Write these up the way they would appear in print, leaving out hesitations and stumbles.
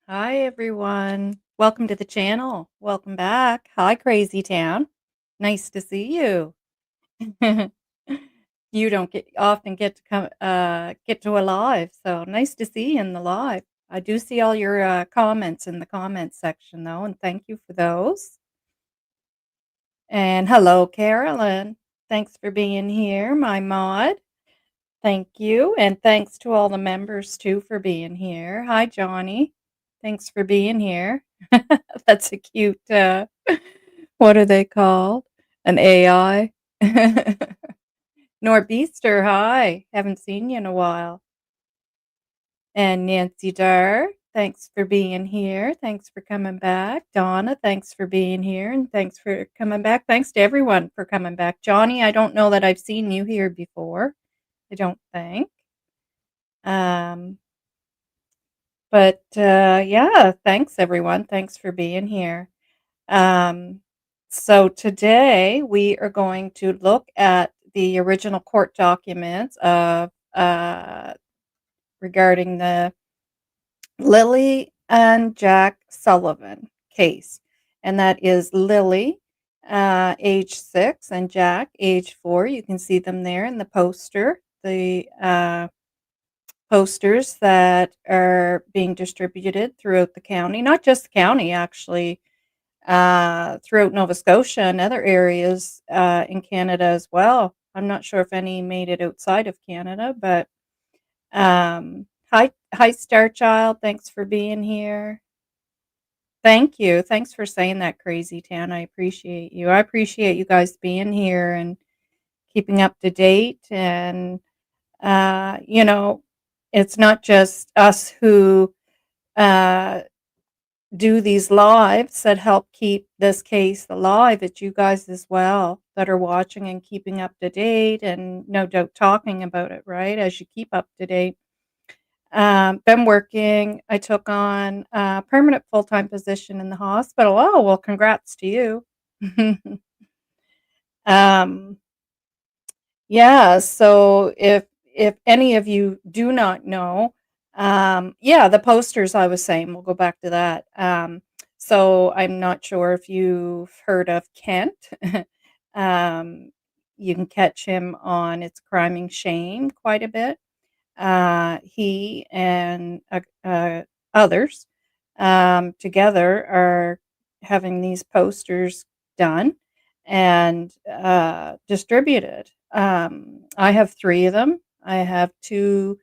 Hi, everyone. Welcome to the channel. Welcome back. Hi, Crazy Town. Nice to see you. You don't often get to get to a live, so nice to see you in the live. I do see all your comments in the comments section, though, and thank you for those. And hello, Carolyn. Thanks for being here, my mod. Thank you, and thanks to all the members too for being here. Hi, Johnny. Thanks for being here. That's a cute, what are they called? An AI? Norbeaster, hi. Haven't seen you in a while. And Nancy Durr, thanks for being here. Thanks for coming back. Donna, thanks for being here and thanks for coming back. Thanks to everyone for coming back. Johnny, I don't know that I've seen you here before. I don't think. Um, but yeah, thanks everyone. Thanks for being here. Um, so today we are going to look at the original court documents of regarding the Lilly and Jack Sullivan case, and that is Lilly, age 6, and Jack, age 4. You can see them there in the poster. The posters that are being distributed throughout the county, not just the county, actually, throughout Nova Scotia and other areas in Canada as well. I'm not sure if any made it outside of Canada, but hi, Starchild. Thanks for being here. Thank you. Thanks for saying that, Crazy Tan. I appreciate you. I appreciate you guys being here and keeping up to date. And, you know, it's not just us who uh, do these lives that help keep this case alive. It's you guys as well that are watching and keeping up to date and no doubt talking about it, right? As you keep up to date. Been working. I took on a permanent full-time position in the hospital. Oh, well, congrats to you. um, yeah, so if any of you do not know, yeah, the posters I was saying, we'll go back to that. So I'm not sure if you've heard of Kent. um, you can catch him on It's Criming Shame quite a bit. He and others together are having these posters done and distributed. I have 3 of them. I have 2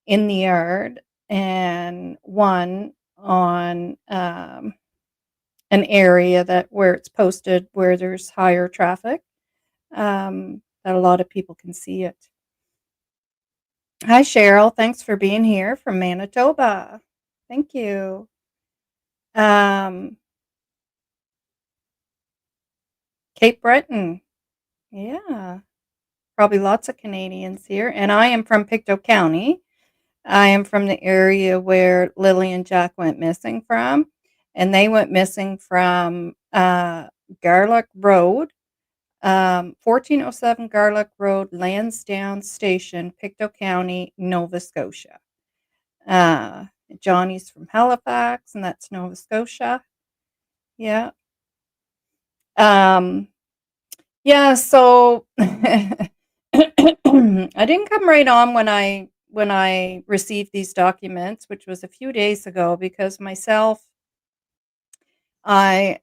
in the yard and 1 on an area that where it's posted where there's higher traffic, that a lot of people can see it. Hi, Cheryl. Thanks for being here from Manitoba. Thank you. Um, Cape Breton. Yeah, probably lots of Canadians here. And I am from Pictou County. I am from the area where Lily and Jack went missing from. And they went missing from Garlick Road, 1407 Garlick Road, Lansdowne Station, Pictou County, Nova Scotia. Uh, Johnny's from Halifax, and that's Nova Scotia. Yeah. Um, yeah, so I didn't come right on when I received these documents, which was a few days ago, because myself, I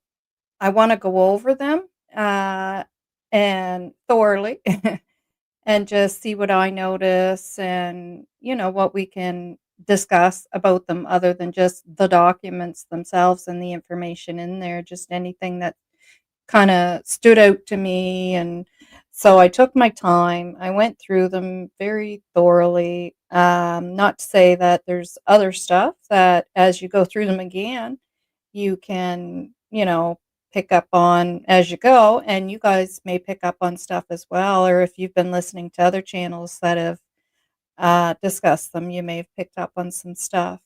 I want to go over them uh, and thoroughly and just see what I notice and what we can discuss about them other than just the documents themselves and the information in there, just anything that kind of stood out to me. And so I took my time. I went through them very thoroughly. Not to say that there's other stuff that as you go through them again, you can, pick up on as you go. And you guys may pick up on stuff as well. Or if you've been listening to other channels that have discussed them, you may have picked up on some stuff.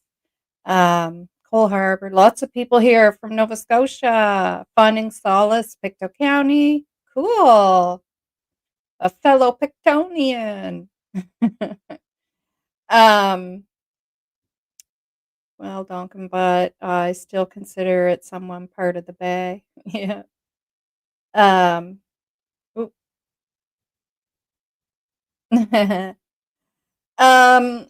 Cole Harbor, lots of people here from Nova Scotia, finding solace, Pictou County. Cool. A fellow Pictonian. um, Well, Donkin, but I still consider it someone part of the bay. Yeah. Um, oop. Um,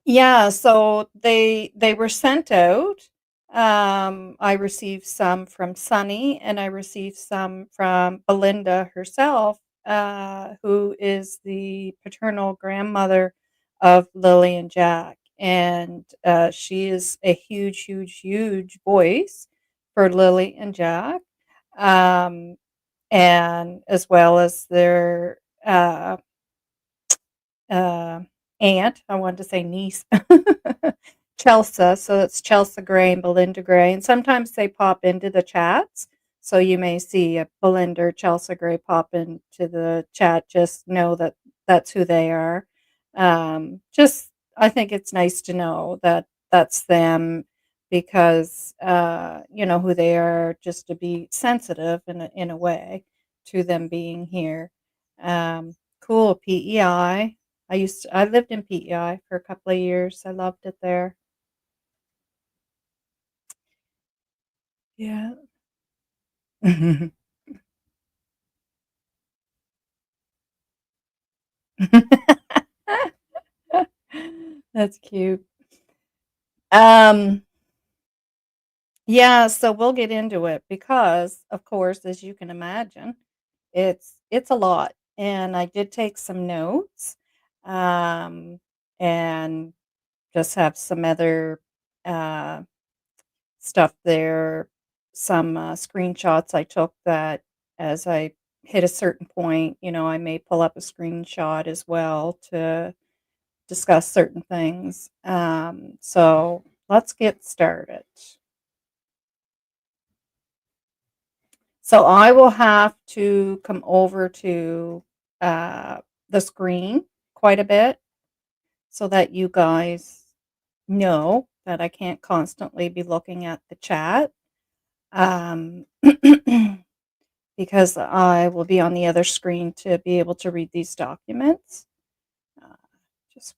yeah, so they were sent out. I received some from Sunny, and I received some from Belinda herself, who is the paternal grandmother of Lily and Jack. And she is a huge, huge, huge voice for Lily and Jack. Um, and as well as their uh, aunt, I wanted to say niece, Chelsea. So it's Chelsea Gray and Belinda Gray. And sometimes they pop into the chats. So you may see a Belinda or Chelsea Gray pop into the chat. Just know that that's who they are. Just, I think it's nice to know that that's them because you know who they are, just to be sensitive in a way to them being here. Cool, PEI. I lived in PEI for a couple of years. I loved it there. Yeah. That's cute. Um, yeah, so we'll get into it because, of course, as you can imagine, it's a lot. And I did take some notes, um, and just have some other uh stuff there, some, screenshots I took that as I hit a certain point, you know, I may pull up a screenshot as well to discuss certain things. So let's get started. So I will have to come over to uh, the screen quite a bit so that you guys know that I can't constantly be looking at the chat. Um, because I will be on the other screen to be able to read these documents. Uh, just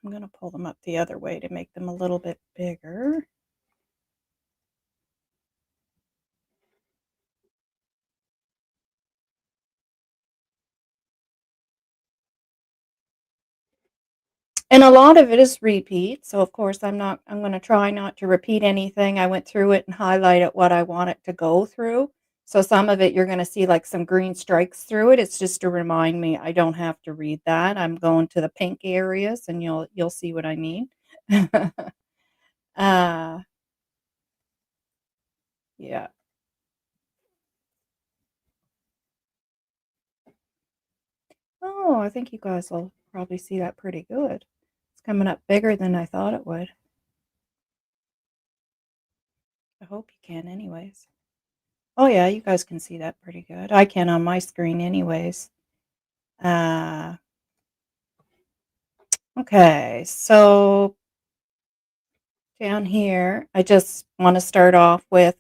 I'm going to pull them up the other way to make them a little bit bigger. And a lot of it is repeat. So of course I'm going to try not to repeat anything. I went through it and highlighted what I want it to go through. So some of it you're going to see like some green strikes through it. It's just to remind me I don't have to read that. I'm going to the pink areas and you'll see what I mean. uh yeah. Oh, I think you guys will probably see that pretty good. It's coming up bigger than I thought it would. I hope you can anyways. Oh yeah, you guys can see that pretty good. I can on my screen anyways. Uh, okay, so down here, I just want to start off with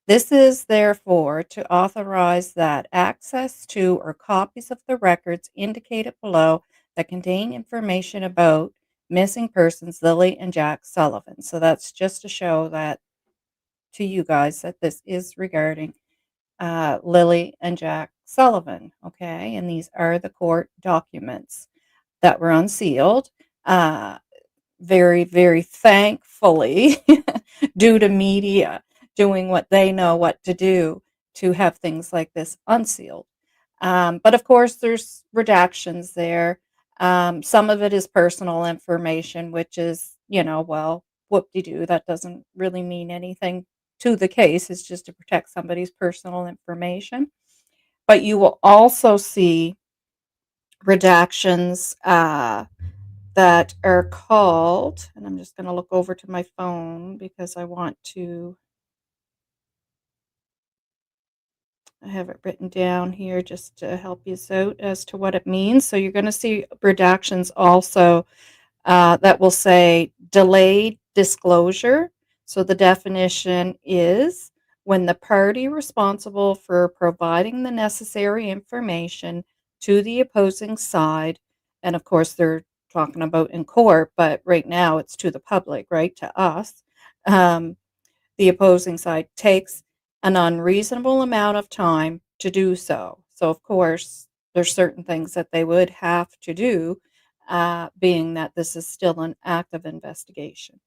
this is therefore to authorize that access to or copies of the records indicated below that contain information about missing persons Lily and Jack Sullivan. So that's just to show that to you guys that this is regarding Lily and Jack Sullivan. Okay, and these are the court documents that were unsealed. Uh, very, very thankfully, due to media doing what they know what to do to have things like this unsealed. But of course, there's redactions there. Some of it is personal information, which is, you know, well, whoop de doo. That doesn't really mean anything to the case. It's just to protect somebody's personal information. But you will also see redactions that are called, and I'm just going to look over to my phone because I want to, I have it written down here just to help you out as to what it means. So you're going to see redactions also that will say delayed disclosure. So the definition is when the party responsible for providing the necessary information to the opposing side, and of course they're talking about in court, but right now it's to the public, right, to us. Um, the opposing side takes an unreasonable amount of time to do so. So, of course, there's certain things that they would have to do, being that this is still an active investigation.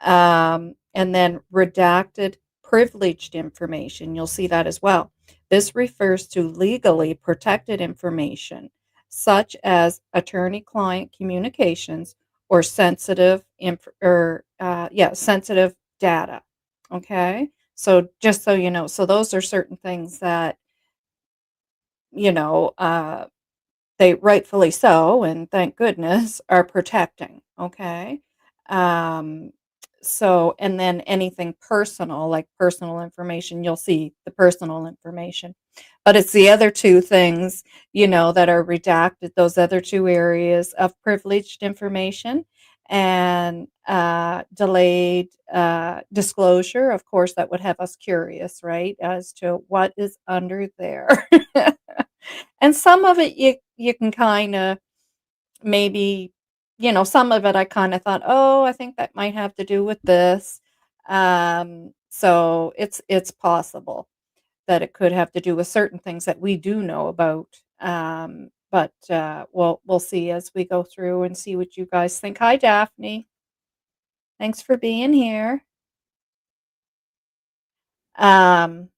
And then redacted privileged information, you'll see that as well. This refers to legally protected information, such as attorney-client communications or sensitive data. Okay, so just so you know, so those are certain things that you know they rightfully so, and thank goodness, are protecting, okay? Um, so and then anything personal, like personal information, you'll see the personal information. But it's the other 2 things, that are redacted, those other 2 areas of privileged information and, delayed, disclosure. Of course, that would have us curious, right, as to what is under there. And some of it you can kinda maybe some of it I kinda thought, "Oh, I think that might have to do with this." So it's possible that it could have to do with certain things that we do know about. But, we'll see as we go through and see what you guys think. Hi, Daphne. Thanks for being here. Um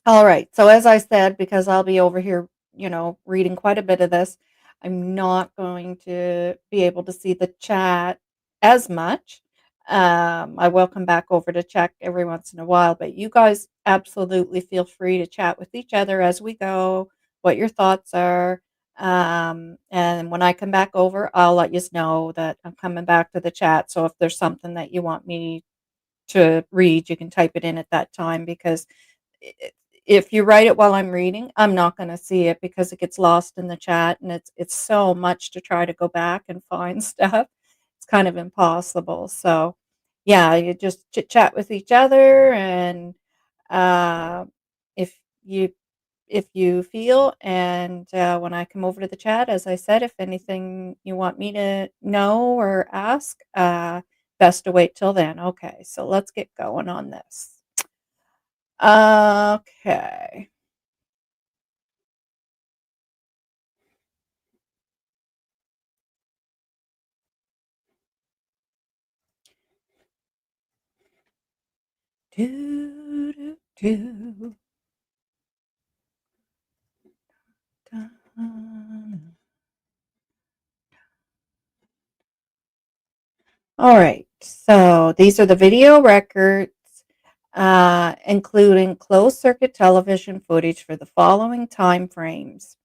All right. So as I said, because I'll be over here, reading quite a bit of this, I'm not going to be able to see the chat as much. I will come back over to check every once in a while, but you guys absolutely feel free to chat with each other as we go, what your thoughts are. And when I come back over, I'll let you know that I'm coming back to the chat. So if there's something that you want me to read, you can type it in at that time because I if you write it while I'm reading, I'm not gonna see it because it gets lost in the chat, and it's so much to try to go back and find stuff. It's kind of impossible. So, yeah, you just chit chat with each other, and uh, if you if you feel, and when I come over to the chat, as I said, if anything you want me to know or ask, best to wait till then. Okay, so let's get going on this. Okay. Do, do, do. Dun. All right. So these are the video records, including closed circuit television footage for the following time frames.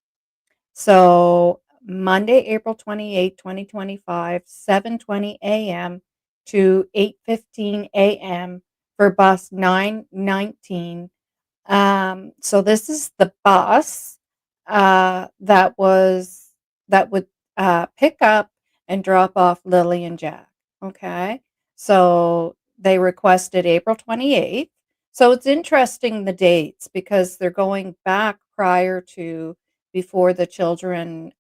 So Monday, April 28, 2025, 7:20 a.m. to 8:15 a.m. for bus 919. So this is the bus that would pick up and drop off Lily and Jack. Okay, so they requested April 28th. So it's interesting the dates because they're going back prior to before the children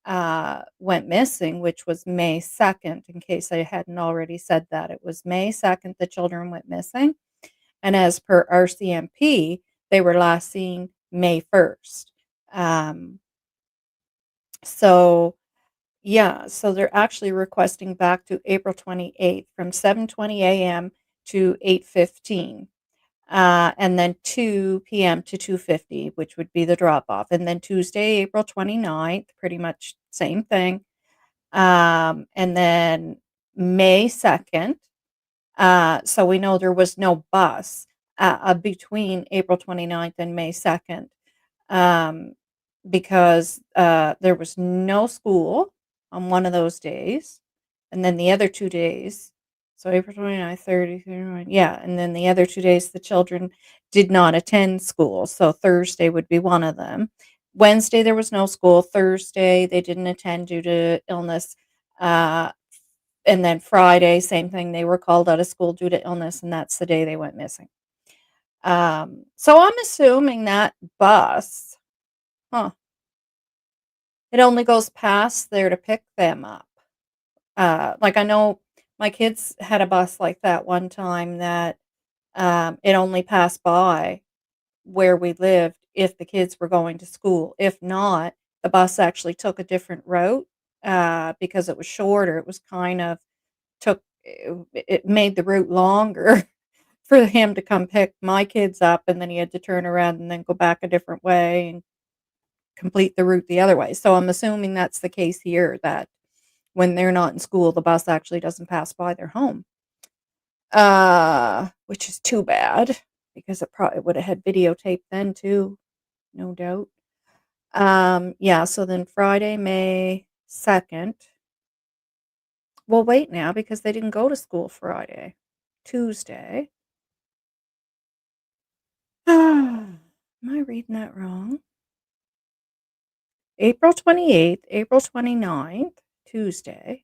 went missing, which was May 2nd. In case I hadn't already said that, it was May 2nd the children went missing. And as per RCMP, they were last seen May 1st. Um, so, yeah, so they're actually requesting back to April 28th from 7:20 a.m. to 8:15. And then 2 p.m. to 2:50, which would be the drop off. And then Tuesday, April 29th, pretty much same thing. And then May 2nd, so we know there was no bus between April 29th and May 2nd, um, because there was no school on one of those days. And then the other 2 days, so April 29th, 30, 31, yeah. And then the other 2 days, the children did not attend school. So Thursday would be one of them. Wednesday, there was no school. Thursday, they didn't attend due to illness. Uh, and then Friday, same thing, they were called out of school due to illness, and that's the day they went missing. So I'm assuming that bus, huh, it only goes past there to pick them up. Like, I know my kids had a bus like that one time that, it only passed by where we lived if the kids were going to school. If not, the bus actually took a different route, because it was shorter. It was kind of it made the route longer for him to come pick my kids up, and then he had to turn around and then go back a different way and complete the route the other way. So I'm assuming that's the case here, that when they're not in school, the bus actually doesn't pass by their home. Which is too bad because it probably would have had videotape then too, no doubt. Yeah, so then Friday, May 2nd. Well, wait now because they didn't go to school Friday. Tuesday. Am I reading that wrong? April 28th, April 29th, Tuesday.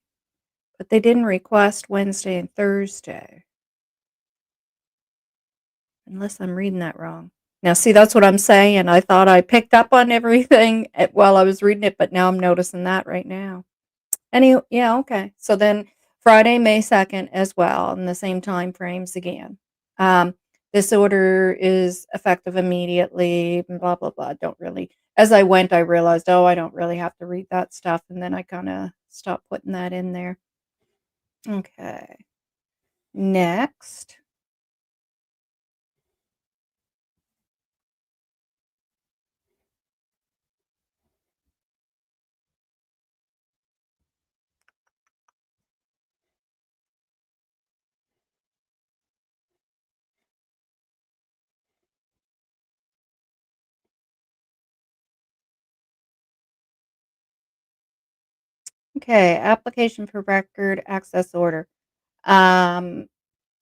But they didn't request Wednesday and Thursday. Unless I'm reading that wrong. Now, see, that's what I'm saying. I thought I picked up on everything while I was reading it, but now I'm noticing that right now. Yeah, okay. So then Friday, May 2nd as well, in the same time frames again. Um, this order is effective immediately, blah, blah, blah. Don't really, as I went, I realized, oh, I don't really have to read that stuff. And then I kind of stopped putting that in there. Okay. Next. Okay, application for record access order. Um,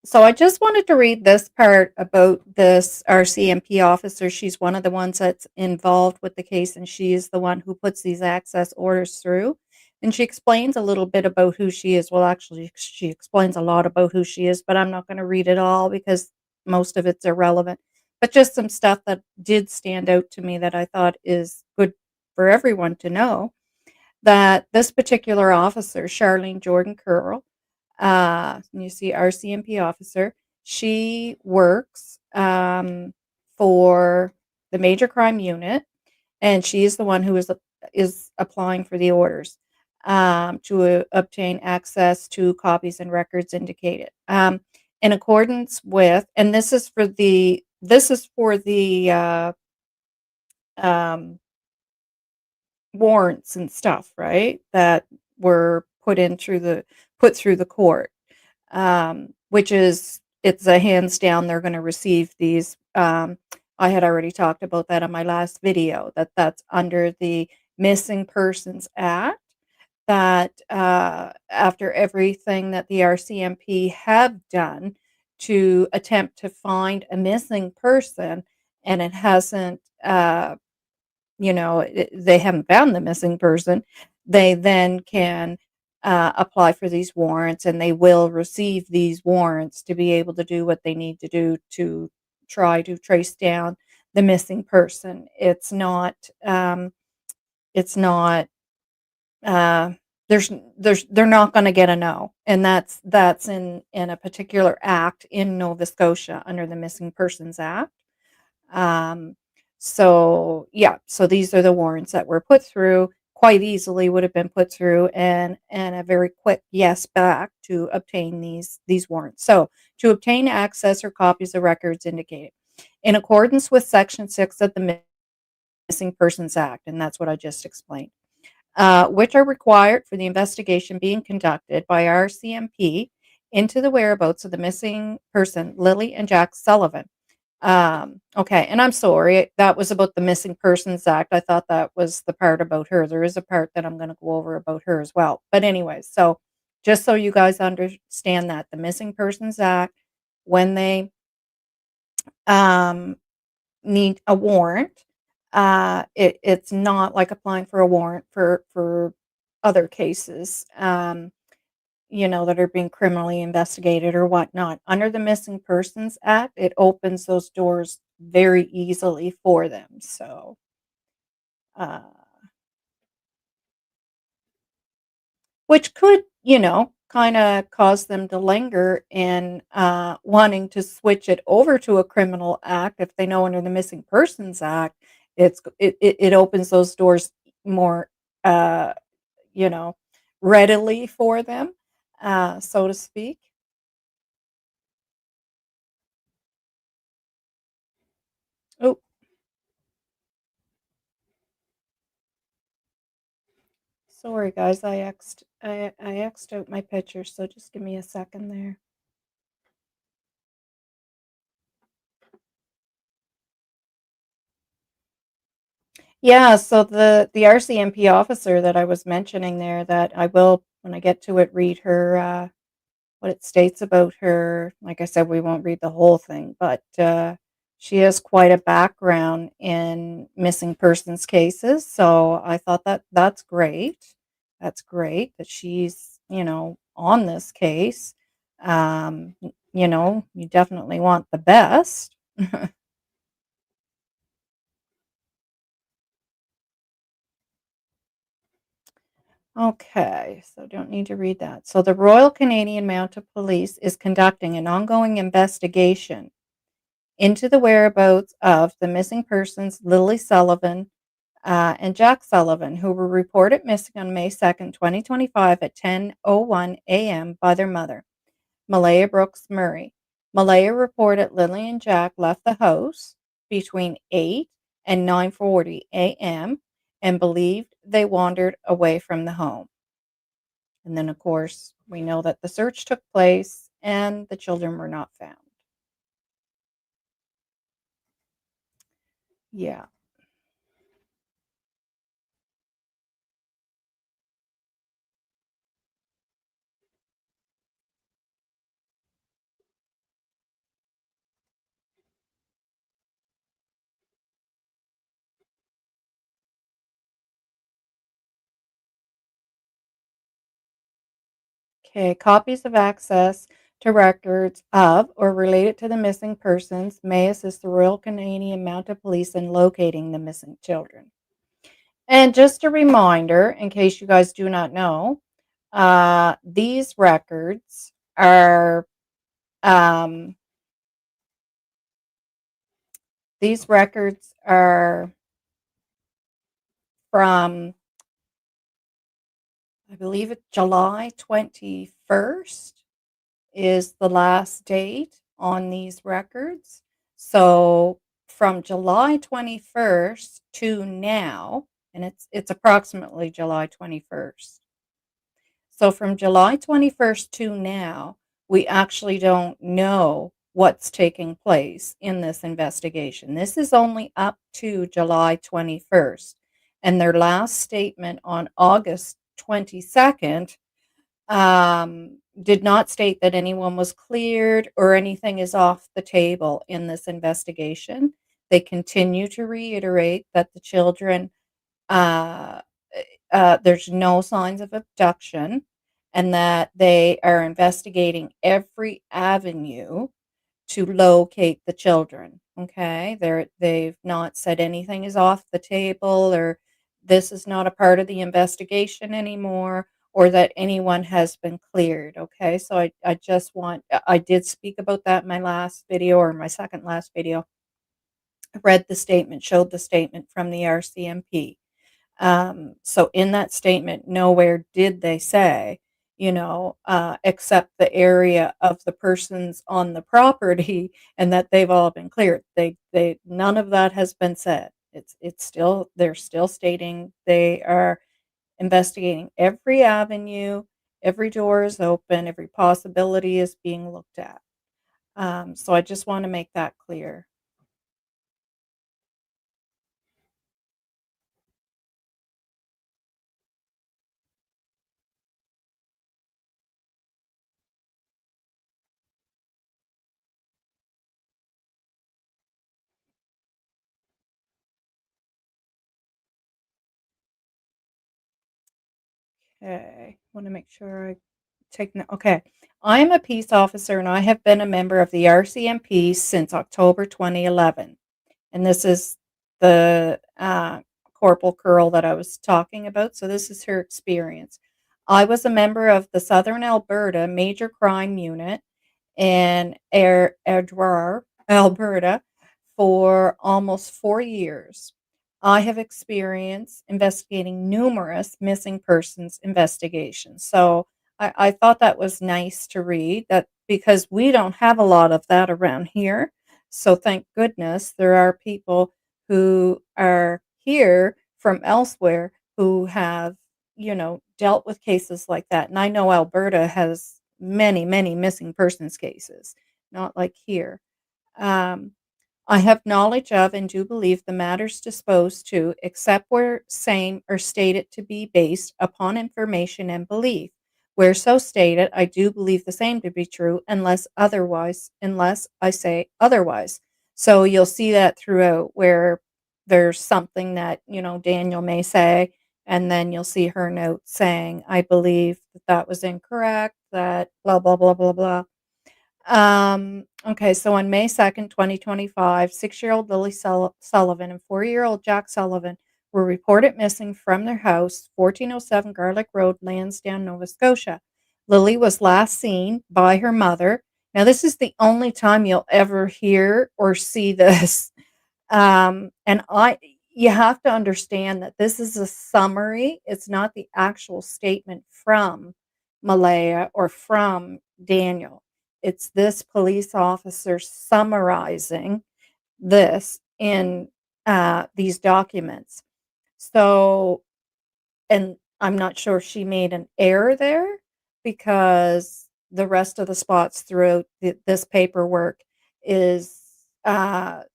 so I just wanted to read this part about this RCMP officer. She's one of the ones that's involved with the case, and she is the one who puts these access orders through. And she explains a little bit about who she is. Well, actually, she explains a lot about who she is, but I'm not going to read it all because most of it's irrelevant. But just some stuff that did stand out to me that I thought is good for everyone to know, that this particular officer, Charlene Jordan Curl, you see RCMP officer, she works for the major crime unit, and she is the one who is applying for the orders to obtain access to copies and records indicated. In accordance with, and this is for the um, warrants and stuff, right? That were put through the court, which is, it's a hands down. They're going to receive these. I had already talked about that on my last video. That's under the Missing Persons Act. That after everything that the RCMP have done to attempt to find a missing person, and it hasn't they haven't found the missing person, they then can apply for these warrants, and they will receive these warrants to be able to do what they need to do to try to trace down the missing person. It's not uh, they're not going to get a no, and that's in a particular act in Nova Scotia under the Missing Persons Act. um, so yeah, so these are the warrants that were put through, quite easily would have been put through, and a very quick yes back to obtain these warrants. So to obtain access or copies of records indicated in accordance with Section 6 of the Missing Persons Act, and that's what I just explained, which are required for the investigation being conducted by RCMP into the whereabouts of the missing person, Lilly&Jack Sullivan. Okay, and I'm sorry, that was about the Missing Persons Act. I thought that was the part about her. There is a part that I'm going to go over about her as well. But anyways, so just so you guys understand that the Missing Persons Act, when they um, need a warrant, it's not like applying for a warrant for other cases. That are being criminally investigated or whatnot. Under the Missing Persons Act, it opens those doors very easily for them. So, uh, which could kind of cause them to linger in wanting to switch it over to a criminal act if they know under the Missing Persons Act, it opens those doors more, uh, you know, readily for them, so to speak. Oh, sorry guys, I X'd out my picture, so just give me a second there. Yeah, so the RCMP officer that I was mentioning there, that I will, when I get to it, read her, what it states about her. Like I said, we won't read the whole thing, but she has quite a background in missing persons cases. So I thought that that's great. That's great that she's, on this case. You definitely want the best. Okay, so don't need to read that. So the Royal Canadian Mounted Police is conducting an ongoing investigation into the whereabouts of the missing persons Lily Sullivan and Jack Sullivan, who were reported missing on May 2nd, 2025 at 10:01 a.m. by their mother, Malaya Brooks Murray. Malaya reported Lily and Jack left the house between 8 and 9:40 a.m. and believed they wandered away from the home. And then, of course, we know that the search took place and the children were not found. Yeah. Okay, copies of access to records of or related to the missing persons may assist the Royal Canadian Mounted Police in locating the missing children. And just a reminder, in case you guys do not know, these records are um, from, I believe it's July 21st is the last date on these records. So from July 21st to now, and it's approximately July 21st. So from July 21st to now, we actually don't know what's taking place in this investigation. This is only up to July 21st. And their last statement on August 22nd did not state that anyone was cleared or anything is off the table in this investigation. They continue to reiterate that the children, uh, there's no signs of abduction, and that they are investigating every avenue to locate the children. Okay, they've not said anything is off the table, or this is not a part of the investigation anymore, or that anyone has been cleared. Okay, so I just want, I did speak about that in my last video, or my second last video. I read the statement, showed the statement from the RCMP. So in that statement, nowhere did they say, except the area of the persons on the property and that they've all been cleared. They none of that has been said. It's still, they're still stating they are investigating every avenue, every door is open, every possibility is being looked at. So I just want to make that clear. Okay, want to make sure I take no okay. I am a peace officer and I have been a member of the RCMP since October 2011. And this is the Corporal Curl that I was talking about. So this is her experience. I was a member of the Southern Alberta Major Crime Unit in Airdrie, Alberta, for almost 4 years. I have experience investigating numerous missing persons investigations. So I thought that was nice to read that because we don't have a lot of that around here. So thank goodness there are people who are here from elsewhere who have, dealt with cases like that. And I know Alberta has many, many missing persons cases, not like here. Um, I have knowledge of and do believe the matters disposed to, except where same or stated to be based upon information and belief. Where so stated, I do believe the same to be true unless I say otherwise. So you'll see that throughout where there's something that, Daniel may say, and then you'll see her note saying, I believe that that was incorrect, that blah, blah, blah, blah, blah. Okay, so on May 2nd, 2025, 6-year-old Lily Sullivan and 4-year-old Jack Sullivan were reported missing from their house, 1407 Garlic Road, Lansdowne, Nova Scotia. Lily was last seen by her mother. Now, this is the only time you'll ever hear or see this. And you have to understand that this is a summary. It's not the actual statement from Malaya or from Daniel. It's this police officer summarizing this in these documents. So, and I'm not sure if she made an error there because the rest of the spots throughout this paperwork is not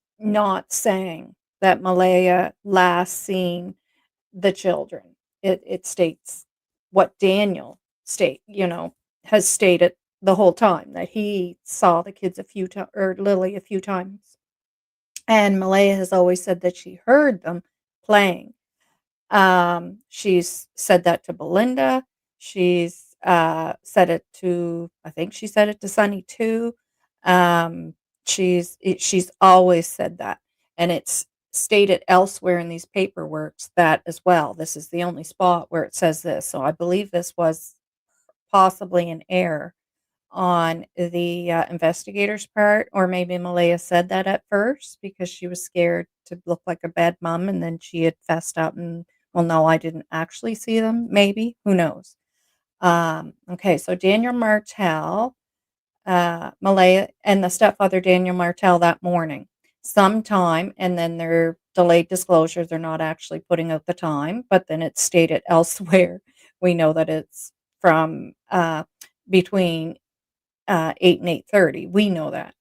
saying that Malaya last seen the children. It states what Daniel has stated the whole time that he saw the kids a few times or Lily a few times. And Malaya has always said that she heard them playing. She's said that to Belinda. She's said it to, I think she said it to Sunny too. She's always said that, and it's stated elsewhere in these paperworks that as well. This is the only spot where it says this. So I believe this was possibly an error on the investigator's part, or maybe Malaya said that at first because she was scared to look like a bad mom, and then she had fessed up and, well, no, I didn't actually see them. Maybe, who knows? Okay, so Daniel Martel, Malaya, and the stepfather Daniel Martel that morning, sometime, and then their delayed disclosures. They're not actually putting out the time, but then it's stated elsewhere. We know that it's from between 8 and 8:30. We know that.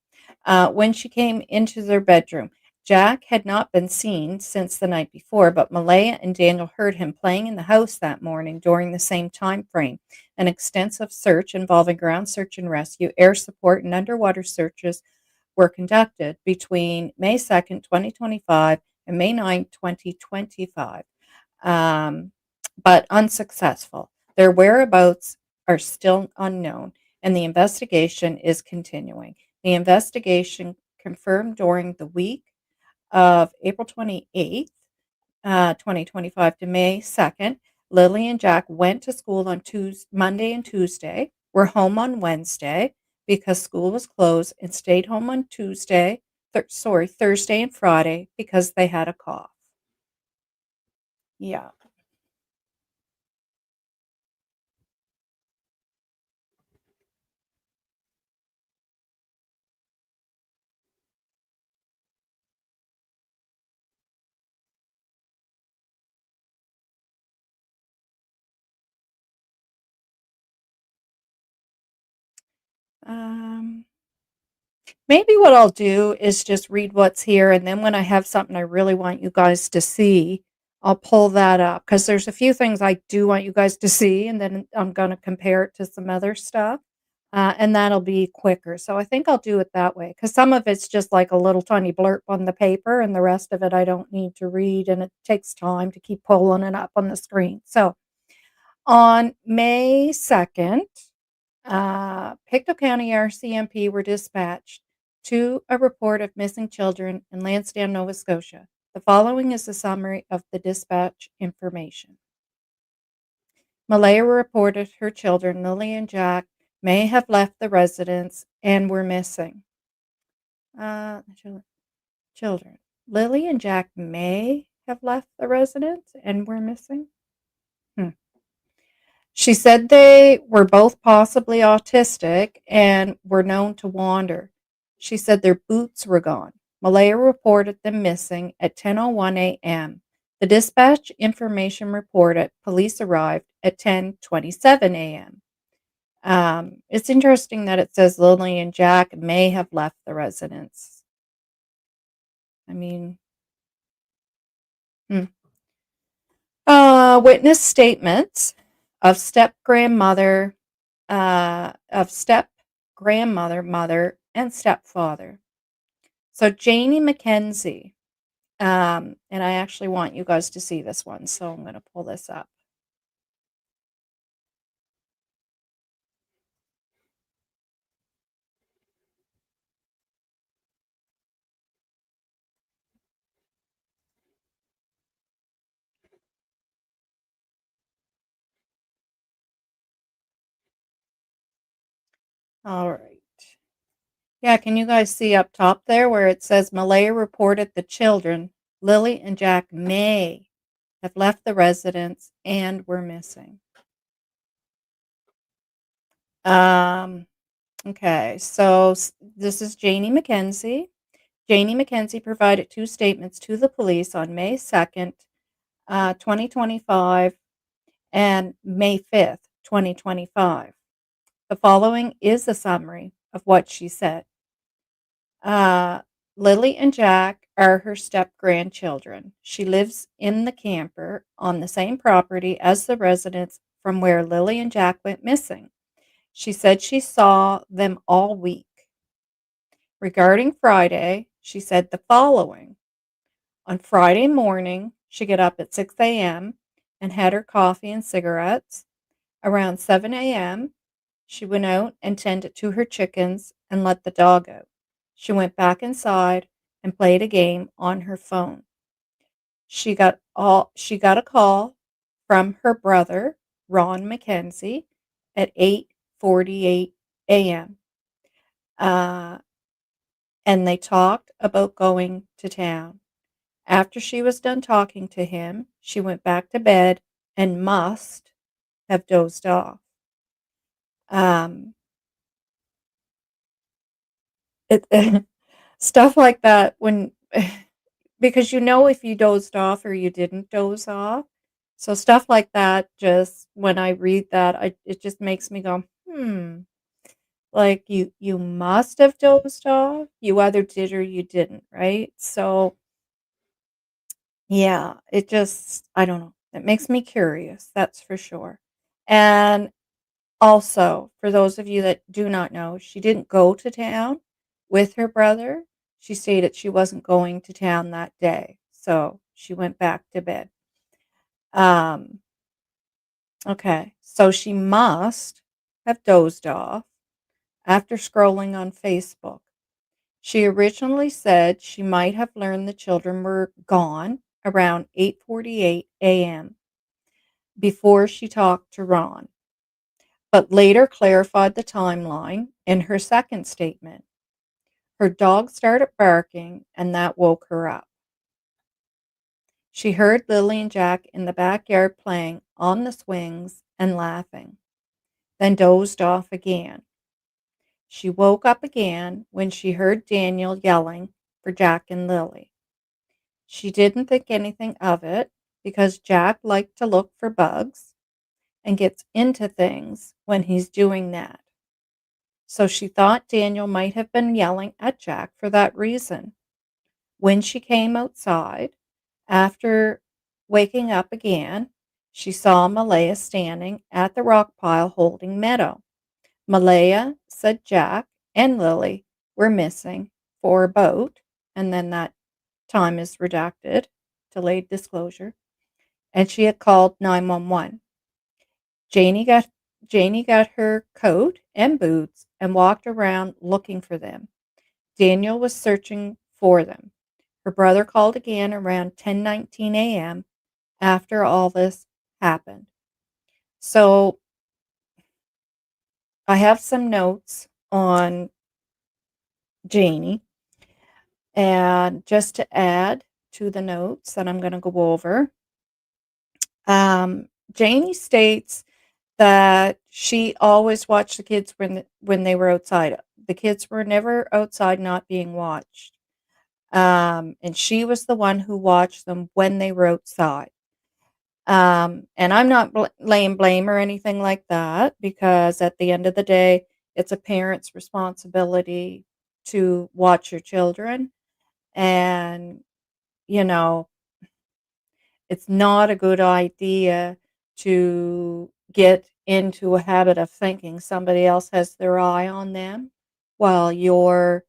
When she came into their bedroom, Jack had not been seen since the night before, but Malaya and Daniel heard him playing in the house that morning during the same time frame. An extensive search involving ground search and rescue, air support, and underwater searches were conducted between May 2nd, 2025 and May 9th, 2025, um, but unsuccessful. Their whereabouts are still unknown, and the investigation is continuing. The investigation confirmed during the week of April 28th, 2025 to May 2nd, Lily and Jack went to school on Monday and Tuesday, were home on Wednesday because school was closed, and stayed home on Thursday and Friday because they had a cough. Yeah. Um, Maybe what I'll do is just read what's here, and then when I have something I really want you guys to see, I'll pull that up because there's a few things I do want you guys to see, and then I'm going to compare it to some other stuff, and that'll be quicker. So I think I'll do it that way because some of it's just like a little tiny blurb on the paper, and the rest of it I don't need to read, and it takes time to keep pulling it up on the screen. So on May 2nd, Pictou County RCMP were dispatched to a report of missing children in Lansdowne, Nova Scotia. The following is a summary of the dispatch information. Malaya reported her children, Lily and Jack, may have left the residence and were missing. Children. Lily and Jack may have left the residence and were missing. Hmm. She said they were both possibly autistic and were known to wander. She said their boots were gone. Malaya reported them missing at 10:01 a.m. The dispatch information reported police arrived at 10:27 a.m. It's interesting that it says Lily and Jack may have left the residence. I mean, hmm. Witness statements of step grandmother, mother, and stepfather. So Janie McKenzie, and I actually want you guys to see this one, so I'm going to pull this up. All right. Yeah, can you guys see up top there where it says Malaya reported the children, Lily and Jack, may have left the residence and were missing. Um, okay, so this is Janie McKenzie. Janie McKenzie provided two statements to the police on May 2nd, 2025 and May 5th, 2025. The following is a summary of what she said. Uh, Lily and Jack are her step grandchildren. She lives in the camper on the same property as the residence from where Lily and Jack went missing. She said she saw them all week. Regarding Friday, she said the following. On Friday morning, she got up at 6 a.m. and had her coffee and cigarettes. Around 7 a.m., she went out and tended to her chickens and let the dog out. She went back inside and played a game on her phone. She got a call from her brother, Ron McKenzie, at 8:48 a.m. Uh, and they talked about going to town. After she was done talking to him, she went back to bed and must have dozed off. Um, it, stuff like that when because you know if you dozed off or you didn't doze off. So stuff like that, just when I read that, it just makes me go, like you must have dozed off. You either did or you didn't, right? So yeah, it just I don't know. It makes me curious, that's for sure. And also, for those of you that do not know, she didn't go to town with her brother. She stated she wasn't going to town that day, so she went back to bed. Um, okay, so she must have dozed off after scrolling on Facebook. She originally said she might have learned the children were gone around 8:48 a.m. before she talked to Ron, but later clarified the timeline in her second statement. Her dog started barking, and that woke her up. She heard Lily and Jack in the backyard playing on the swings and laughing, then dozed off again. She woke up again when she heard Daniel yelling for Jack and Lily. She didn't think anything of it because Jack liked to look for bugs and gets into things when he's doing that. So she thought Daniel might have been yelling at Jack for that reason. When she came outside, after waking up again, she saw Malaya standing at the rock pile holding Meadow. Malaya said Jack and Lily were missing for a boat, and then that time is redacted, delayed disclosure, and she had called 911. Janie got Janie got her coat and boots and walked around looking for them. Daniel was searching for them. Her brother called again around 10:19 a.m. after all this happened. So I have some notes on Janie, and just to add to the notes that I'm going to go over, Janie states that she always watched the kids when they were outside. The kids were never outside not being watched. And she was the one who watched them when they were outside. And I'm not laying blame or anything like that, because at the end of the day, it's a parent's responsibility to watch your children. And, you know, it's not a good idea to get into a habit of thinking somebody else has their eye on them while you're,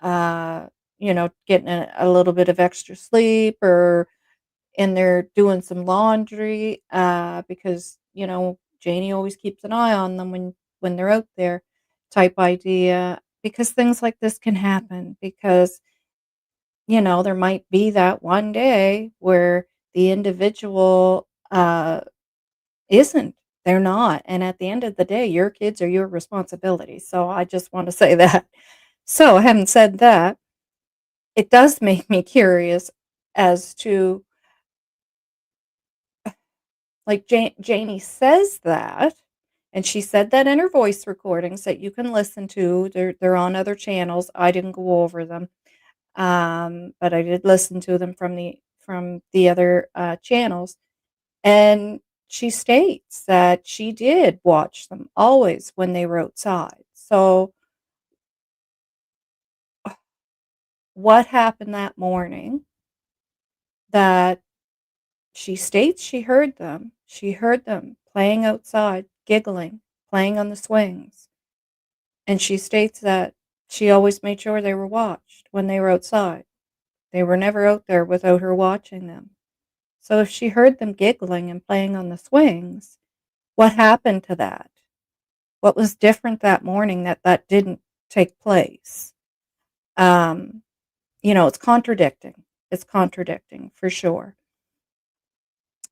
uh, getting a little bit of extra sleep, or in there doing some laundry, because, Janie always keeps an eye on them when they're out there, type idea, because things like this can happen, because, there might be that one day where the individual, isn't. They're not, and at the end of the day, your kids are your responsibility, so I just wanna say that. So, having said that, it does make me curious as to, like, Janie says that, and she said that in her voice recordings that you can listen to. They're on other channels. I didn't go over them, but I did listen to them from the other, channels, and she states that she did watch them always when they were outside. So, what happened that morning that she states she heard them? She heard them playing outside, giggling, playing on the swings. And she states that she always made sure they were watched when they were outside. They were never out there without her watching them. So if she heard them giggling and playing on the swings, what happened to that? What was different that morning that didn't take place? Um, it's contradicting. It's contradicting for sure.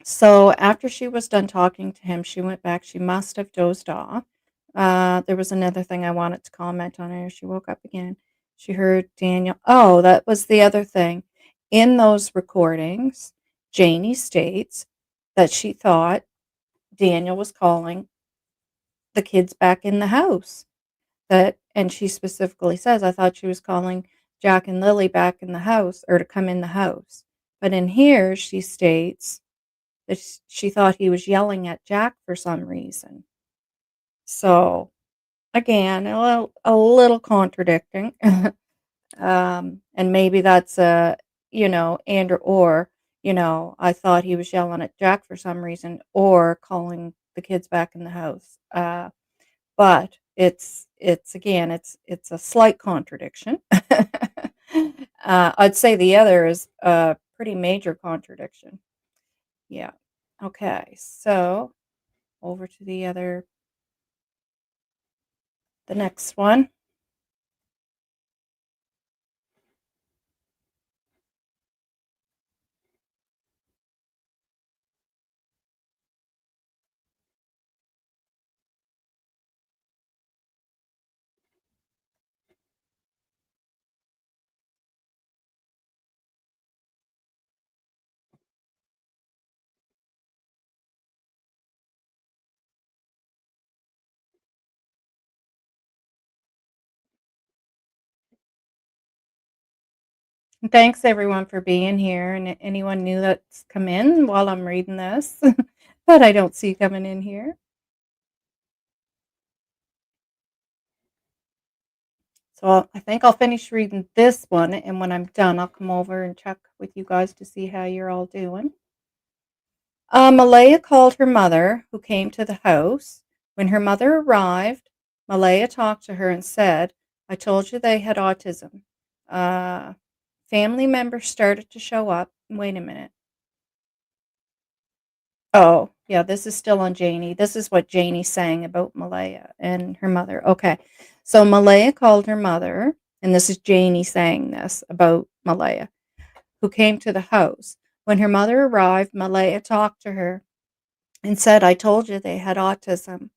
So after she was done talking to him, she went back. She must have dozed off. There was another thing I wanted to comment on her. She woke up again. She heard Daniel. Oh, that was the other thing. In those recordings, Janie states that she thought Daniel was calling the kids back in the house. And she specifically says, I thought she was calling Jack and Lily back in the house, or to come in the house. But in here, she states that she thought he was yelling at Jack for some reason. So, again, a little contradicting. And maybe that's or, I thought he was yelling at Jack for some reason, or calling the kids back in the house. But it's again, it's a slight contradiction. I'd say the other is a pretty major contradiction. Yeah. Okay. So over to the next one. Thanks everyone for being here, and anyone new that's come in while I'm reading this that I don't see coming in here. So I think I'll finish reading this one, and when I'm done, I'll come over and check with you guys to see how you're all doing. Malaya called her mother, who came to the house. When her mother arrived, Malaya talked to her and said, I told you they had autism. Uh, Family members started to show up. Wait a minute. Oh, yeah, this is still on Janie. This is what Janie sang about Malaya and her mother. Okay. So Malaya called her mother, and this is Janie saying this about Malaya, who came to the house. When her mother arrived, Malaya talked to her and said, I told you they had autism.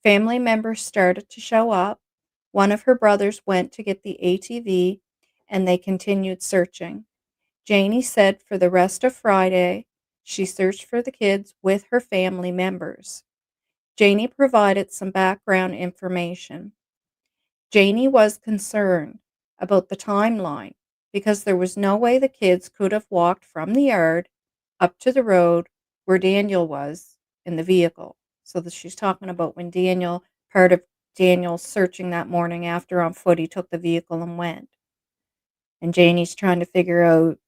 Family members started to show up. One of her brothers went to get the ATV, and they continued searching. Janie said for the rest of Friday, she searched for the kids with her family members. Janie provided some background information. Janie was concerned about the timeline because there was no way the kids could have walked from the yard up to the road where Daniel was in the vehicle. So that she's talking about when part of Daniel's searching that morning after on foot, he took the vehicle and went. And Janie's trying to figure out,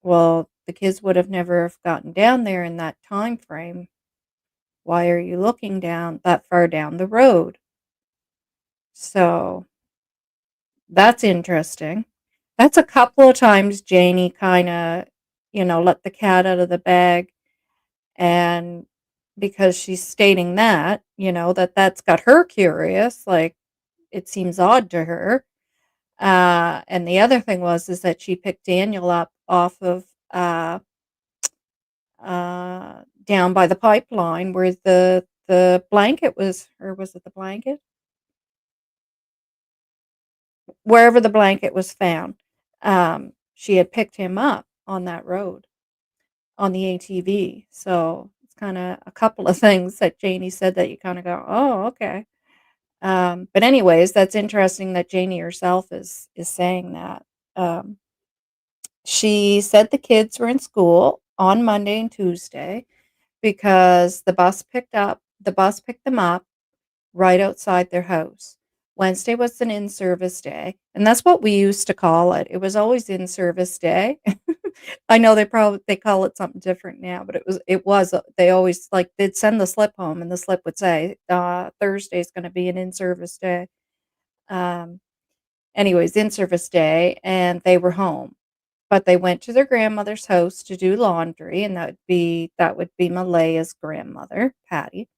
well, the kids would have never have gotten down there in that time frame. Why are you looking down that far down the road? So that's interesting. That's a couple of times Janie kind of, let the cat out of the bag, and because she's stating that, that's got her curious, like it seems odd to her. And the other thing is that she picked Daniel up off of down by the pipeline where the blanket was, or was it the blanket? Wherever the blanket was found. She had picked him up on that road on the ATV. So it's kind of a couple of things that Janie said that you kind of go, oh, okay. But anyways, that's interesting that Janie herself is saying that. Um, she said the kids were in school on Monday and Tuesday because the bus picked them up right outside their house. Wednesday was an in-service day, and that's what we used to call it. It was always in-service day. I know they call it something different now, but it was they always like they'd send the slip home, and the slip would say Thursday's going to be an in-service day. Um, Anyways, in-service day, and they were home, but they went to their grandmother's house to do laundry, and that would be Malaya's grandmother, Patty,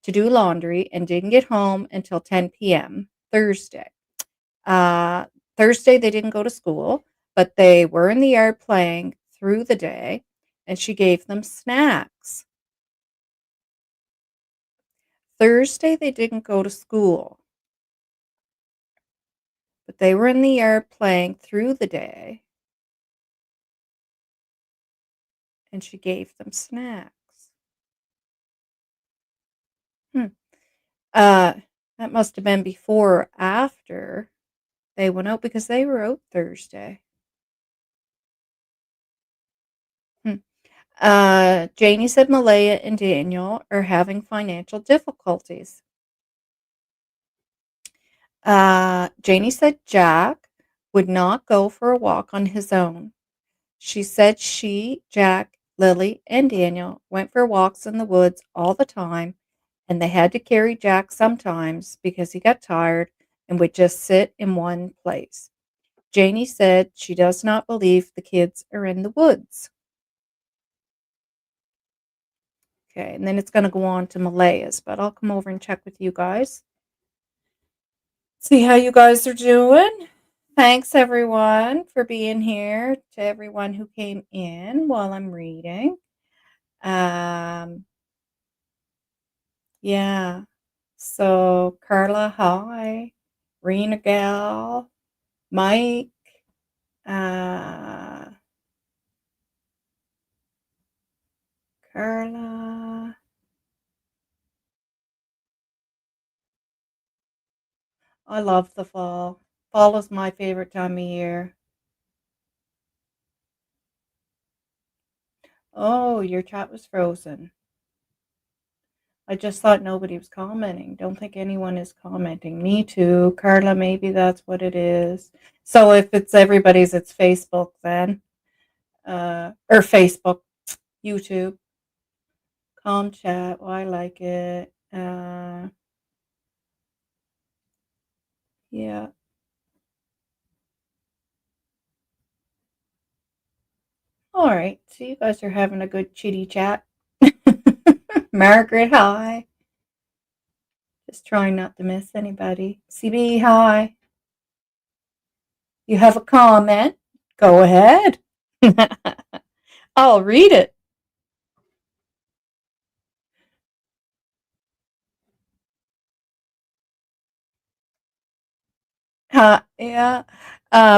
to do laundry, and didn't get home until 10 p.m. Thursday. Uh, Thursday, they didn't go to school, but they were in the yard playing through the day, and she gave them snacks. Thursday, they didn't go to school, but they were in the yard playing through the day, and she gave them snacks. Hmm. Uh, that must have been before or after they went out because they were out Thursday. Hmm. Janie said Malaya and Daniel are having financial difficulties. Janie said Jack would not go for a walk on his own. She said Jack, Lily, and Daniel went for walks in the woods all the time, and they had to carry Jack sometimes because he got tired and would just sit in one place. Janie said she does not believe the kids are in the woods. Okay, and then it's going to go on to Malaya's, but I'll come over and check with you guys. See how you guys are doing. Thanks everyone for being here, to everyone who came in while I'm reading. Um yeah. So Carla, hi. Rena Gal, Mike, uh Carla. I love the fall. Fall is my favorite time of year. Oh, your chat was frozen. I just thought nobody was commenting. Don't think anyone is commenting. Me too. Carla, maybe that's what it is. So if it's everybody's, it's Facebook then. Or Facebook, YouTube. Calm chat. Oh, I like it. Yeah. All right. So you guys are having a good chitty chat. Margaret, hi. Just trying not to miss anybody. CB, hi. You have a comment? Go ahead. I'll read it. Yeah.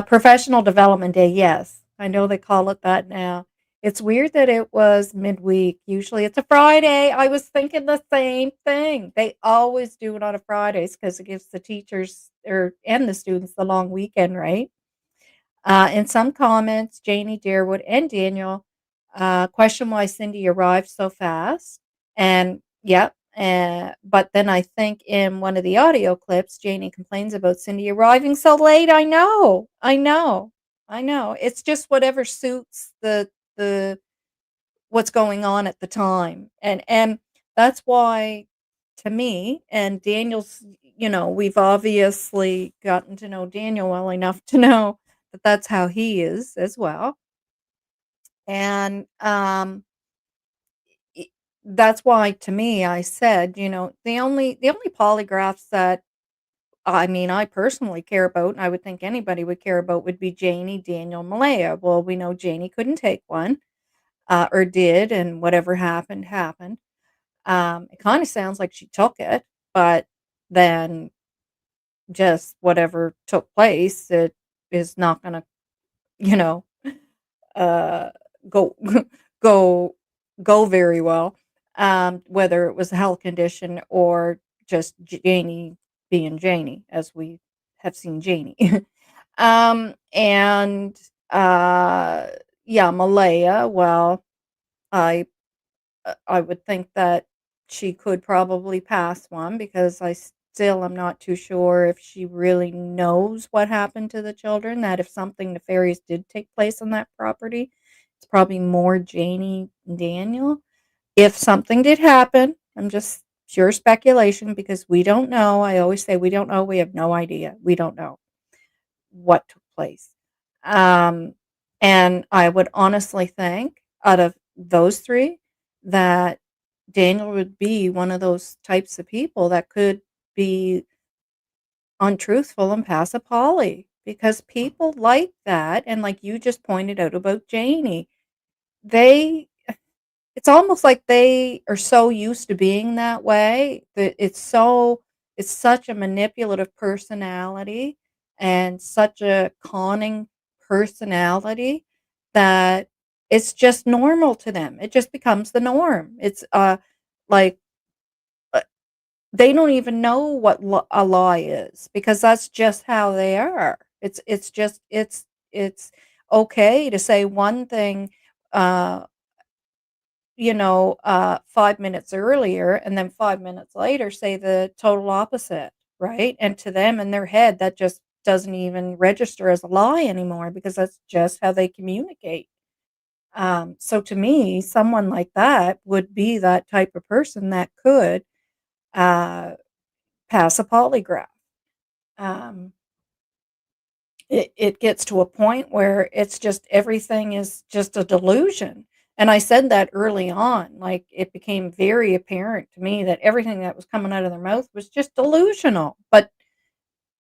Professional Development Day, yes. I know they call it that now. It's weird that it was midweek. Usually it's a Friday. I was thinking the same thing. They always do it on a Fridays because it gives the teachers or and the students the long weekend, right? In some comments, Janie, Dearwood, and Daniel question why Cindy arrived so fast. And yep. But then I think in one of the audio clips, Janie complains about Cindy arriving so late. I know, I know, I know. It's just whatever suits the what's going on at the time, and that's why, to me, and Daniel's, we've obviously gotten to know Daniel well enough to know that that's how he is as well, and i- that's why, to me, I said, the only polygraphs that I mean I personally care about, and I would think anybody would care about, would be Janie, Daniel, Malaya. Well, we know Janie couldn't take one, or did, and whatever happened happened. It kind of sounds like she took it, but then just whatever took place, it is not going to, you know, uh, go go go very well. Whether it was a health condition or just Janie being Janie, as we have seen Janie. And yeah, Malaya. Well, I I would think that she could probably pass one because I still am not too sure if she really knows what happened to the children, that if something nefarious did take place on that property, it's probably more Janie and Daniel. If something did happen, I'm just pure speculation because we don't know. I always say we don't know. We have no idea. We don't know what took place. Um, and I would honestly think, out of those three, that Daniel would be one of those types of people that could be untruthful and pass a poly because people like that. And like you just pointed out about Janie, they it's almost like they are so used to being that way that it's such a manipulative personality and such a conning personality that it's just normal to them. It just becomes the norm. It's like uh, they don't even know what a lie is because that's just how they are. It's okay to say one thing uh 5 minutes earlier and then 5 minutes later say the total opposite, right? And to them in their head, that just doesn't even register as a lie anymore because that's just how they communicate. So to me, someone like that would be that type of person that could uh, pass a polygraph. Um, it gets to a point where it's just everything is just a delusion. And I said that early on, like it became very apparent to me that everything that was coming out of their mouth was just delusional. But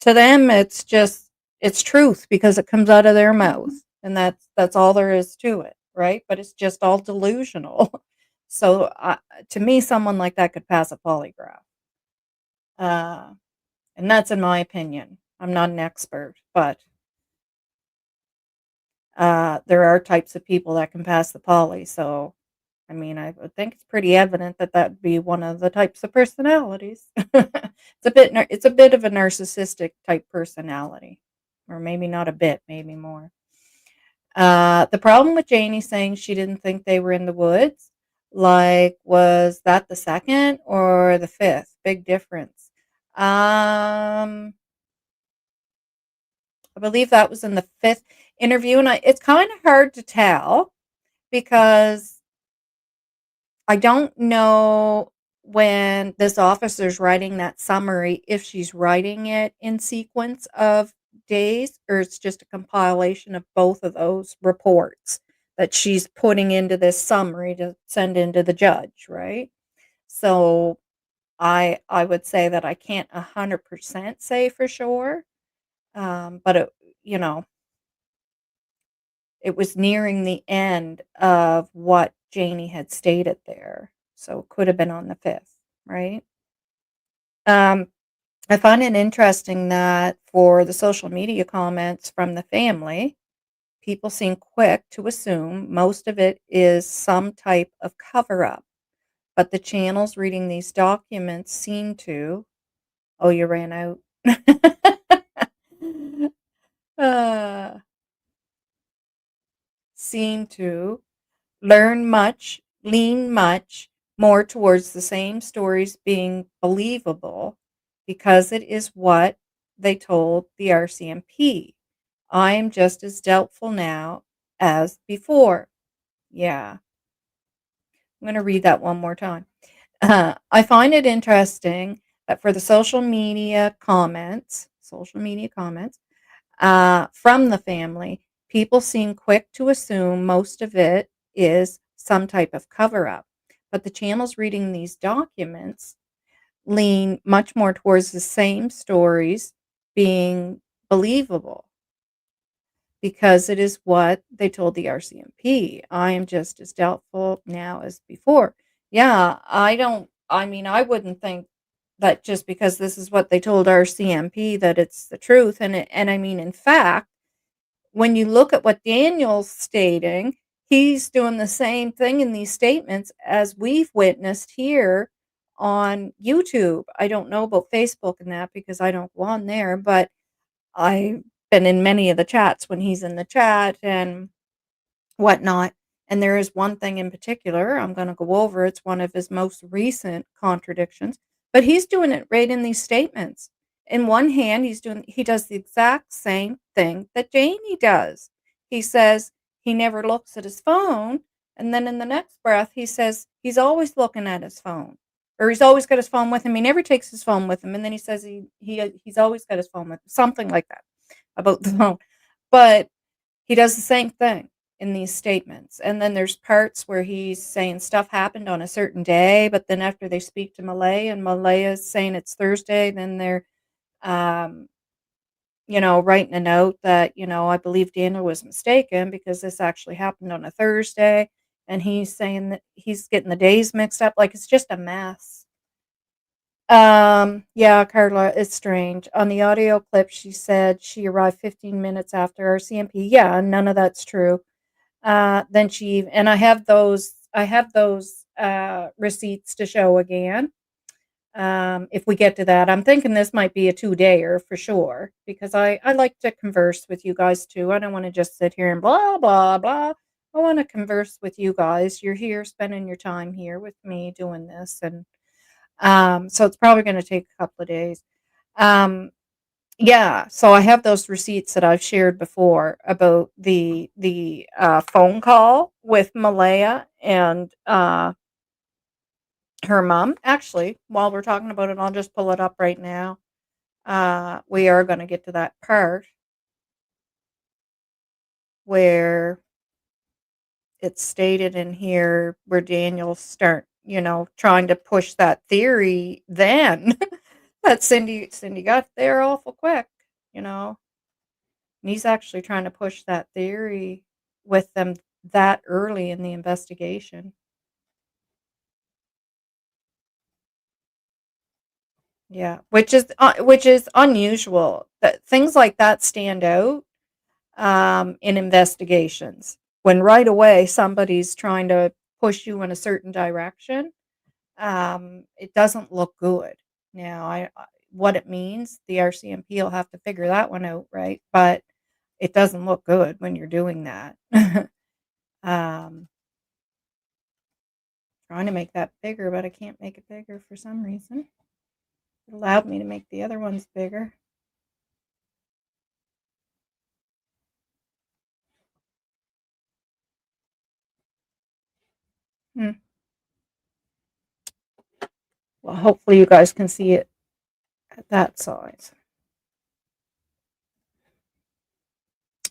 to them, it's truth because it comes out of their mouth, and that's all there is to it, right? But it's just all delusional. So to me, someone like that could pass a polygraph, uh, and that's in my opinion. I'm not an expert, but there are types of people that can pass the poly, so, I mean, I would think it's pretty evident that that'd be one of the types of personalities. It's a bit of a narcissistic type personality, or maybe not a bit, maybe more. The problem with Janie saying she didn't think they were in the woods, like, was that the 2nd or the 5th? Big difference. I believe that was in the 5th interview, and it's kinda hard to tell because I don't know when this officer's writing that summary, if she's writing it in sequence of days or it's just a compilation of both of those reports that she's putting into this summary to send into the judge, right? So I would say that I can't 100% say for sure, but you know, it was nearing the end of what Janie had stated there, so it could have been on the 5th, right? Um, I find it interesting that for the social media comments from the family, people seem quick to assume most of it is some type of cover up, but the channels reading these documents seem to. Oh, you ran out. uh, seem to lean much more towards the same stories being believable because it is what they told the RCMP. I am just as doubtful now as before. Yeah, I'm going to read that one more time. I find it interesting that for the social media comments from the family, people seem quick to assume most of it is some type of cover up. But the channels reading these documents lean much more towards the same stories being believable because it is what they told the RCMP. I am just as doubtful now as before. Yeah, I mean, I wouldn't think that just because this is what they told RCMP that it's the truth. And I mean, in fact, when you look at what Daniel's stating, he's doing the same thing in these statements as we've witnessed here on YouTube. I don't know about Facebook and that because I don't go on there, but I've been in many of the chats when he's in the chat and whatnot. And there is one thing in particular I'm going to go over. It's one of his most recent contradictions, but he's doing it right in these statements. In one hand, he does the exact same thing that Janie does. He says he never looks at his phone, and then in the next breath, he says he's always looking at his phone, or he's always got his phone with him. He never takes his phone with him, and then he says he's always got his phone with him, something like that about the phone. But he does the same thing in these statements. And then there's parts where he's saying stuff happened on a certain day, but then after they speak to Malay and Malay is saying it's Thursday, then they're, um, writing a note that, I believe Daniel was mistaken because this actually happened on a Thursday. And he's saying that he's getting the days mixed up. Like it's just a mess. Yeah, Carla, it's strange. On the audio clip, she said she arrived 15 minutes after our CMP. Yeah, none of that's true. Then and I have those receipts to show again. If we get to that, I'm thinking this might be a 2-dayer for sure because I like to converse with you guys too. I don't want to just sit here and blah blah blah. I want to converse with you guys. You're here spending your time here with me doing this, and so it's probably going to take a couple of days. Um, yeah, so I have those receipts that I've shared before about the phone call with Malaya and her mom. Actually, while we're talking about it, I'll just pull it up right now. We are going to get to that part where it's stated in here where Daniel start, trying to push that theory. Then that Cindy got there awful quick, you know. And he's actually trying to push that theory with them that early in the investigation. Yeah, which is unusual. That things like that stand out in investigations when right away somebody's trying to push you in a certain direction. It doesn't look good. Now, what it means, the RCMP will have to figure that one out, right? But it doesn't look good when you're doing that. um, Trying to make that bigger, but I can't make it bigger for some reason. It allowed me to make the other ones bigger. Hmm. Well, hopefully you guys can see it at that size.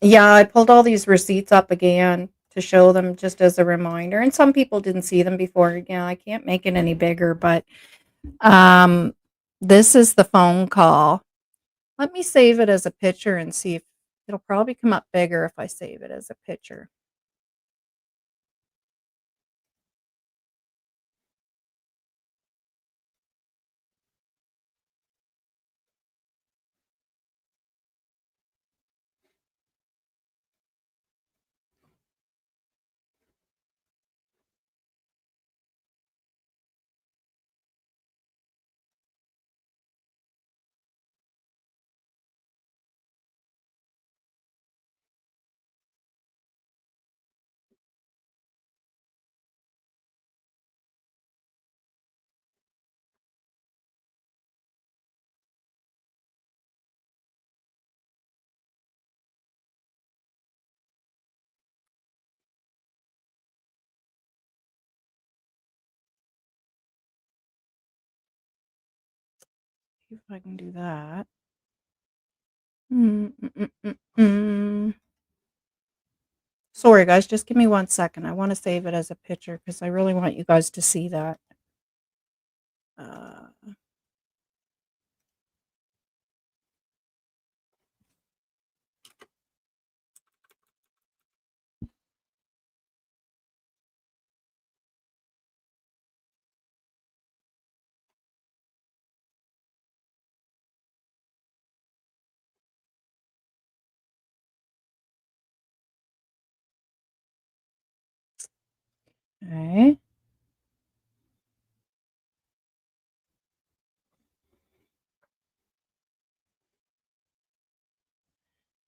Yeah, I pulled all these receipts up again to show them just as a reminder. And some people didn't see them before. Yeah, I can't make it any bigger, but um this is the phone call. Let me save it as a picture and see if it'll probably come up bigger if I save it as a picture. See if I can do that. Mm, mm, mm, mm, mm. Sorry, guys, just give me 1 second. I wanna save it as a picture because I really want you guys to see that. Uh, okay.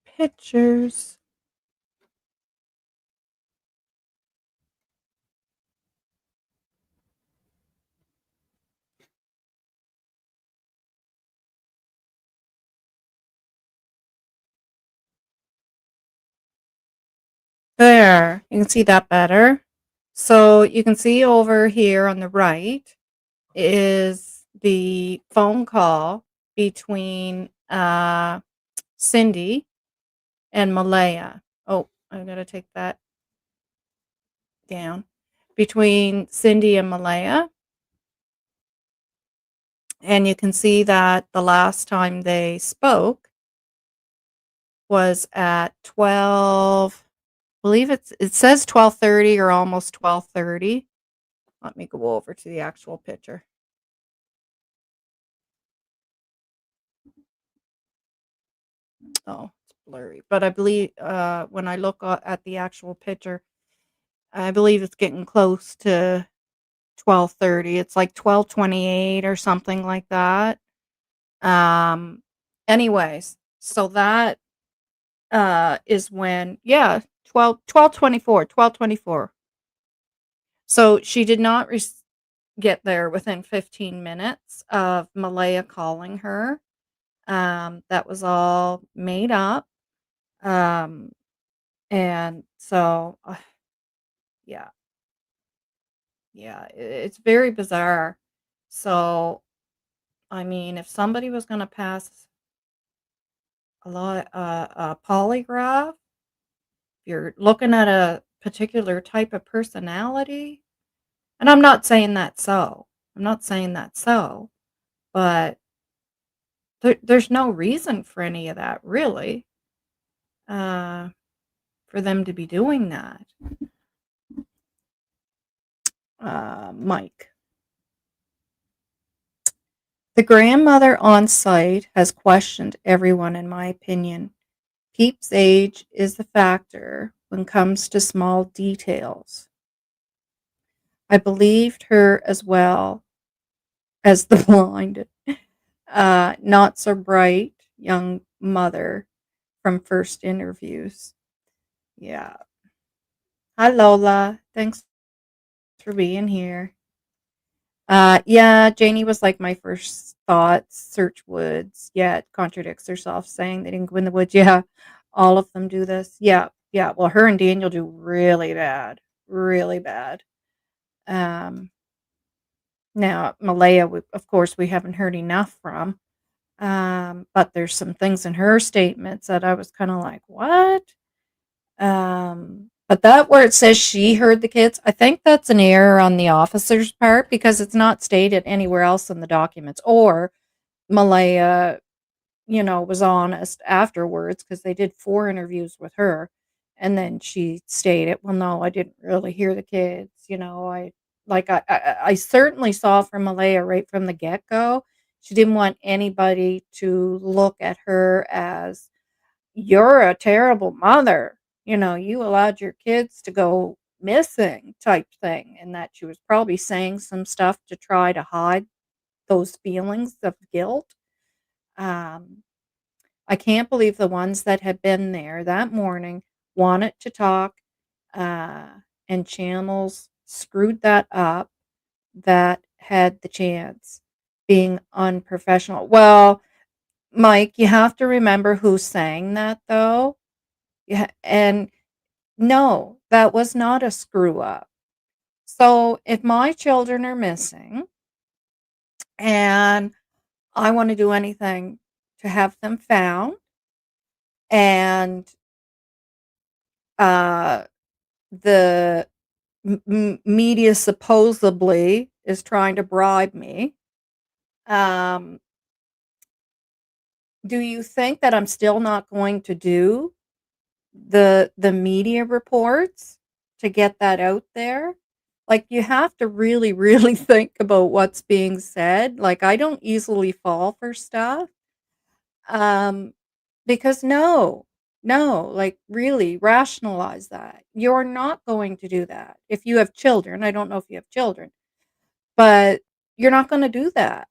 Pictures. There, you can see that better. So, you can see over here on the right is the phone call between, Cindy and Malaya. Oh, I gotta take that down. Between Cindy and Malaya, and you can see that the last time they spoke was at 12, I believe it says 12:30 or almost 12:30. Let me go over to the actual picture. Oh, it's blurry, but I believe, when I look at the actual picture, I believe it's getting close to 12:30. It's like 12:28 or something like that. Um, anyways, so that, is when, yeah, 12:24. So she did not get there within 15 minutes of Malaya calling her. That was all made up. Um, and so, yeah, yeah, it's very bizarre. So, I mean, if somebody was going to pass a polygraph, if you're looking at a particular type of personality, and I'm not saying that so. I'm not saying that so, but there's no reason for any of that really, uh, for them to be doing that. Mike. The grandmother on site has questioned everyone in my opinion. Peep's age is the factor when comes to small details. I believed her as well as the blind, not so bright young mother from first interviews. Yeah. Hi, Lola. Thanks for being here. Yeah, Janie was like my first thoughts. Search woods, yet contradicts herself, saying they didn't go in the woods. Yeah, all of them do this. Yeah, yeah. Well, her and Daniel do really bad, really bad. Um, Now Malaya, of course, we haven't heard enough from. But there's some things in her statements that I was kind of like, what? But that where it says she heard the kids, I think that's an error on the officer's part because it's not stated anywhere else in the documents. Or Malaya, was honest afterwards because they did 4 interviews with her. And then she stated, well, no, I didn't really hear the kids. I certainly saw from Malaya right from the get go. She didn't want anybody to look at her as you're a terrible mother. You allowed your kids to go missing type thing, and that she was probably saying some stuff to try to hide those feelings of guilt. Um, I can't believe the ones that had been there that morning wanted to talk, uh, and channels screwed that up that had the chance being unprofessional. Well, Mike, you have to remember who's saying that though. Yeah, and no, that was not a screw up. So if my children are missing and I want to do anything to have them found. And uh, the media supposedly is trying to bribe me. Um, do you think that I'm still not going to do the media reports to get that out there? Like, you have to really, really think about what's being said. Like, I don't easily fall for stuff. Um, because no, like, really rationalize that. You're not going to do that. If you have children, I don't know if you have children, but you're not gonna do that.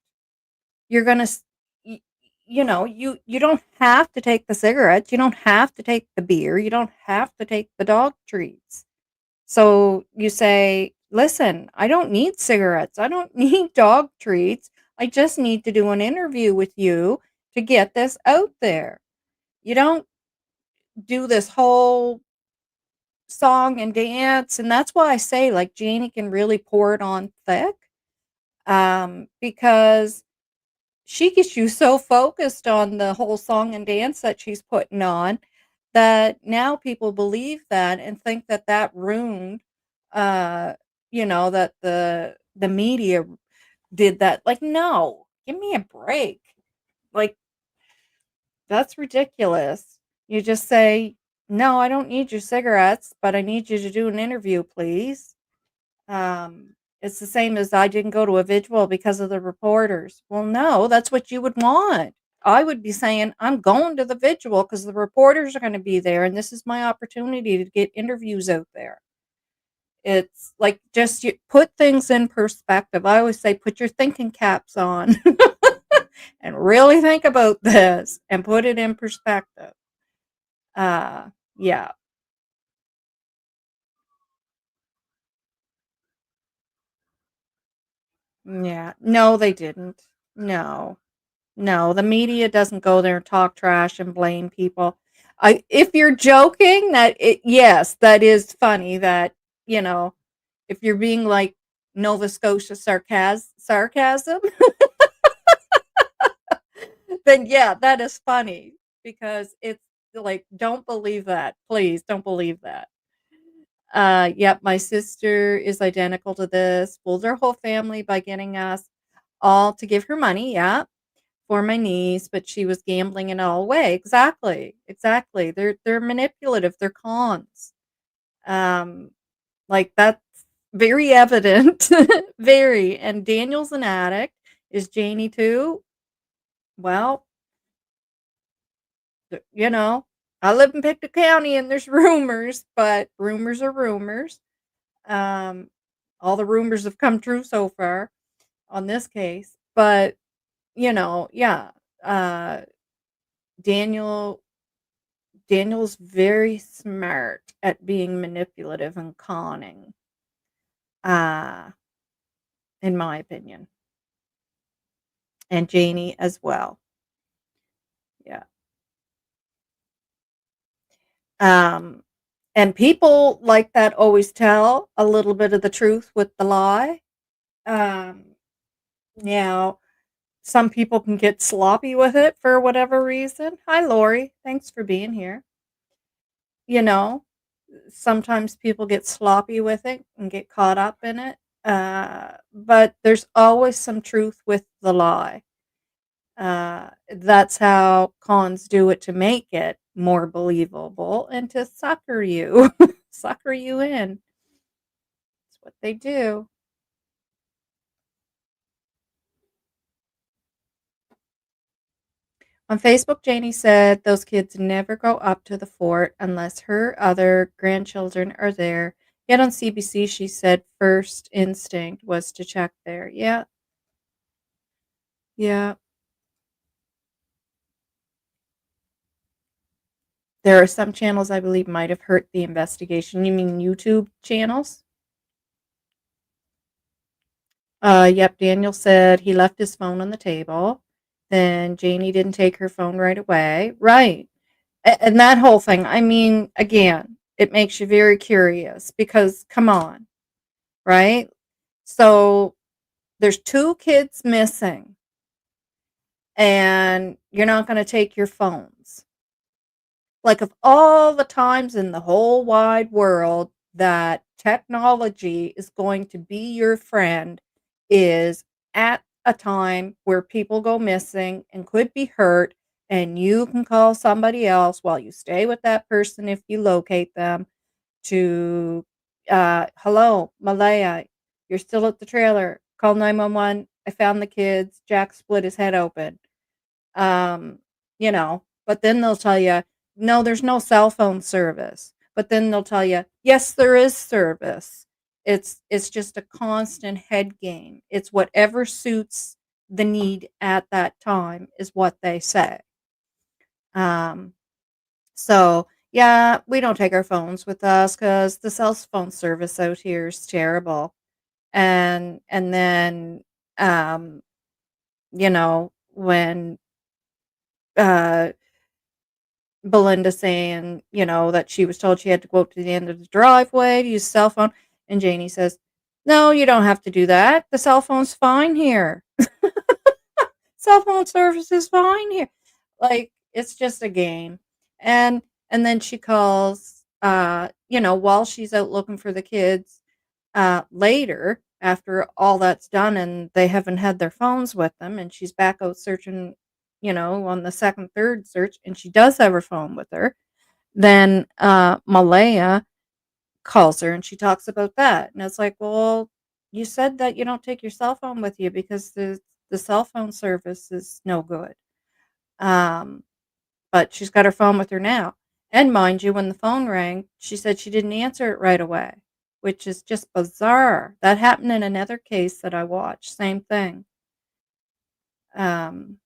You're gonna s y you know, you don't have to take the cigarettes, you don't have to take the beer, you don't have to take the dog treats. So you say, "Listen, I don't need cigarettes, I don't need dog treats, I just need to do an interview with you to get this out there." You don't do this whole song and dance, and that's why I say, like, Janie can really pour it on thick, because she gets you so focused on the whole song and dance that she's putting on, that now people believe that and think that that ruined, uh, that the media did that. Like, no, give me a break. Like, that's ridiculous. You just say, "No, I don't need your cigarettes, but I need you to do an interview, please." It's the same as I didn't go to a vigil because of the reporters. Well, no, that's what you would want. I would be saying, "I'm going to the vigil because the reporters are going to be there, and this is my opportunity to get interviews out there." It's like, just you put things in perspective. I always say, put your thinking caps on and really think about this and put it in perspective. Yeah. Yeah. No, they didn't. No. No, the media doesn't go there and talk trash and blame people. I If you're joking, yes, that is funny that, you know, if you're being like Nova Scotia sarcasm, then yeah, that is funny because it's like, don't believe that. Please don't believe that. Yep, my sister is identical to this. Fooled our whole family by getting us all to give her money. Yeah, for my niece, but she was gambling it all away. Exactly, exactly. They're manipulative. They're cons. Um, like, that's very evident, very. And Daniel's an addict. Is Janie too? Well, you know, I live in Pictou County, and there's rumors, but rumors are rumors. Um, all the rumors have come true so far on this case, but yeah. Uh, Daniel Daniel's very smart at being manipulative and conning, uh, in my opinion, and Janie as well. Yeah. Um, and people like that always tell a little bit of the truth with the lie. Um, Now, some people can get sloppy with it for whatever reason. Hi, Lori. Thanks for being here. You know, Sometimes people get sloppy with it and get caught up in it. But there's always some truth with the lie. That's how cons do it, to make it more believable and to sucker you, sucker you in. That's what they do. On Facebook, Janie said those kids never go up to the fort unless her other grandchildren are there. Yet on CBC, she said first instinct was to check there. Yeah, yeah. There are some channels I believe might have hurt the investigation. You mean YouTube channels? Yep, Daniel said he left his phone on the table. Then Janie didn't take her phone right away. Right. And that whole thing, I mean, again, it makes you very curious because come on, right? So there's two kids missing. and you're not going to take your phones. Like, of all the times in the whole wide world that technology is going to be your friend is at a time where people go missing and could be hurt, and you can call somebody else while you stay with that person if you locate them to, hello, Malaya, you're still at the trailer. Call 911. I found the kids. Jack split his head open. Um, but then they'll tell you, no, there's no cell phone service. But then they'll tell you, yes, there is service. It's just a constant head game. It's whatever suits the need at that time is what they say. Um, so yeah, we don't take our phones with us because the cell phone service out here is terrible. And then um, when uh Belinda saying, that she was told she had to go up to the end of the driveway to use a cell phone. And Janie says, no, you don't have to do that. The cell phone's fine here. Cell phone service is fine here. Like, it's just a game. And then she calls, while she's out looking for the kids, later, after all that's done and they haven't had their phones with them, and she's back out searching, on the second, third search, and she does have her phone with her. Then Malaya calls her and she talks about that. And it's like, well, you said that you don't take your cell phone with you because the cell phone service is no good. Um, but she's got her phone with her now. And mind you, when the phone rang, she said she didn't answer it right away, which is just bizarre. That happened in another case that I watched. Same thing. Um,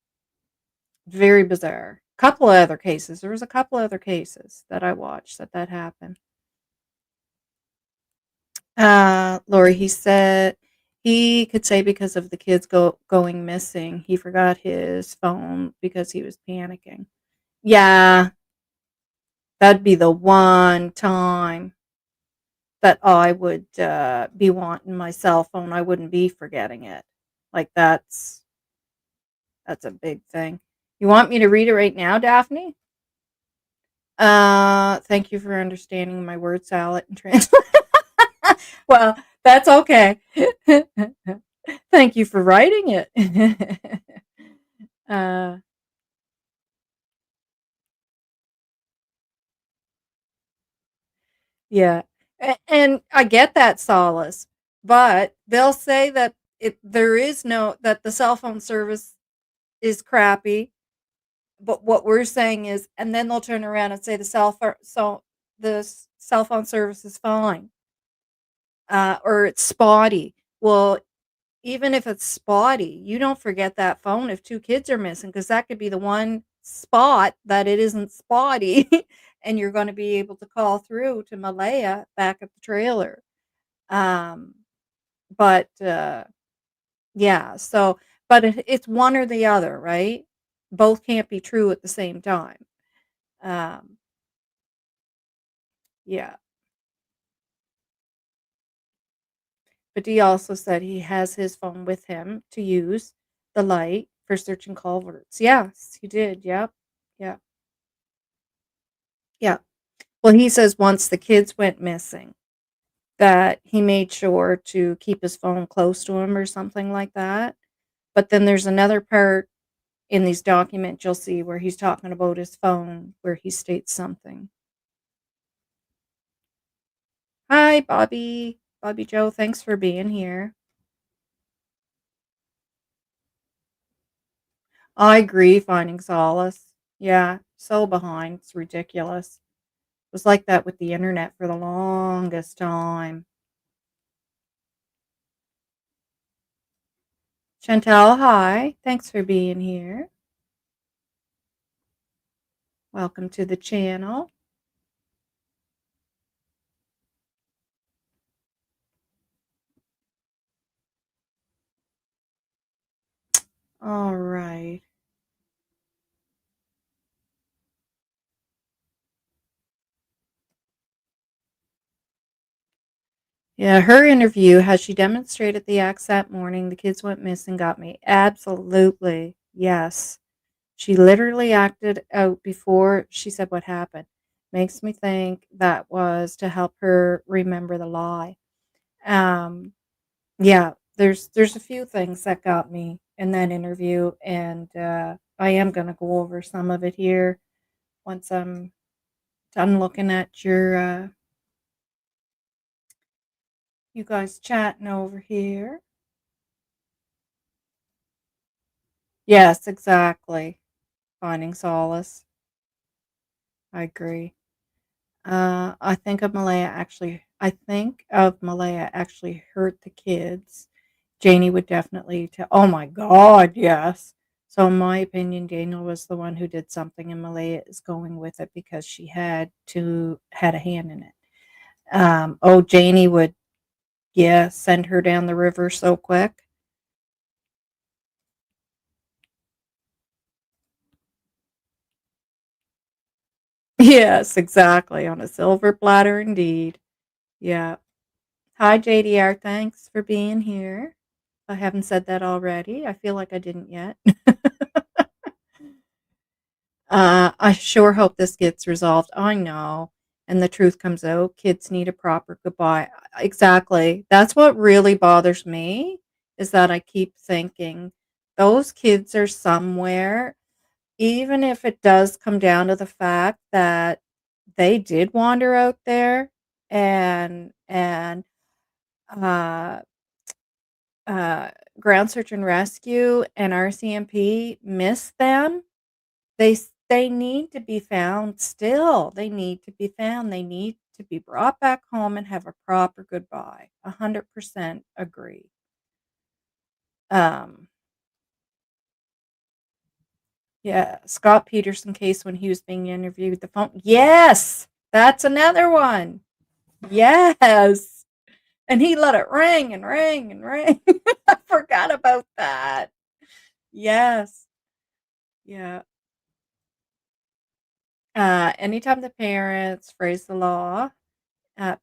Very bizarre. Couple of other cases. There was a couple other cases that I watched that happened. Lori, he said he could say because of the kids going missing, he forgot his phone because he was panicking. Yeah, that'd be the one time that I would be wanting my cell phone. I wouldn't be forgetting it. Like that's a big thing. You want me to read it right now, Daphne? Thank you for understanding my word salad and translate. Well, that's okay. Thank you for writing it. uh, yeah, and I get that solace, but they'll say that there is no that the cell phone service is crappy. But what we're saying is, and then they'll turn around and say the cell phone service is fine, or it's spotty. Well, even if it's spotty, you don't forget that phone if two kids are missing, because that could be the one spot that it isn't spotty, and you're going to be able to call through to Malaya back at the trailer. Um, but yeah, so but it's one or the other, right? Both can't be true at the same time. Um, yeah. But he also said he has his phone with him to use the light for searching culverts. Yes, he did. Yep. Yeah. Yeah. Well, he says once the kids went missing, that he made sure to keep his phone close to him or something like that. But then there's another part in these documents you'll see where he's talking about his phone, where he states something. Hi, Bobby. Bobby Joe, thanks for being here. I agree, finding solace. Yeah, so behind. It's ridiculous. It was like that with the internet for the longest time. Chantel, hi. Thanks for being here. Welcome to the channel. All right. Yeah, her interview, has she demonstrated the acts that morning the kids went missing, got me. Absolutely. Yes. She literally acted out before she said what happened. Makes me think that was to help her remember the lie. Um, yeah, there's a few things that got me in that interview, and I am gonna go over some of it here once I'm done looking at your you guys chatting over here. Yes, exactly. Finding solace. I agree. I think of Malaya actually hurt the kids. Janie would definitely tell. Oh my God, yes. So in my opinion, Daniel was the one who did something, and Malaya is going with it because she had a hand in it. Oh, Janie would, yeah, send her down the river so quick. Yes, exactly. On a silver platter, indeed. Yeah. Hi, JDR. Thanks for being here. I haven't said that already. I feel like I didn't yet. I sure hope this gets resolved. I know. And the truth comes out. Kids need a proper goodbye. Exactly. That's what really bothers me is that I keep thinking those kids are somewhere, even if it does come down to the fact that they did wander out there and uh uh ground search and rescue and RCMP missed them. They need to be found still. They need to be found. They need to be brought back home and have a proper goodbye. 100% agree. Um, yeah, Scott Peterson case when he was being interviewed, the phone. Yes, that's another one. Yes. And he let it ring and ring and ring. I forgot about that. Yes. Yeah. Anytime the parents praise the law, and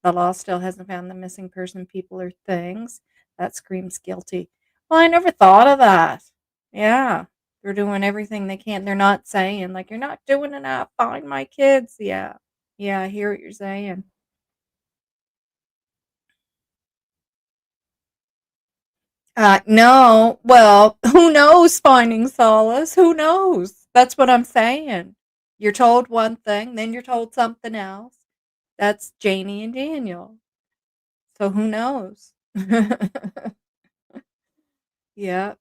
the law still hasn't found the missing person, people, or things, that screams guilty. Well, I never thought of that. Yeah. They're doing everything they can. They're not saying, like, you're not doing enough. Find my kids. Yeah. Yeah, I hear what you're saying. No. Well, who knows finding solace? Who knows? That's what I'm saying. You're told one thing, then you're told something else. That's Janie and Daniel. So who knows? Yeah.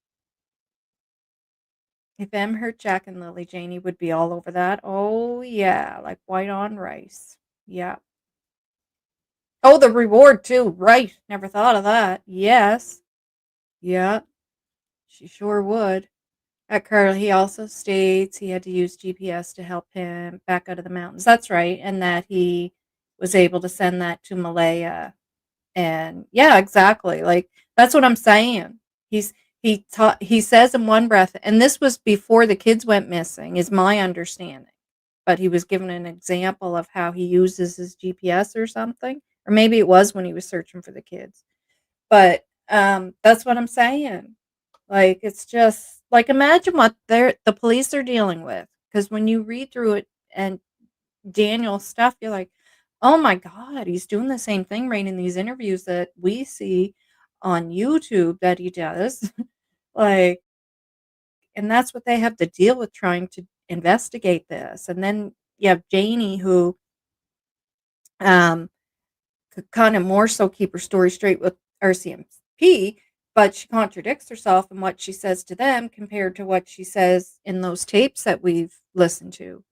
If M hurt Jack and Lily, Janie would be all over that. Oh, yeah, like white on rice. Yeah. Oh, the reward, too. Right. Never thought of that. Yes. Yeah, she sure would. At Carl, he also states he had to use GPS to help him back out of the mountains. That's right. And that he was able to send that to Malaya. And yeah, exactly. Like, that's what I'm saying. He's he says in one breath, and this was before the kids went missing, is my understanding. But he was given an example of how he uses his GPS or something. Or maybe it was when he was searching for the kids. But that's what I'm saying. Like, it's just like, imagine what the police are dealing with. Because when you read through it and Daniel's stuff, you're like, oh my God, he's doing the same thing right in these interviews that we see on YouTube that he does. Like, and that's what they have to deal with trying to investigate this. And then you have Janie who um, could kind of more so keep her story straight with RCMP, but she contradicts herself in what she says to them compared to what she says in those tapes that we've listened to.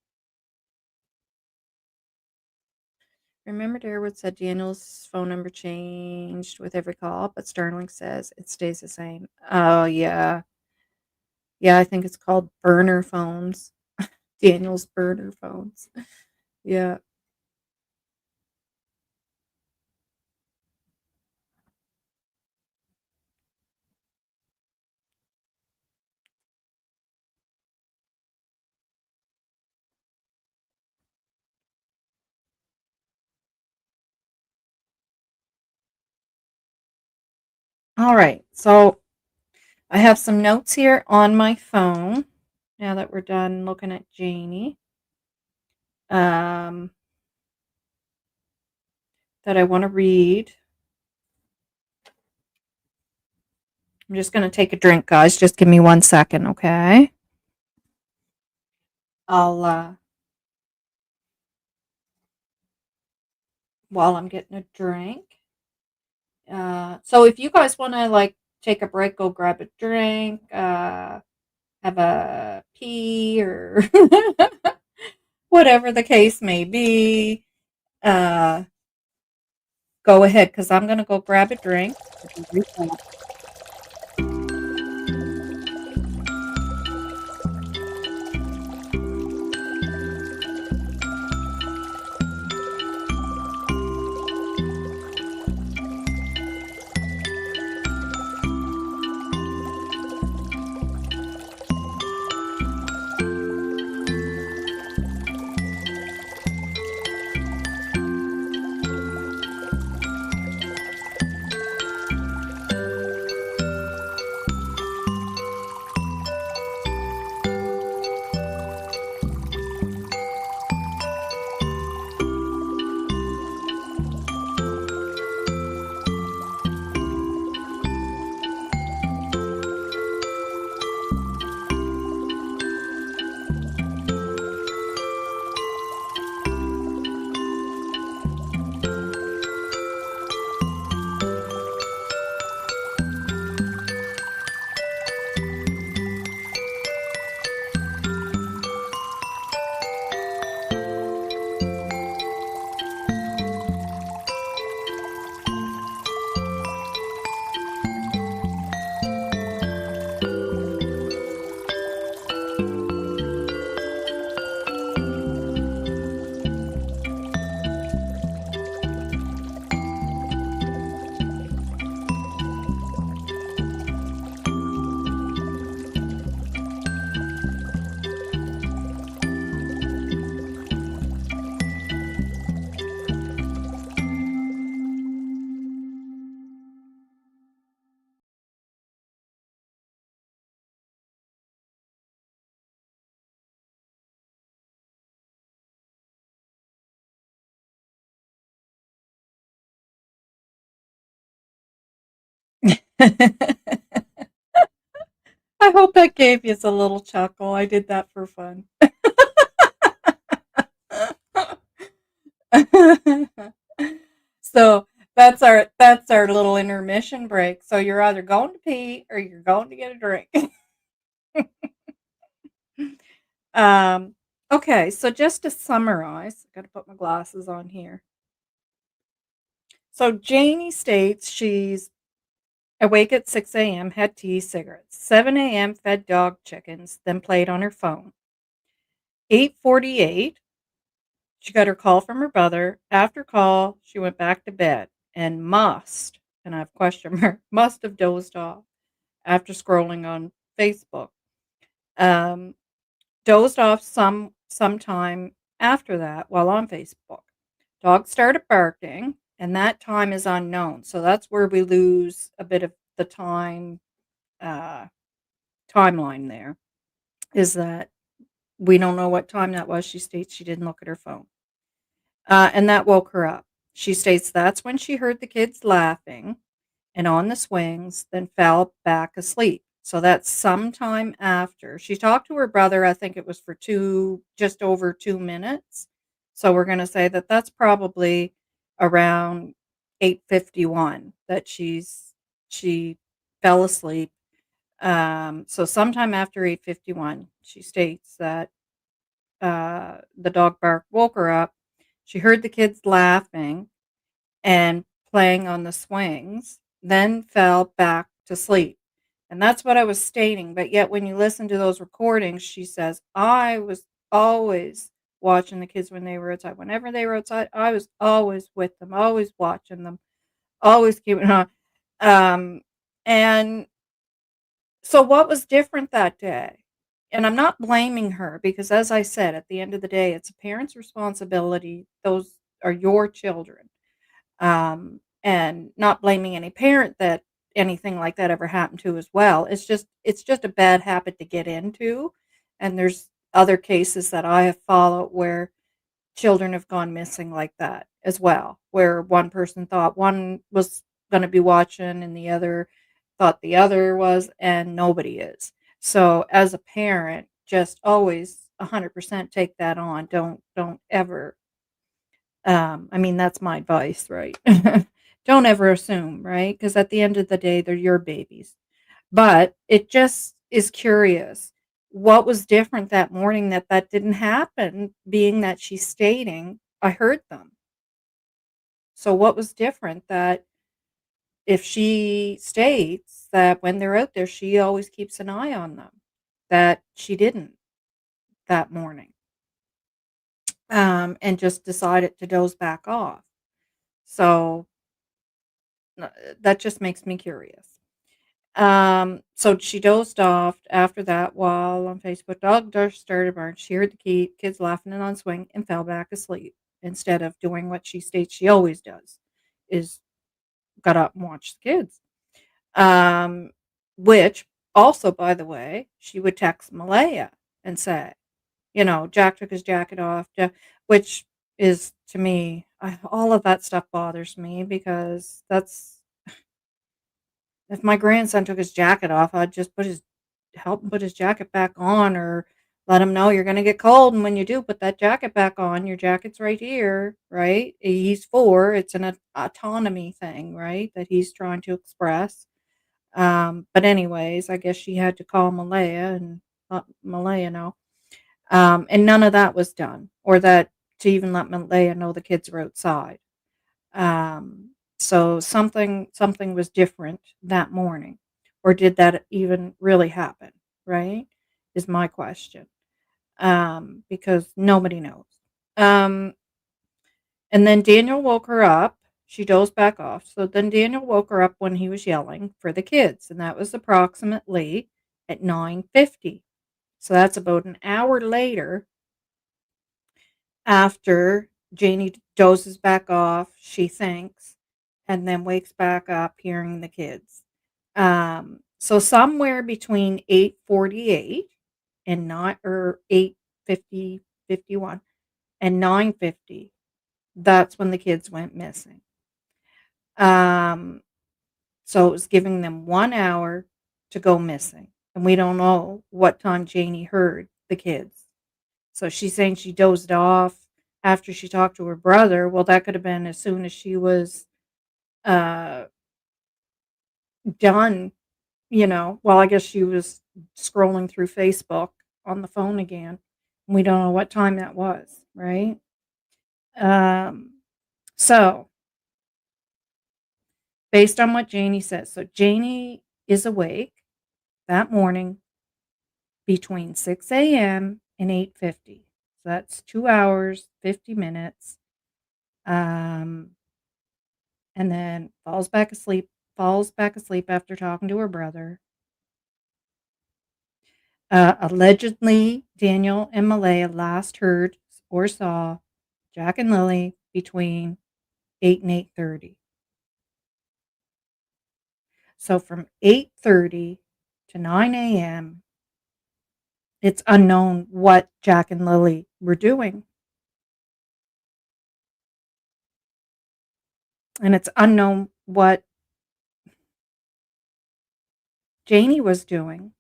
Remember, Darwood said Daniel's phone number changed with every call, but Starling says it stays the same. Oh, yeah. Yeah, I think it's called burner phones. Daniel's burner phones. Yeah. All right. So I have some notes here on my phone now that we're done looking at Janie, that I want to read. I'm just going to take a drink, guys. Just give me 1 second, okay? I'll, while I'm getting a drink. So if you guys want to like take a break, go grab a drink, have a pee or whatever the case may be, uh, go ahead because I'm going to go grab a drink. I hope that gave you a little chuckle. I did that for fun. So that's our little intermission break. So you're either going to pee or you're going to get a drink. um, okay, so just to summarize, I got to put my glasses on here. So Janie states she's awake at 6 a.m., had tea, cigarettes. 7 a.m., fed dog chickens, then played on her phone. 8:48, she got her call from her brother. After call, she went back to bed and and I have question mark, must have dozed off after scrolling on Facebook. Um, dozed off sometime after that while on Facebook. Dog started barking, and that time is unknown. So that's where we lose a bit of the uh, timeline there, is that we don't know what time that was. She states she didn't look at her phone. And that woke her up. She states that's when she heard the kids laughing and on the swings, then fell back asleep. So that's sometime after. She talked to her brother, I think it was for just over 2 minutes. So we're going to say that that's probably around 8:51 that she fell asleep. So sometime after 8:51, she states that the dog bark woke her up. She heard the kids laughing and playing on the swings, then fell back to sleep. And that's what I was stating. But yet, when you listen to those recordings, she says, I was always watching the kids when they were outside. Whenever they were outside, I was always with them, always watching them, always keeping on. And so, what was different that day? And I'm not blaming her because, as I said, at the end of the day, it's a parent's responsibility. Those are your children. And not blaming any parent that anything like that ever happened to as well. It's just a bad habit to get into, and there's other cases that I have followed where children have gone missing like that as well, where one person thought one was going to be watching and the other thought the other was, and nobody is. So as a parent, just always 100% take that on. Don't ever I mean, that's my advice, right? Don't ever assume, right? Because at the end of the day, they're your babies. But it just is curious. What was different that morning that that didn't happen, being that she's stating, I heard them. So what was different that if she states that when they're out there, she always keeps an eye on them, that she didn't that morning, and just decided to doze back off. So that just makes me curious. So she dozed off after that while on Facebook. Dog started barking. She heard the kids laughing and on swing and fell back asleep instead of doing what she states she always does, is got up and watched the kids. Um, which also, by the way, she would text Malaya and say, Jack took his jacket off, which is to me, all of that stuff bothers me because that's if my grandson took his jacket off, I'd just help him put his jacket back on or let him know you're gonna get cold, and when you do, put that jacket back on. Your jacket's right here, right? He's 4. It's an autonomy thing, right? That he's trying to express. But anyways, I guess she had to call Malaya and let Malaya know. And none of that was done, or that to even let Malaya know the kids were outside. So something was different that morning, or did that even really happen, right? Is my question. Because nobody knows. Um, and then Daniel woke her up. She dozed back off. So then Daniel woke her up when he was yelling for the kids, and that was approximately at 9:50. So that's about an hour later after Janie dozes back off, she thinks, and then wakes back up hearing the kids. So somewhere between 8:48 and not or 8:50, 51 and 9:50, that's when the kids went missing. Um, so it was giving them 1 hour to go missing, and we don't know what time Janie heard the kids. So she's saying she dozed off after she talked to her brother. Well, that could have been as soon as she was uh, done, Well, I guess she was scrolling through Facebook on the phone again. We don't know what time that was, right? Um, so, based on what Janie says, so Janie is awake that morning between 6 a.m. and 8:50. So that's 2 hours, 50 minutes. Um, and then falls back asleep after talking to her brother. Allegedly, Daniel and Malaya last heard or saw Jack and Lily between 8 and 8:30. So from 8:30 to 9 a.m., it's unknown what Jack and Lily were doing. And it's unknown what Janie was doing.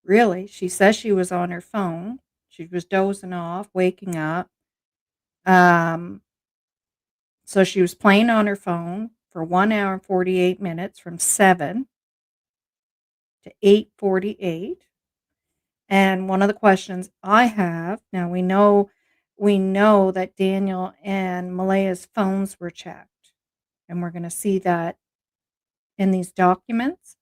Really, she says she was on her phone. She was dozing off, waking up. Um, so she was playing on her phone for 1 hour and 48 minutes from 7 to 8:48. And one of the questions I have now, we know that Daniel and Malaya's phones were checked, and we're going to see that in these documents.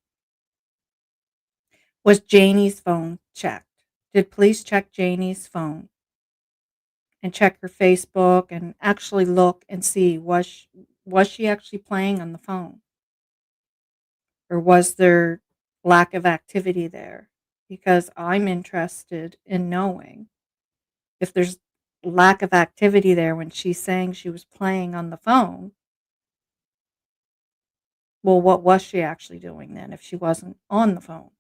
Was Janie's phone checked? Did police check Janie's phone and check her Facebook and actually look and see was she actually playing on the phone, or was there lack of activity there? Because I'm interested in knowing if there's lack of activity there when she's saying she was playing on the phone. Well, what was she actually doing then if she wasn't on the phone?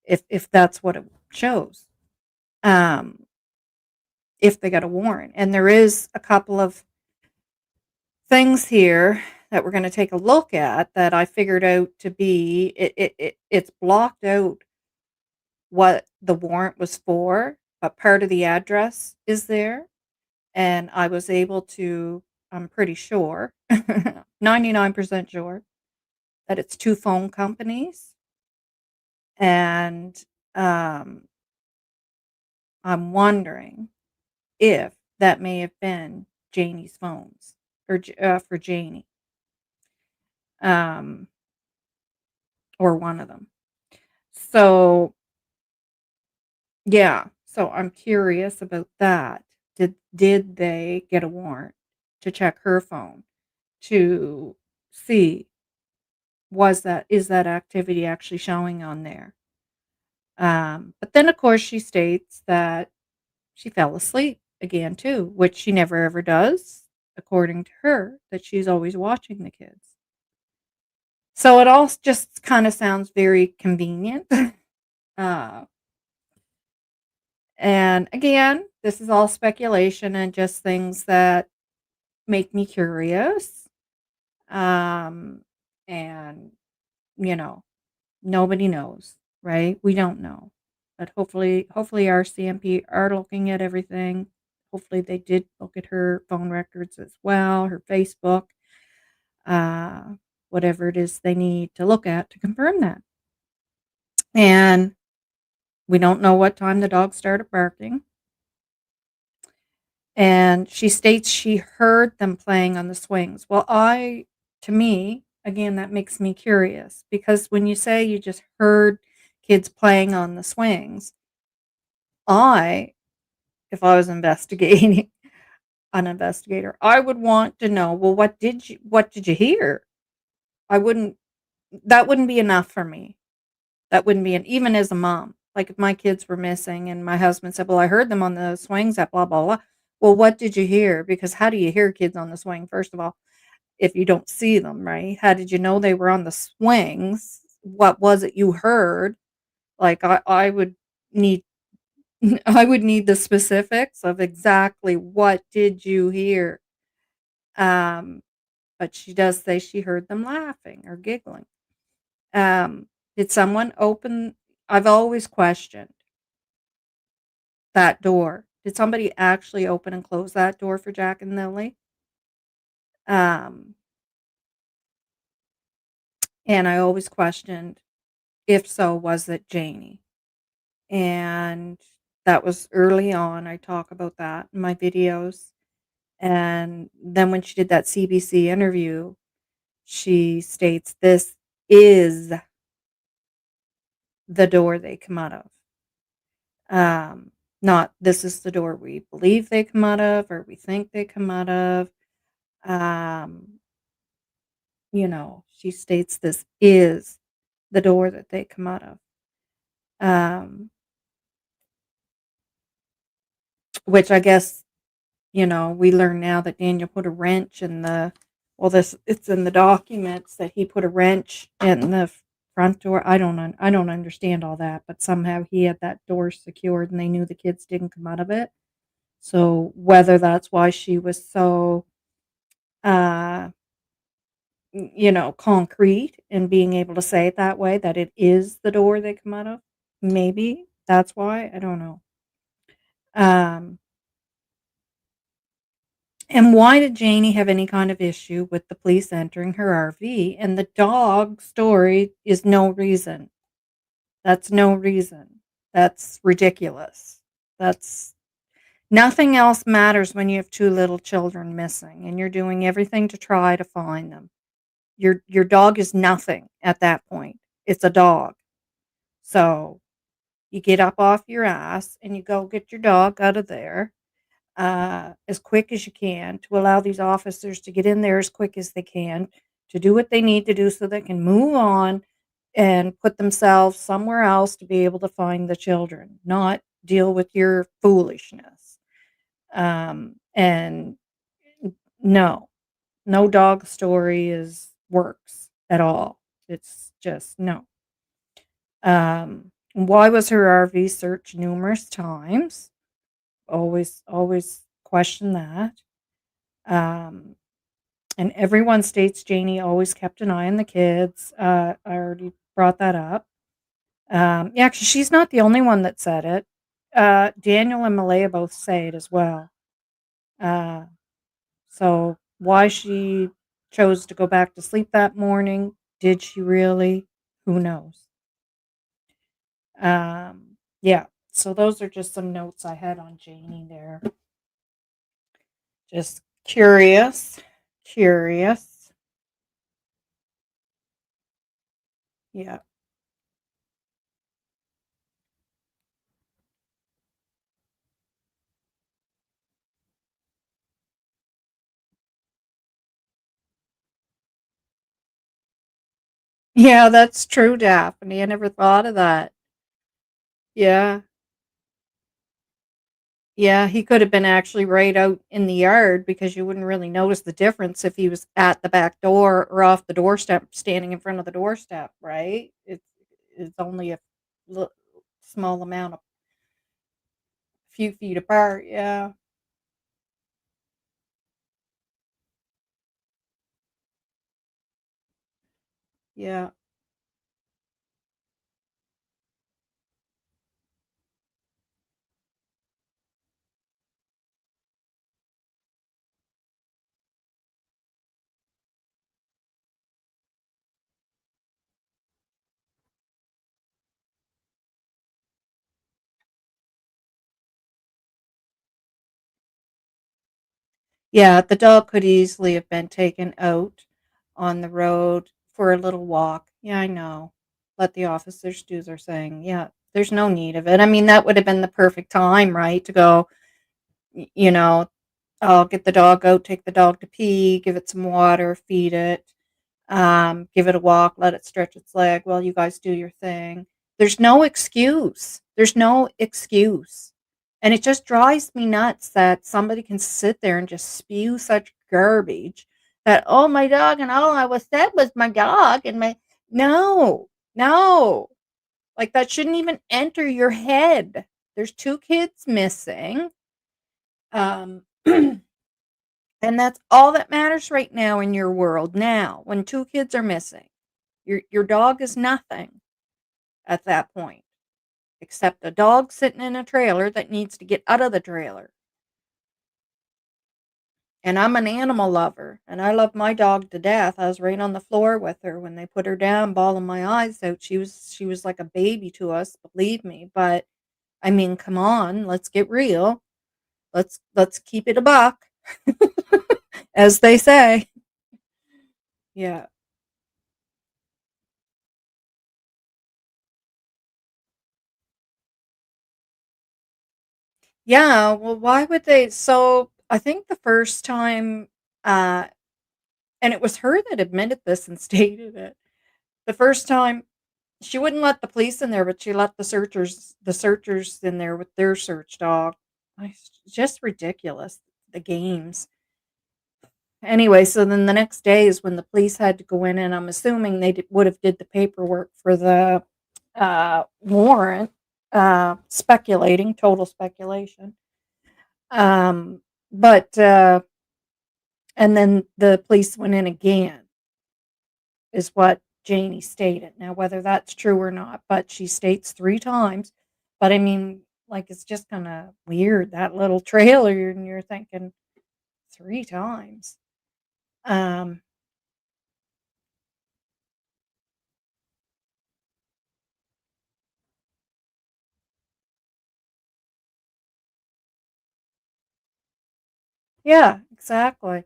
If that's what it shows. Um, if they got a warrant. And there is a couple of things here that we're going to take a look at that I figured out to be it's blocked out what the warrant was for, but part of the address is there. And I was able to, I'm pretty sure, 99% sure, that it's two phone companies. And um, I'm wondering if that may have been Janie's phones for Janie, um, or one of them. So, yeah. So I'm curious about that. Did they get a warrant to check her phone to see is that activity actually showing on there? But then of course she states that she fell asleep again too, which she never ever does, according to her, that she's always watching the kids. So it all just kind of sounds very convenient. uh, and again, this is all speculation and just things that make me curious. Um, and you know, nobody knows, right? We don't know. But hopefully our CMP are looking at everything. Hopefully they did look at her phone records as well, her Facebook, uh, whatever it is they need to look at to confirm that. And we don't know what time the dog started barking. And she states she heard them playing on the swings. Well, to me, again, that makes me curious because when you say you just heard kids playing on the swings, I, if I was investigating an investigator, I would want to know, well, what did you hear? I wouldn't that wouldn't be enough for me. That wouldn't be even as a mom. Like if my kids were missing and my husband said, "Well, I heard them on the swings at blah blah blah." Well, what did you hear? Because how do you hear kids on the swing? First of all, if you don't see them, right? How did you know they were on the swings? What was it you heard? Like I would need I would need the specifics of exactly what did you hear. Um, but she does say she heard them laughing or giggling. Um, did someone open I've always questioned that door. Did somebody actually open and close that door for Jack and Lily? Um, and I always questioned, if so, was it Janie? And that was early on. I talk about that in my videos. And then when she did that CBC interview, she states this is the door they come out of. Not this is the door we believe they come out of or we think they come out of. Um, she states this is the door that they come out of. Um, which I guess, we learn now that Daniel put a wrench in it's in the documents that he put a wrench in the front door. I don't understand all that, but somehow he had that door secured and they knew the kids didn't come out of it. So whether that's why she was so, uh, concrete in being able to say it that way, that it is the door they come out of, maybe that's why. I don't know. Um, and why did Janie have any kind of issue with the police entering her RV? And the dog story is no reason. That's no reason. That's ridiculous. That's Nothing else matters when you have two little children missing and you're doing everything to try to find them. Your dog is nothing at that point. It's a dog. So you get up off your ass and you go get your dog out of there as quick as you can to allow these officers to get in there as quick as they can to do what they need to do so they can move on and put themselves somewhere else to be able to find the children, not deal with your foolishness. And no, no dog story works. at all. It's just no. Why was her RV searched numerous times? Always question that. Um, and everyone states Janie always kept an eye on the kids. I already brought that up. Yeah, 'cause she's not the only one that said it. Daniel and Malaya both say it as well. Uh, so why she chose to go back to sleep that morning, did she really? Who knows? Yeah. So those are just some notes I had on Janie there. Just curious. Curious. Yeah. Yeah, that's true, Daphne. I never thought of that. Yeah. Yeah, he could have been actually right out in the yard because you wouldn't really notice the difference if he was at the back door or off the doorstep, standing in front of the doorstep, right? It's only a li- small amount, a few feet apart. Yeah, yeah, yeah. The dog could easily have been taken out on the road for a little walk. Yeah, I know. Let the officers do their thing. Yeah, there's no need of it. I mean, that would have been the perfect time, right, to go. You know, I'll get the dog out, take the dog to pee, give it some water, feed it, give it a walk, let it stretch its leg while you guys do your thing. There's no excuse. There's no excuse. And it just drives me nuts that somebody can sit there and just spew such garbage that, oh, my dog, and all I was said was my dog, and my. No, no. Like, that shouldn't even enter your head. There's two kids missing. And that's all that matters right now in your world now when two kids are missing. Your dog is nothing at that point, except a dog sitting in a trailer that needs to get out of the trailer. And I'm an animal lover, and I love my dog to death. I was right on the floor with her when they put her down, bawling my eyes out. She was like a baby to us, believe me. But I mean, come on, let's get real. Let's keep it a buck, as they say. Yeah. Yeah, well, why would they? So I think the first time, uh, and it was her that admitted this and stated it. The first time she wouldn't let the police in there, but she let the searchers in there with their search dog. It's just ridiculous. The games. Anyway, so then the next day is when the police had to go in, and I'm assuming they would have did the paperwork for the warrant. Speculating, total speculation. But and then the police went in again, is what Janie stated. Now, whether that's true or not, but she states three times. But I mean, like, it's just kind of weird that little trailer, and you're thinking three times. Um, Yeah, exactly.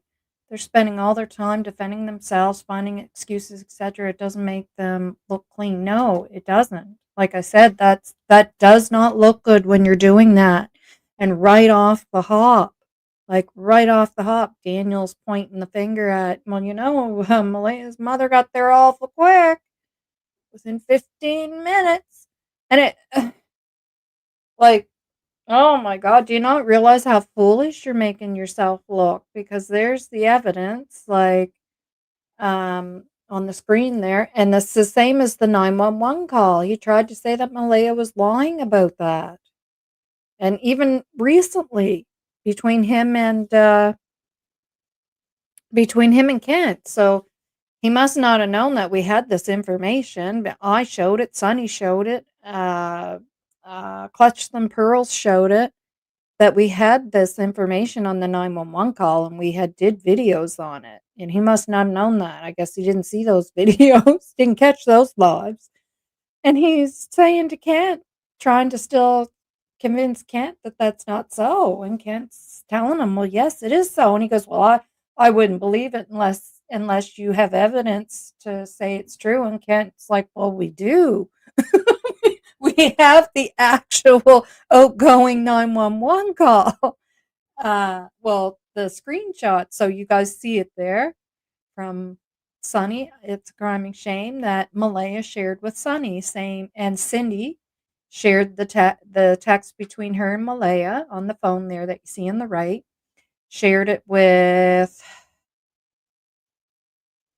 They're spending all their time defending themselves, finding excuses, etc. It doesn't make them look clean. No, it doesn't. Like I said, that does not look good when you're doing that. And right off the hop, like right off the hop, Daniel's pointing the finger at, well, Malaya's mother got there awful quick, within 15 minutes. And it, like, oh my god, do you not realize how foolish you're making yourself look? Because there's the evidence, like, on the screen there, and it's the same as the 911 call. He tried to say that Malaya was lying about that. And even recently, between him and Kent. So he must not have known that we had this information. But I showed it. Sonny showed it. Clutch Them Pearls showed it. That we had this information on the 911 call, and we had did videos on it. And he must not have known that. I guess he didn't see those videos, didn't catch those lives. And he's saying to Kent, trying to still convince Kent that that's not so. And Kent's telling him, well, yes, it is so. And he goes, well, I wouldn't believe it unless you have evidence to say it's true. And Kent's like, well, we do. We have the actual outgoing 911 call. Well, the screenshot, so you guys see it there from Sunny. It's a Crimimg shame that Malaya shared with Sunny, saying, and Cindy shared the text between her and Malaya on the phone there that you see on the right. Shared it with,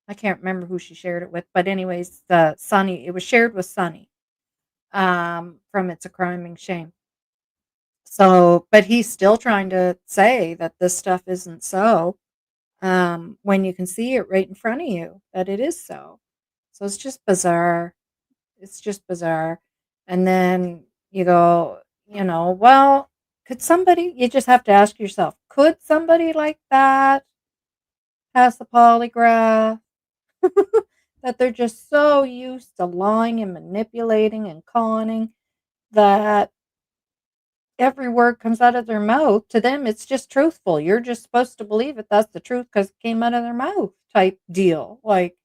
I can't remember who she shared it with, but anyways, Sunny. It was shared with Sunny from It's a Crimimg Shame. So, but he's still trying to say that this stuff isn't so. When you can see it right in front of you that it is so. So it's just bizarre. It's just bizarre. And then you go, well, could somebody, you just have to ask yourself, could somebody like that pass the polygraph? That they're just so used to lying and manipulating and conning that every word comes out of their mouth. To them, it's just truthful. You're just supposed to believe it. That's the truth because it came out of their mouth type deal. Like,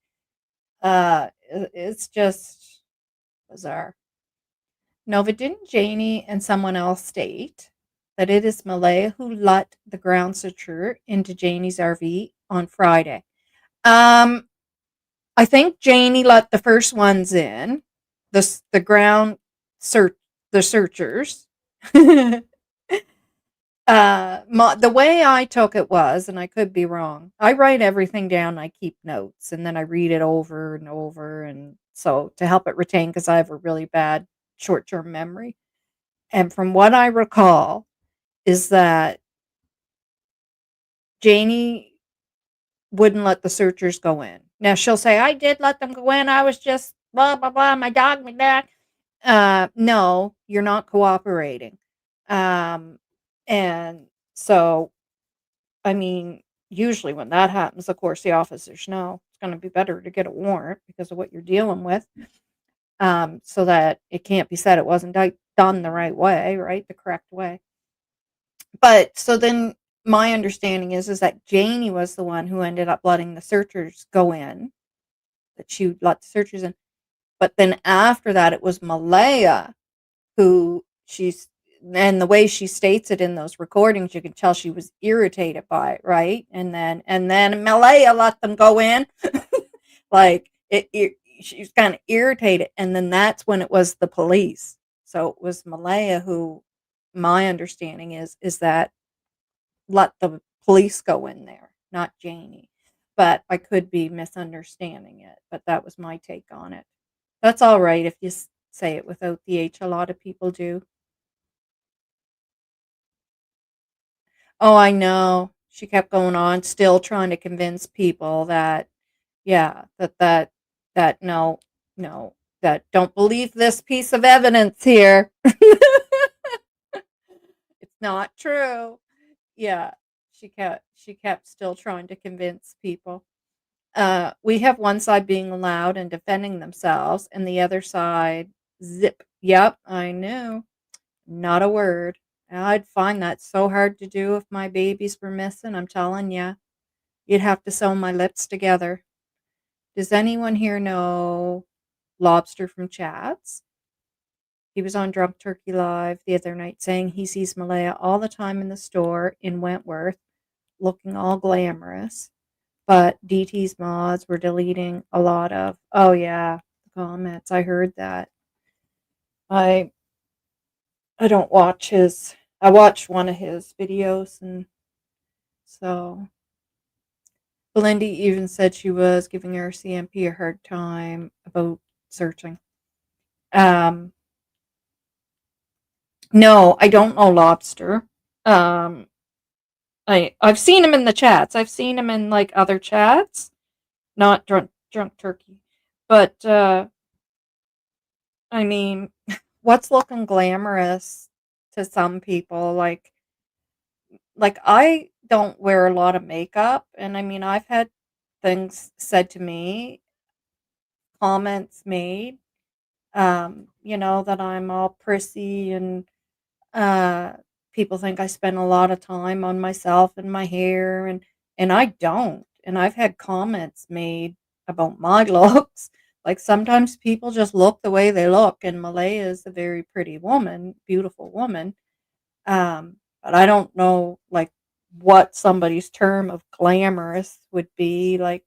it's just bizarre. Novah, didn't Janie and someone else state that it is Malaya who let the ground searcher into Janie's RV on Friday? I think Janie let the first ones in, the ground search, the searchers. The way I took it was, and I could be wrong, I write everything down, I keep notes, and then I read it over and over, and so to help it retain, because I have a really bad short-term memory. And from what I recall, is that Janie wouldn't let the searchers go in. Now she'll say, I did let them go in, I was just blah blah blah, my dog, my dad. No, you're not cooperating. And so I mean, usually when that happens, of course, the officers know it's going to be better to get a warrant because of what you're dealing with, so that it can't be said it wasn't done the right way, right? The correct way. But so then my understanding is that Janie was the one who ended up letting the searchers go in, that she let the searchers in. But then after that, it was Malaya who she's and the way she states it in those recordings, you can tell she was irritated by it, right? And then Malaya let them go in. Like she's kind of irritated, and then that's when it was the police. So it was Malaya who, my understanding is that let the police go in there, not Janie. But I could be misunderstanding it, but that was my take on it. That's all right if you say it without the H. A lot of people do. Oh, I know. She kept going on, still trying to convince people that, yeah, that no, no, that don't believe this piece of evidence here. It's not true. Yeah, she kept still trying to convince people. We have one side being loud and defending themselves, and the other side, zip. Yep, I knew. Not a word. I'd find that so hard to do if my babies were missing, I'm telling you. You'd have to sew my lips together. Does anyone here know Lobster from Chats? He was on Drunk Turkey Live the other night saying he sees Malaya all the time in the store in Wentworth, looking all glamorous. But DT's mods were deleting a lot of, oh yeah, the comments. I heard that. I I don't watch his, I watched one of his videos, and so Belinda even said she was giving her CMP a hard time about searching. Um, no, I don't know Lobster. Um, I've seen him in the chats. I've seen him in like other chats, not drunk turkey. But I mean, what's looking glamorous to some people? Like I don't wear a lot of makeup, and I mean, I've had things said to me, comments made, that I'm all prissy and uh people think I spend a lot of time on myself and my hair, and I don't. And I've had comments made about my looks. Like sometimes people just look the way they look, and Malaya is a very pretty woman, beautiful woman. But I don't know like what somebody's term of glamorous would be. Like,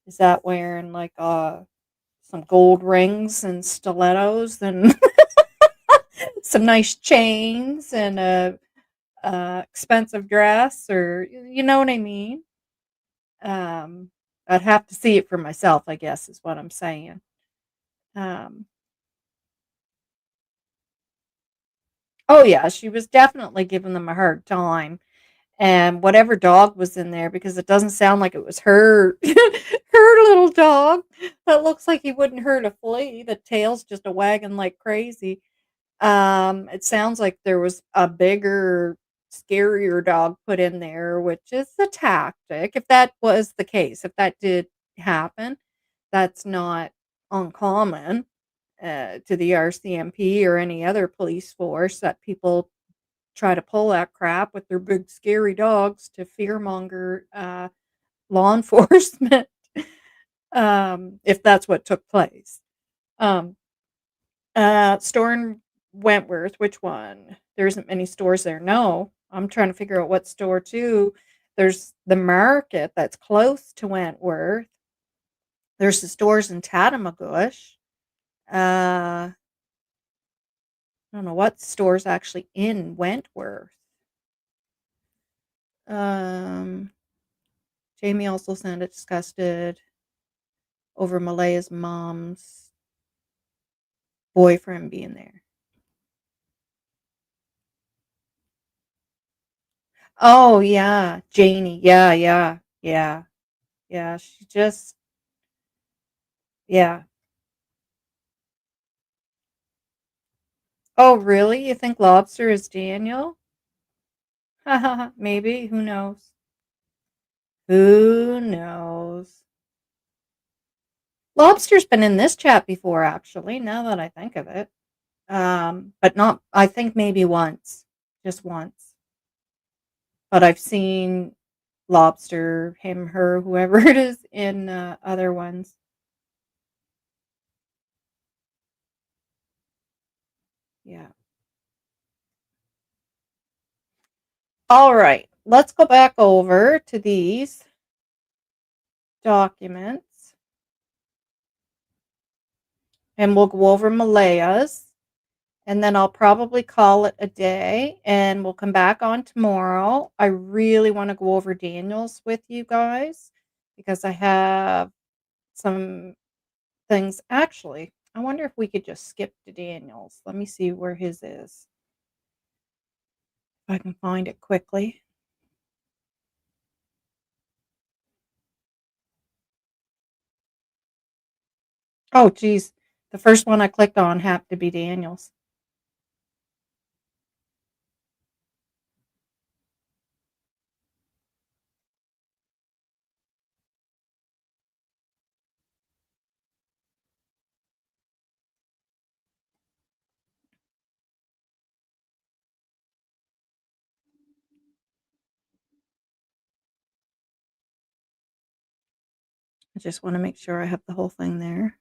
is that wearing like some gold rings and stilettos and some nice chains and a expensive dress, or you know what I mean? Um, I'd have to see it for myself, I guess, is what I'm saying. Um, oh yeah, she was definitely giving them a hard time, and whatever dog was in there, because it doesn't sound like it was her her little dog that looks like he wouldn't hurt a flea. The tail's just a wagging like crazy. It sounds like there was a bigger, scarier dog put in there, which is a tactic. If that was the case, if that did happen, that's not uncommon to the RCMP or any other police force, that people try to pull that crap with their big, scary dogs to fearmonger law enforcement, if that's what took place. Um, Store in Wentworth, which one? There isn't many stores there. No, I'm trying to figure out what store too. There's the market that's close to Wentworth. There's the stores in Tatamagouche. I don't know what store's actually in Wentworth. Um, Jamie also sounded disgusted over Malaya's mom's boyfriend being there. Oh yeah, Janie. Yeah, yeah, yeah, yeah. She just, yeah. Oh, really? You think Lobster is Daniel? Maybe. Who knows? Who knows? Lobster's been in this chat before, actually, now that I think of it. But not, I think maybe once. Just once. But I've seen Lobster, him, her, whoever it is, in other ones. Yeah. All right. Let's go back over to these documents and we'll go over Malaya's. And then I'll probably call it a day and we'll come back on tomorrow. I really want to go over Daniel's with you guys because I have some things. Actually, I wonder if we could just skip to Daniel's. Let me see where his is. If I can find it quickly. Oh, geez. The first one I clicked on happened to be Daniel's. I just want to make sure I have the whole thing there.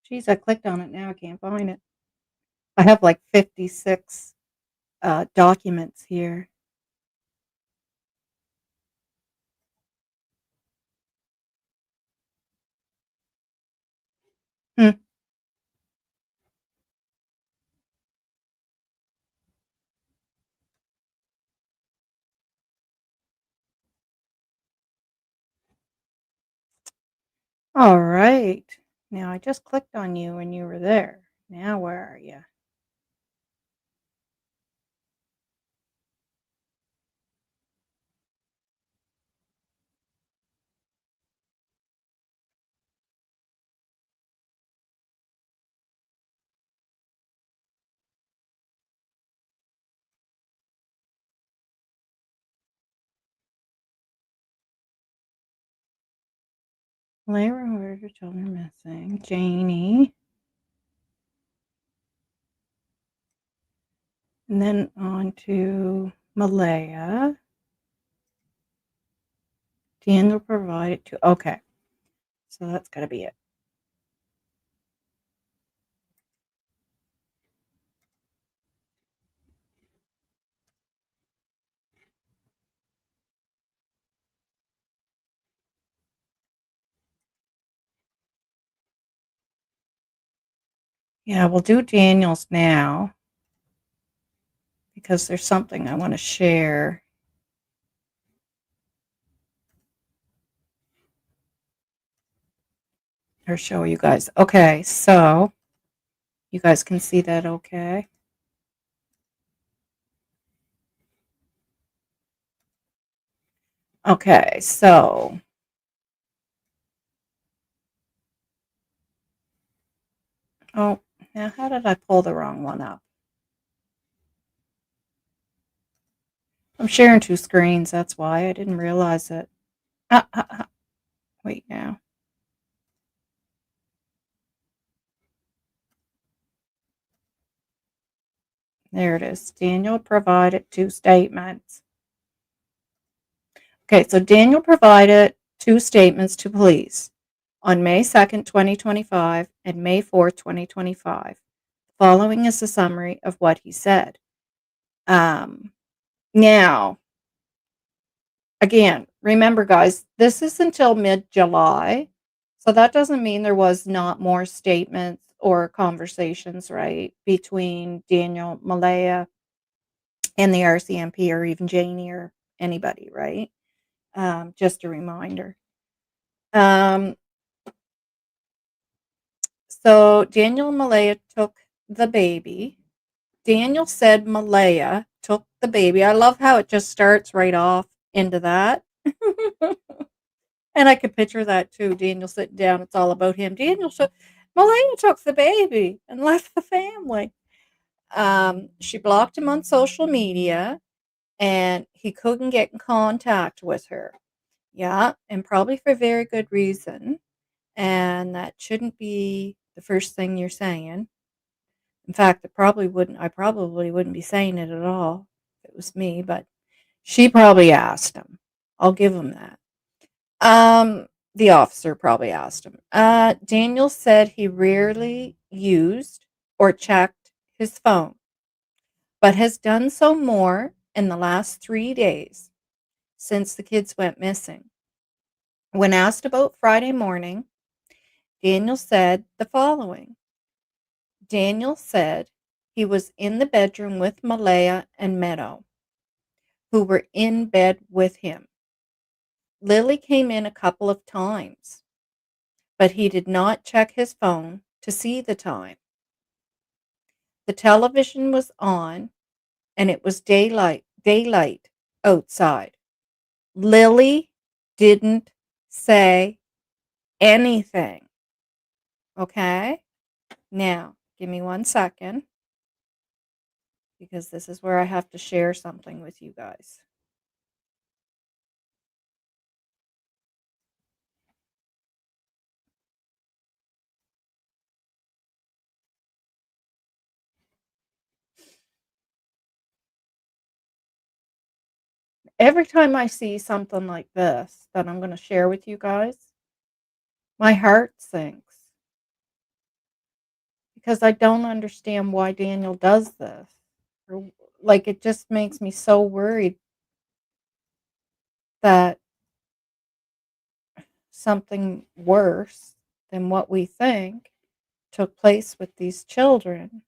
Geez, I clicked on it, now I can't find it. I have like 56 documents here. Hmm. All right. Now I just clicked on you when you were there. Now where are you? Layra ordered her children missing. Janie. And then on to Malaya. Daniel provided to. Okay. So that's got to be it. Yeah, we'll do Daniel's now because there's something I want to share or show you guys. Okay, so you guys can see that okay? Okay, so oh, now how did I pull the wrong one up? I'm sharing two screens, that's why I didn't realize it. Wait now. There it is. Daniel provided two statements. Okay, so Daniel provided two statements to police on May 2nd, 2025 and May 4th, 2025. Following is a summary of what he said. Now, again, remember, guys, this is until mid-July, so that doesn't mean there was not more statements or conversations, right, between Daniel, Malaya, and the RCMP, or even Janie or anybody, right? Just a reminder. Um, so Daniel and Malaya took the baby. Daniel said Malaya took the baby. I love how it just starts right off into that. And I could picture that too. Daniel sitting down. It's all about him. Malaya took the baby and left the family. She blocked him on social media and he couldn't get in contact with her. Yeah, and probably for very good reason. And that shouldn't be the first thing you're saying. In fact, I probably wouldn't be saying it at all if it was me, but she probably asked him. I'll give him that. The officer probably asked him. Daniel said he rarely used or checked his phone, but has done so more in the last 3 days since the kids went missing. When asked about Friday morning, Daniel said the following. Daniel said he was in the bedroom with Malaya and Meadow, who were in bed with him. Lily came in a couple of times, but he did not check his phone to see the time. The television was on and it was daylight outside. Lily didn't say anything. Okay? Now, give me 1 second because this is where I have to share something with you guys. Every time I see something like this that I'm going to share with you guys, my heart sinks because I don't understand why Daniel does this. Like, it just makes me so worried that something worse than what we think took place with these children.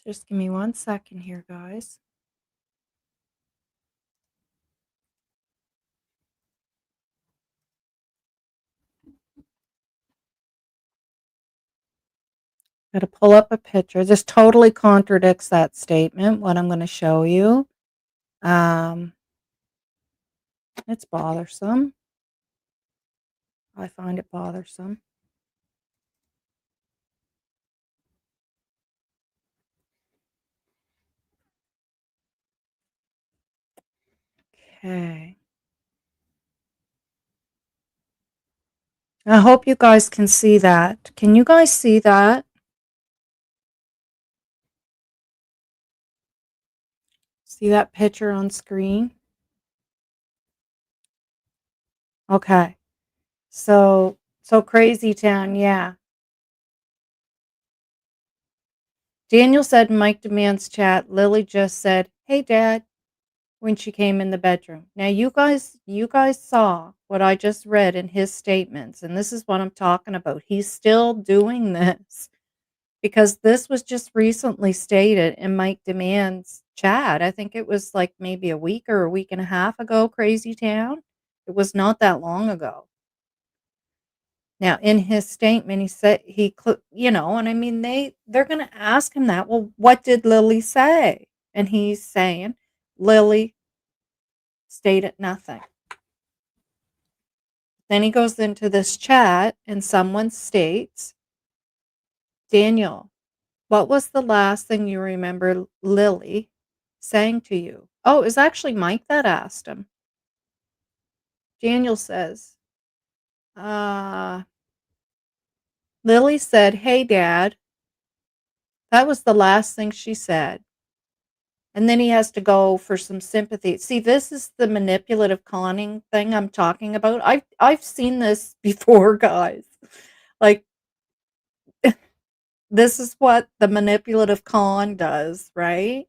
Just give me 1 second here, guys. Got to pull up a picture. This totally contradicts that statement, what I'm going to show you. It's bothersome. I find it bothersome. Okay. I hope you guys can see that. Can you guys see that? See that picture on screen? Okay. So Crazy Town, yeah. Daniel said in Mike Dammann's chat, Lily just said, "Hey, Dad," when she came in the bedroom. Now you guys saw what I just read in his statements, and this is what I'm talking about. He's still doing this because this was just recently stated in Mike Dammann's chat. I think it was like maybe a week or a week and a half ago, Crazy Town. It was not that long ago. Now, in his statement, he said and I mean they're going to ask him that. Well, what did Lily say? And he's saying Lily stated nothing. Then he goes into this chat and someone states, Daniel, what was the last thing you remember Lily saying to you? Oh, it was actually Mike that asked him. Daniel says, Lily said, "Hey, Dad." That was the last thing she said. And then he has to go for some sympathy. See, this is the manipulative conning thing I'm talking about. I've seen this before, guys. Like, this is what the manipulative con does, right?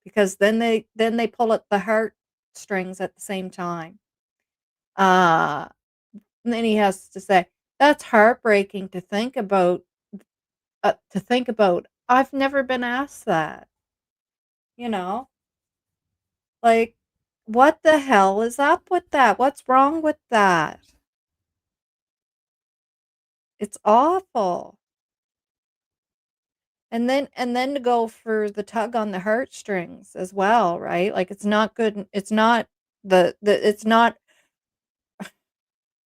Because then they pull at the heartstrings at the same time. Uh and then he has to say, "That's heartbreaking to think about." I've never been asked that. You know, like, what the hell is up with that? What's wrong with that? It's awful. And then to go for the tug on the heartstrings as well, right? Like, it's not good. It's not it's not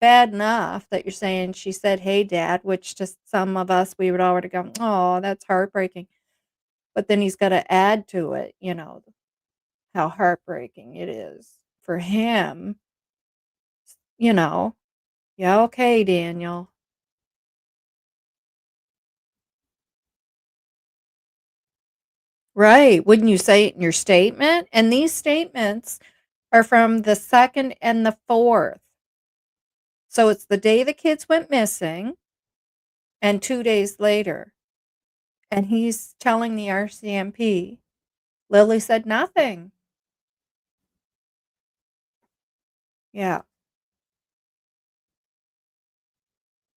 bad enough that you're saying she said, "Hey, Dad," which to some of us we would already go, "Oh, that's heartbreaking." But then he's got to add to it, how heartbreaking it is for him, you know. Yeah, okay, Daniel. Right. Wouldn't you say it in your statement? And these statements are from the 2nd and the 4th. So it's the day the kids went missing and 2 days later. And he's telling the RCMP, Lily said nothing. Yeah.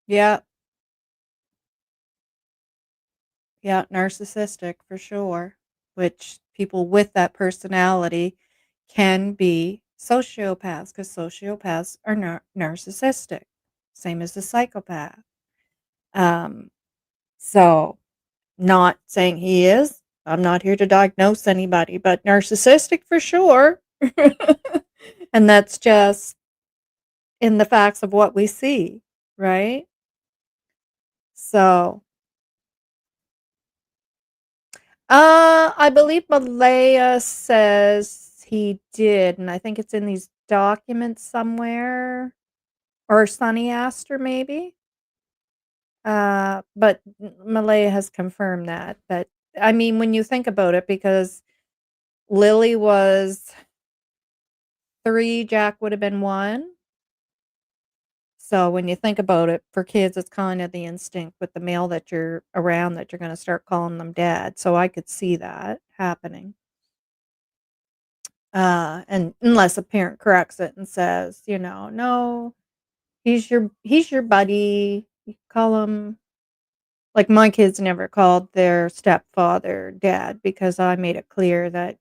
Yeah. Yeah. Narcissistic for sure. Which people with that personality can be sociopaths because sociopaths are narcissistic, same as the psychopath. Um, so, not saying he is. I'm not here to diagnose anybody, but narcissistic for sure. And that's just in the facts of what we see, right? So, I believe Malaya says he did, and I think it's in these documents somewhere, or Sonny asked her maybe. But Malaya has confirmed that I mean, when you think about it, because Lily was 3, Jack would have been 1. So when you think about it, for kids, it's kind of the instinct with the male that you're around that you're going to start calling them dad. So I could see that happening. And unless a parent corrects it and says, no, he's your buddy. You call him, like, my kids never called their stepfather dad because I made it clear that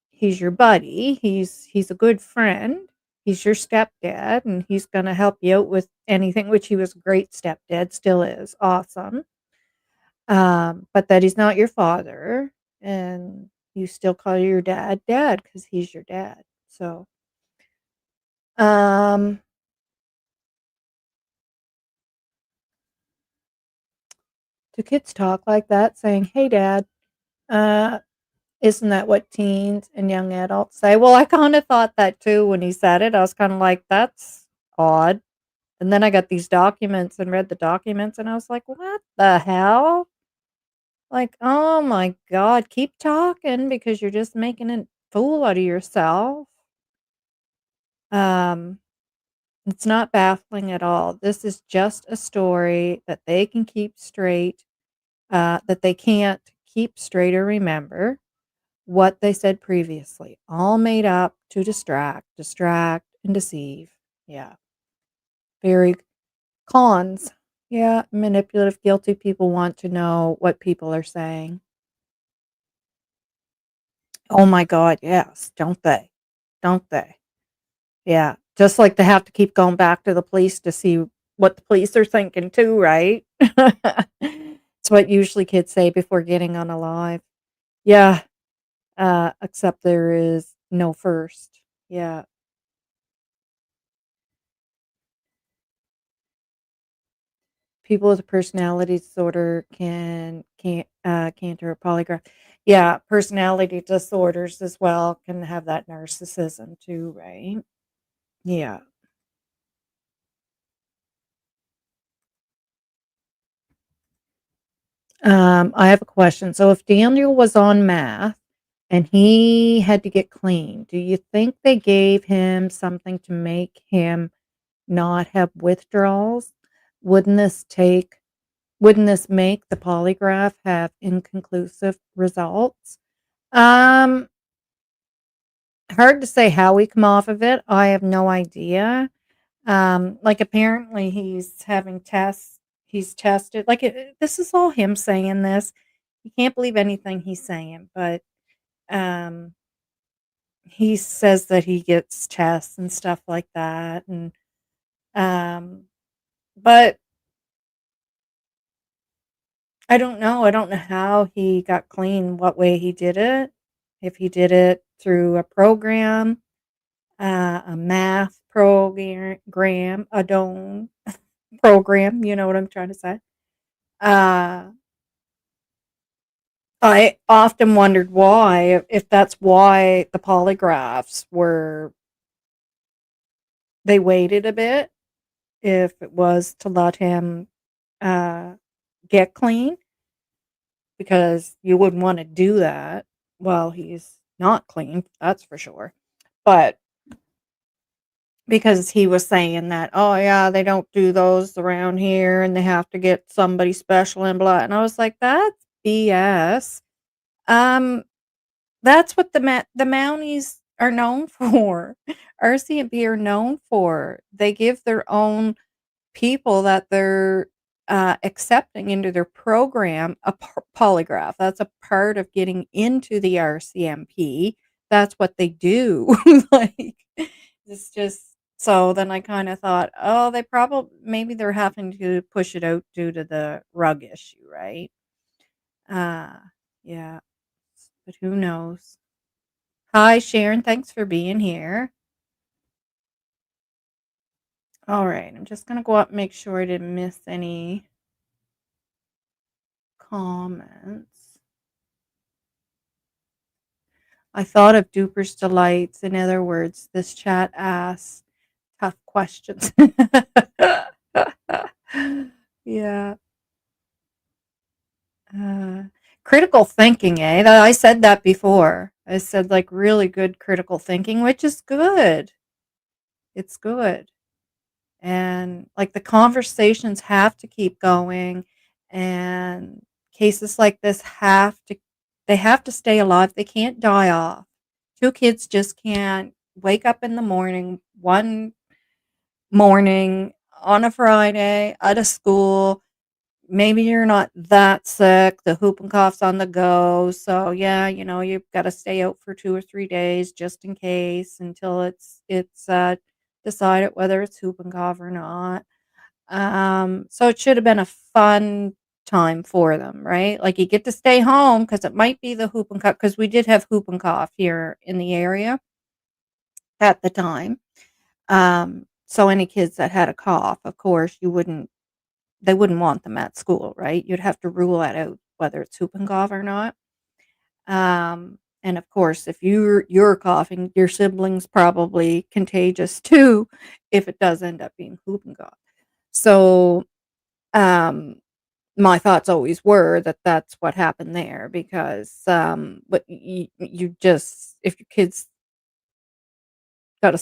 he's your buddy. He's a good friend. He's your stepdad, and he's gonna help you out with anything, which he was a great stepdad, still is, awesome. But that he's not your father, and you still call your dad dad because he's your dad. So, um, do kids talk like that, saying, "Hey, dad"? Uh, isn't that what teens and young adults say? Well, I kinda thought that too when he said it. I was kinda like, "That's odd." And then I got these documents and read the documents, and I was like, "What the hell?" Like, "Oh my god, keep talking because you're just making a fool out of yourself." Um, it's not baffling at all. This is just a story that they can keep straight, that they can't keep straight or remember what they said previously. All made up to distract, and deceive. Yeah, very cons. Yeah, manipulative, guilty people want to know what people are saying. Oh my god, yes, don't they? Don't they? Yeah, just like they have to keep going back to the police to see what the police are thinking too, right? It's what usually kids say before getting unalive. Yeah, except there is no first. Yeah. People with a personality disorder can't or polygraph. Yeah, personality disorders as well can have that narcissism too, right? Yeah. I have a question. So if Daniel was on math and he had to get clean, do you think they gave him something to make him not have withdrawals? Wouldn't this take wouldn't this make the polygraph have inconclusive results? Um, Hard to say how we come off of it. I have no idea. Like, apparently he's having tests. He's tested. Like, this is all him saying this. You can't believe anything he's saying, but um, he says that he gets tests and stuff like that, and um, but I don't know. I don't know how he got clean. What way he did it? If he did it through a program, a math program, a dome program, you know what I'm trying to say? Uh, I often wondered why, if that's why the polygraphs were they waited a bit, if it was to let him, uh, get clean, because you wouldn't wanna do that while he's not clean, that's for sure. But because he was saying that, "Oh, yeah, they don't do those around here, and they have to get somebody special and blah," and I was like, "That's BS." Um, that's what the Mounties are known for. RCMP are known for. They give their own people that they're, accepting into their program a polygraph. That's a part of getting into the RCMP. That's what they do. Like, it's just so then I kinda thought, "Oh, they probably maybe they're having to push it out due to the rug issue," right? Uh, yeah, but who knows? Hi, Sharon, thanks for being here. Alright, I'm just gonna go up and make sure I didn't miss any comments. I thought of Duper's delights. In other words, this chat asks tough questions. Yeah. Uh, critical thinking, eh? I said that before. I said like really good critical thinking, which is good. It's good. And like the conversations have to keep going, and cases like this have to stay alive. They can't die off. Two kids just can't wake up in the morning, one morning on a Friday out of school. Maybe you're not that sick, the whooping cough's on the go. So yeah, you've got to stay out for 2 or 3 days just in case until it's decided whether it's whooping cough or not. So it should have been a fun time for them, right? Like you get to stay home because it might be the whooping cough, because we did have whooping cough here in the area at the time. So any kids that had a cough, of course, they wouldn't want them at school, right? You'd have to rule that out whether it's whooping cough or not. And of course, if you're coughing, your siblings probably contagious too, if it does end up being whooping cough. So, um, my thoughts always were that that's what happened there because, but you just if your kids got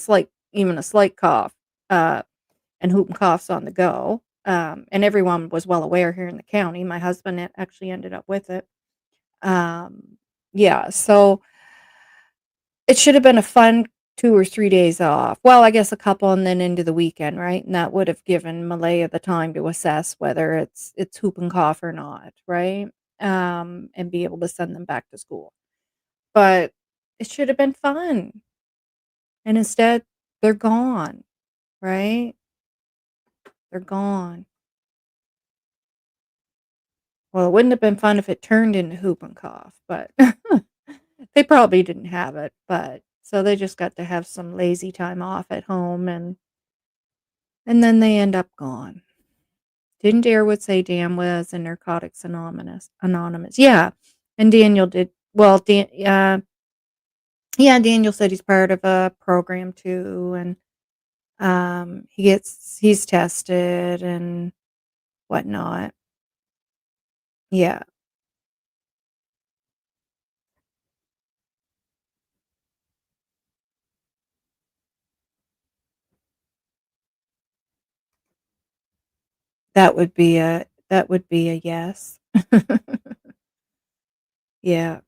even a slight cough, uh, and whooping coughs on the go, and everyone was well aware here in the county. My husband actually ended up with it. Um, yeah, so it should have been a fun 2 or 3 days off. Well, I guess a couple and then into the weekend, right? And that would have given Malaya the time to assess whether it's whooping cough or not, right? And be able to send them back to school. But it should have been fun. And instead, they're gone, right? They're gone. Well, it wouldn't have been fun if it turned into whooping cough, but they probably didn't have it. But so they just got to have some lazy time off at home, and then they end up gone. Didn't dare would say Dan was in Narcotics Anonymous. Yeah, and Daniel did well. Yeah, Daniel said he's part of a program too, and he's tested and whatnot. Yeah, that would be a yes. Yeah.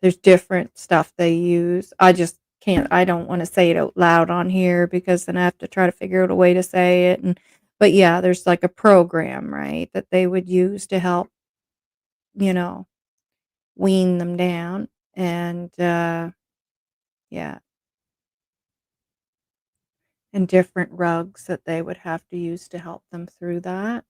There's different stuff they use. I just can't I don't wanna say it out loud on here because then I have to try to figure out a way to say it, but yeah, there's like a program, right, that they would use to help, you know, wean them down, and, yeah, and different rugs that they would have to use to help them through that.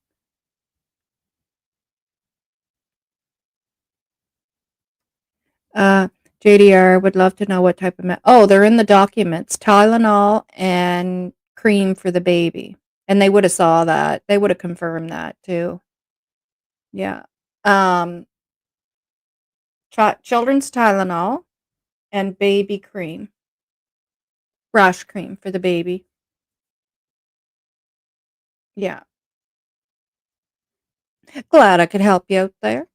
Uh, JDR would love to know what type of they're in the documents, Tylenol and cream for the baby, and they woulda saw that. They woulda confirmed that too. Yeah. Um, children's Tylenol and baby cream, rash cream for the baby. Yeah. Glad I could help you out there.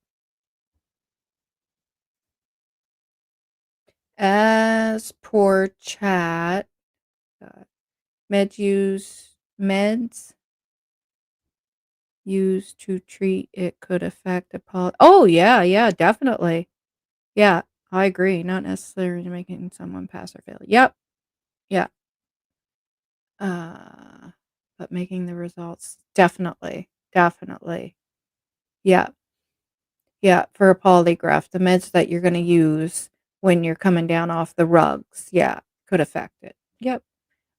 As per chat, uh, meds used to treat it could affect a oh, yeah, yeah, definitely. Yeah, I agree. Not necessarily making someone pass or fail. Yep. Yeah. Uh, but making the results definitely, definitely. Yeah. Yeah, for a polygraph, the meds that you're gonna use when you're coming down off the rugs, yeah, could affect it. Yep.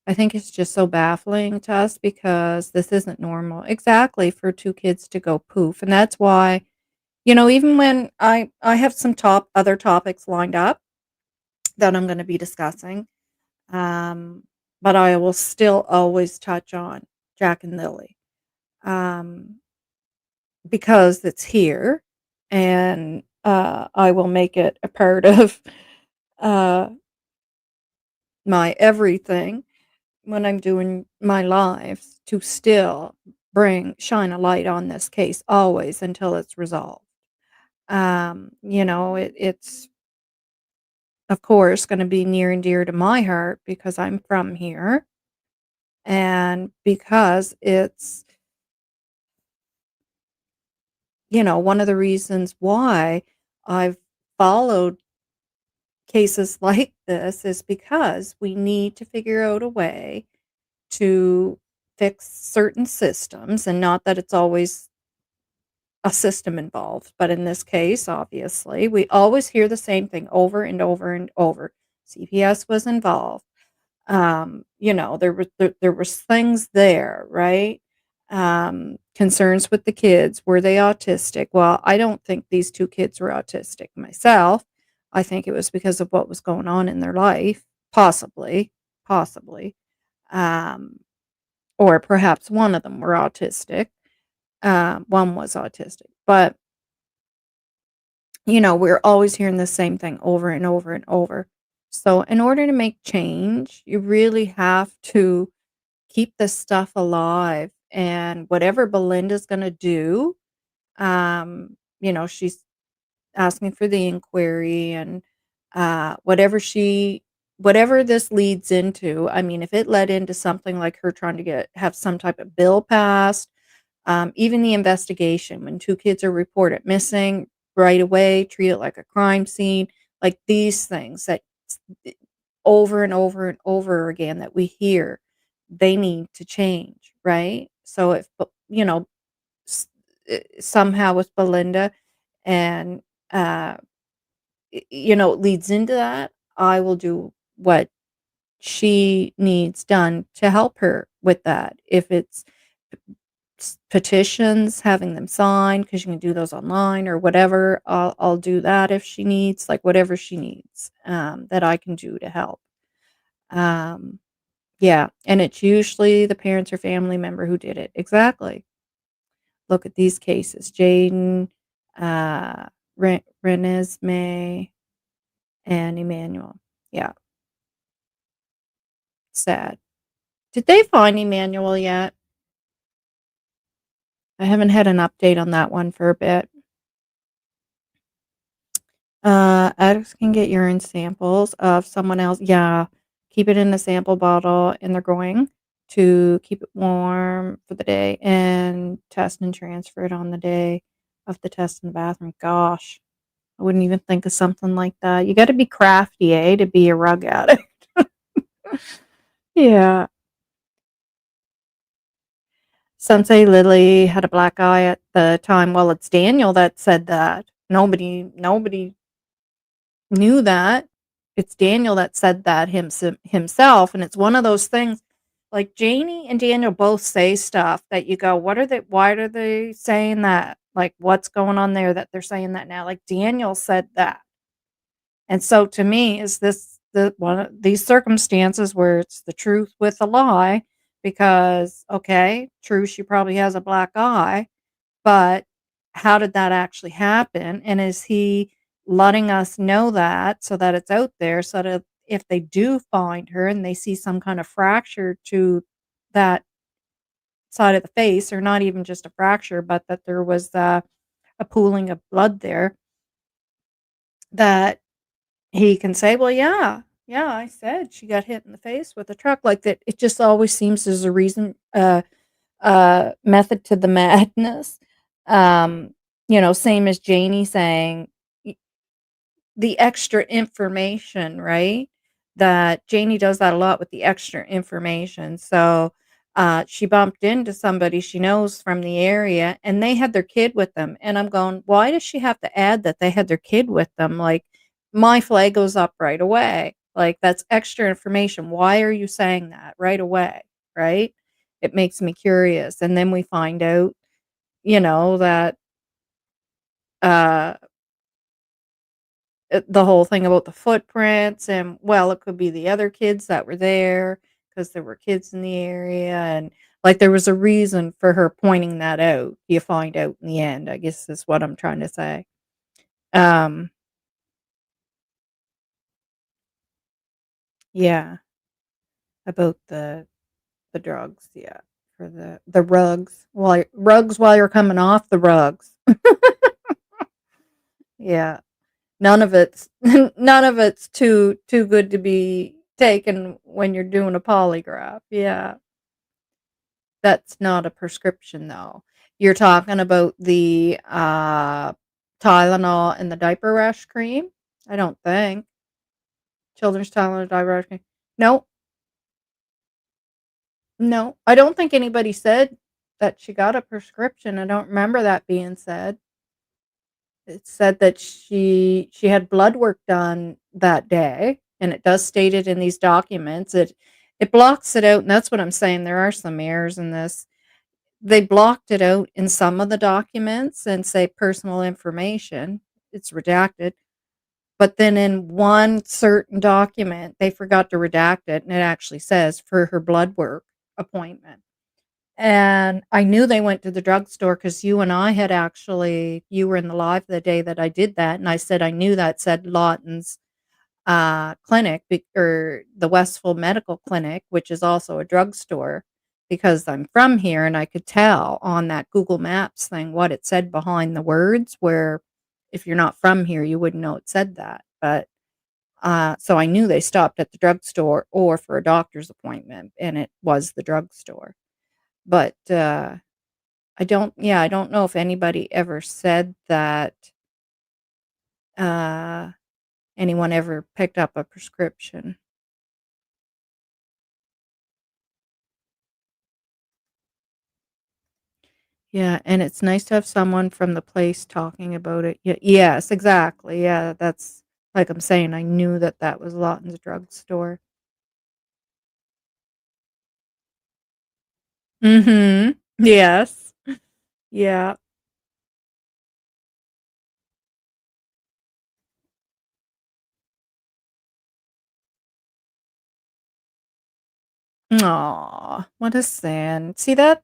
I think it's just so baffling to us because this isn't normal. Exactly, for 2 kids to go poof, and that's why, even when I have some other topics lined up that I'm gonna be discussing, um, but I will still always touch on Jack and Lily, um, because it's here, and I will make it a part of uh, my everything when I'm doing my lives to still shine a light on this case always until it's resolved. It's of course going to be near and dear to my heart because I'm from here and because it's, one of the reasons why I've followed cases like this is because we need to figure out a way to fix certain systems, and not that it's always a system involved, but in this case, obviously, we always hear the same thing over and over and over. CPS was involved. There was things there, right? Concerns with the kids. Were they autistic? Well, I don't think these two kids were autistic myself. I think it was because of what was going on in their life, possibly, um, or perhaps one of them were autistic. One was autistic, but we're always hearing the same thing over and over and over. So, in order to make change, you really have to keep this stuff alive. And whatever Belinda's going to do, she's asking for the inquiry and whatever this leads into. I mean, if it led into something like her trying to have some type of bill passed, even the investigation, when two kids are reported missing right away, treat it like a crime scene, like these things that over and over and over again that we hear, they need to change, right? So if, s- somehow with Belinda and, uh, it leads into that, I will do what she needs done to help her with that. If it's petitions, having them signed, because you can do those online or whatever. I'll do that if she needs, like whatever she needs, that I can do to help. Um, yeah, and it's usually the parents or family member who did it. Exactly. Look at these cases: Jaden, uh, Renesmee, and Emmanuel. Yeah, sad. Did they find Emmanuel yet? I haven't had an update on that one for a bit. Addicts can get urine samples of someone else. Yeah, keep it in a sample bottle, and they're going to keep it warm for the day and test and transfer it on the day of the test in the bathroom. Gosh, I wouldn't even think of something like that. You got to be crafty, to be a rug addict. Yeah. Sensei Lily had a black eye at the time. Well, it's Daniel that said that. Nobody knew that. It's Daniel that said that himself, and it's one of those things, like, Janie and Daniel both say stuff that you go, why are they saying that? Like, what's going on there that they're saying that now? Like, Daniel said that. And so to me, is this the one of these circumstances where it's the truth with a lie? Because, okay, true, she probably has a black eye, but how did that actually happen? And is he letting us know that so that it's out there so that if they do find her and they see some kind of fracture to that side of the face, or not even just a fracture, but that there was a pooling of blood there, that he can say, well, yeah, yeah, I said she got hit in the face with a truck, like that. It just always seems there's a reason, method to the madness. Um, same as Janie saying the extra information, right? That Janie does that a lot with the extra information. So she bumped into somebody she knows from the area and they had their kid with them. And I'm going, why does she have to add that they had their kid with them? Like, my flag goes up right away. Like, that's extra information. Why are you saying that right away? Right? It makes me curious. And then we find out, that uh the whole thing about the footprints, and, well, it could be the other kids that were there because there were kids in the area, and, like, there was a reason for her pointing that out. You find out in the end, I guess is what I'm trying to say. Um, yeah, about the drugs, yeah, for the rugs while you're coming off the rugs. Yeah. None of it's too good to be taken when you're doing a polygraph. Yeah. That's not a prescription though. You're talking about the Tylenol and the diaper rash cream? I don't think. Children's Tylenol diaper rash cream. No, no. I don't think anybody said that she got a prescription. I don't remember that being said. It said that she had blood work done that day, and it does state it in these documents. It blocks it out, and that's what I'm saying. There are some errors in this. They blocked it out in some of the documents and say personal information. It's redacted. But then in one certain document, they forgot to redact it, and it actually says for her blood work appointment. And I knew they went to the drugstore because you and I had actually, you were in the live the day that I did that. And I said, I knew that said Lawton's clinic or the Westful Medical Clinic, which is also a drugstore because I'm from here and I could tell on that Google Maps thing what it said behind the words, where if you're not from here, you wouldn't know it said that. But so I knew they stopped at the drugstore or for a doctor's appointment, and it was the drugstore. But I don't know if anybody ever said that uh, anyone ever picked up a prescription. Yeah, and it's nice to have someone from the place talking about it. Yes, exactly. Yeah, that's like I'm saying, I knew that that was Lawton's drugstore. Mhm. Yes. Yeah. Aw, what a sin. See that's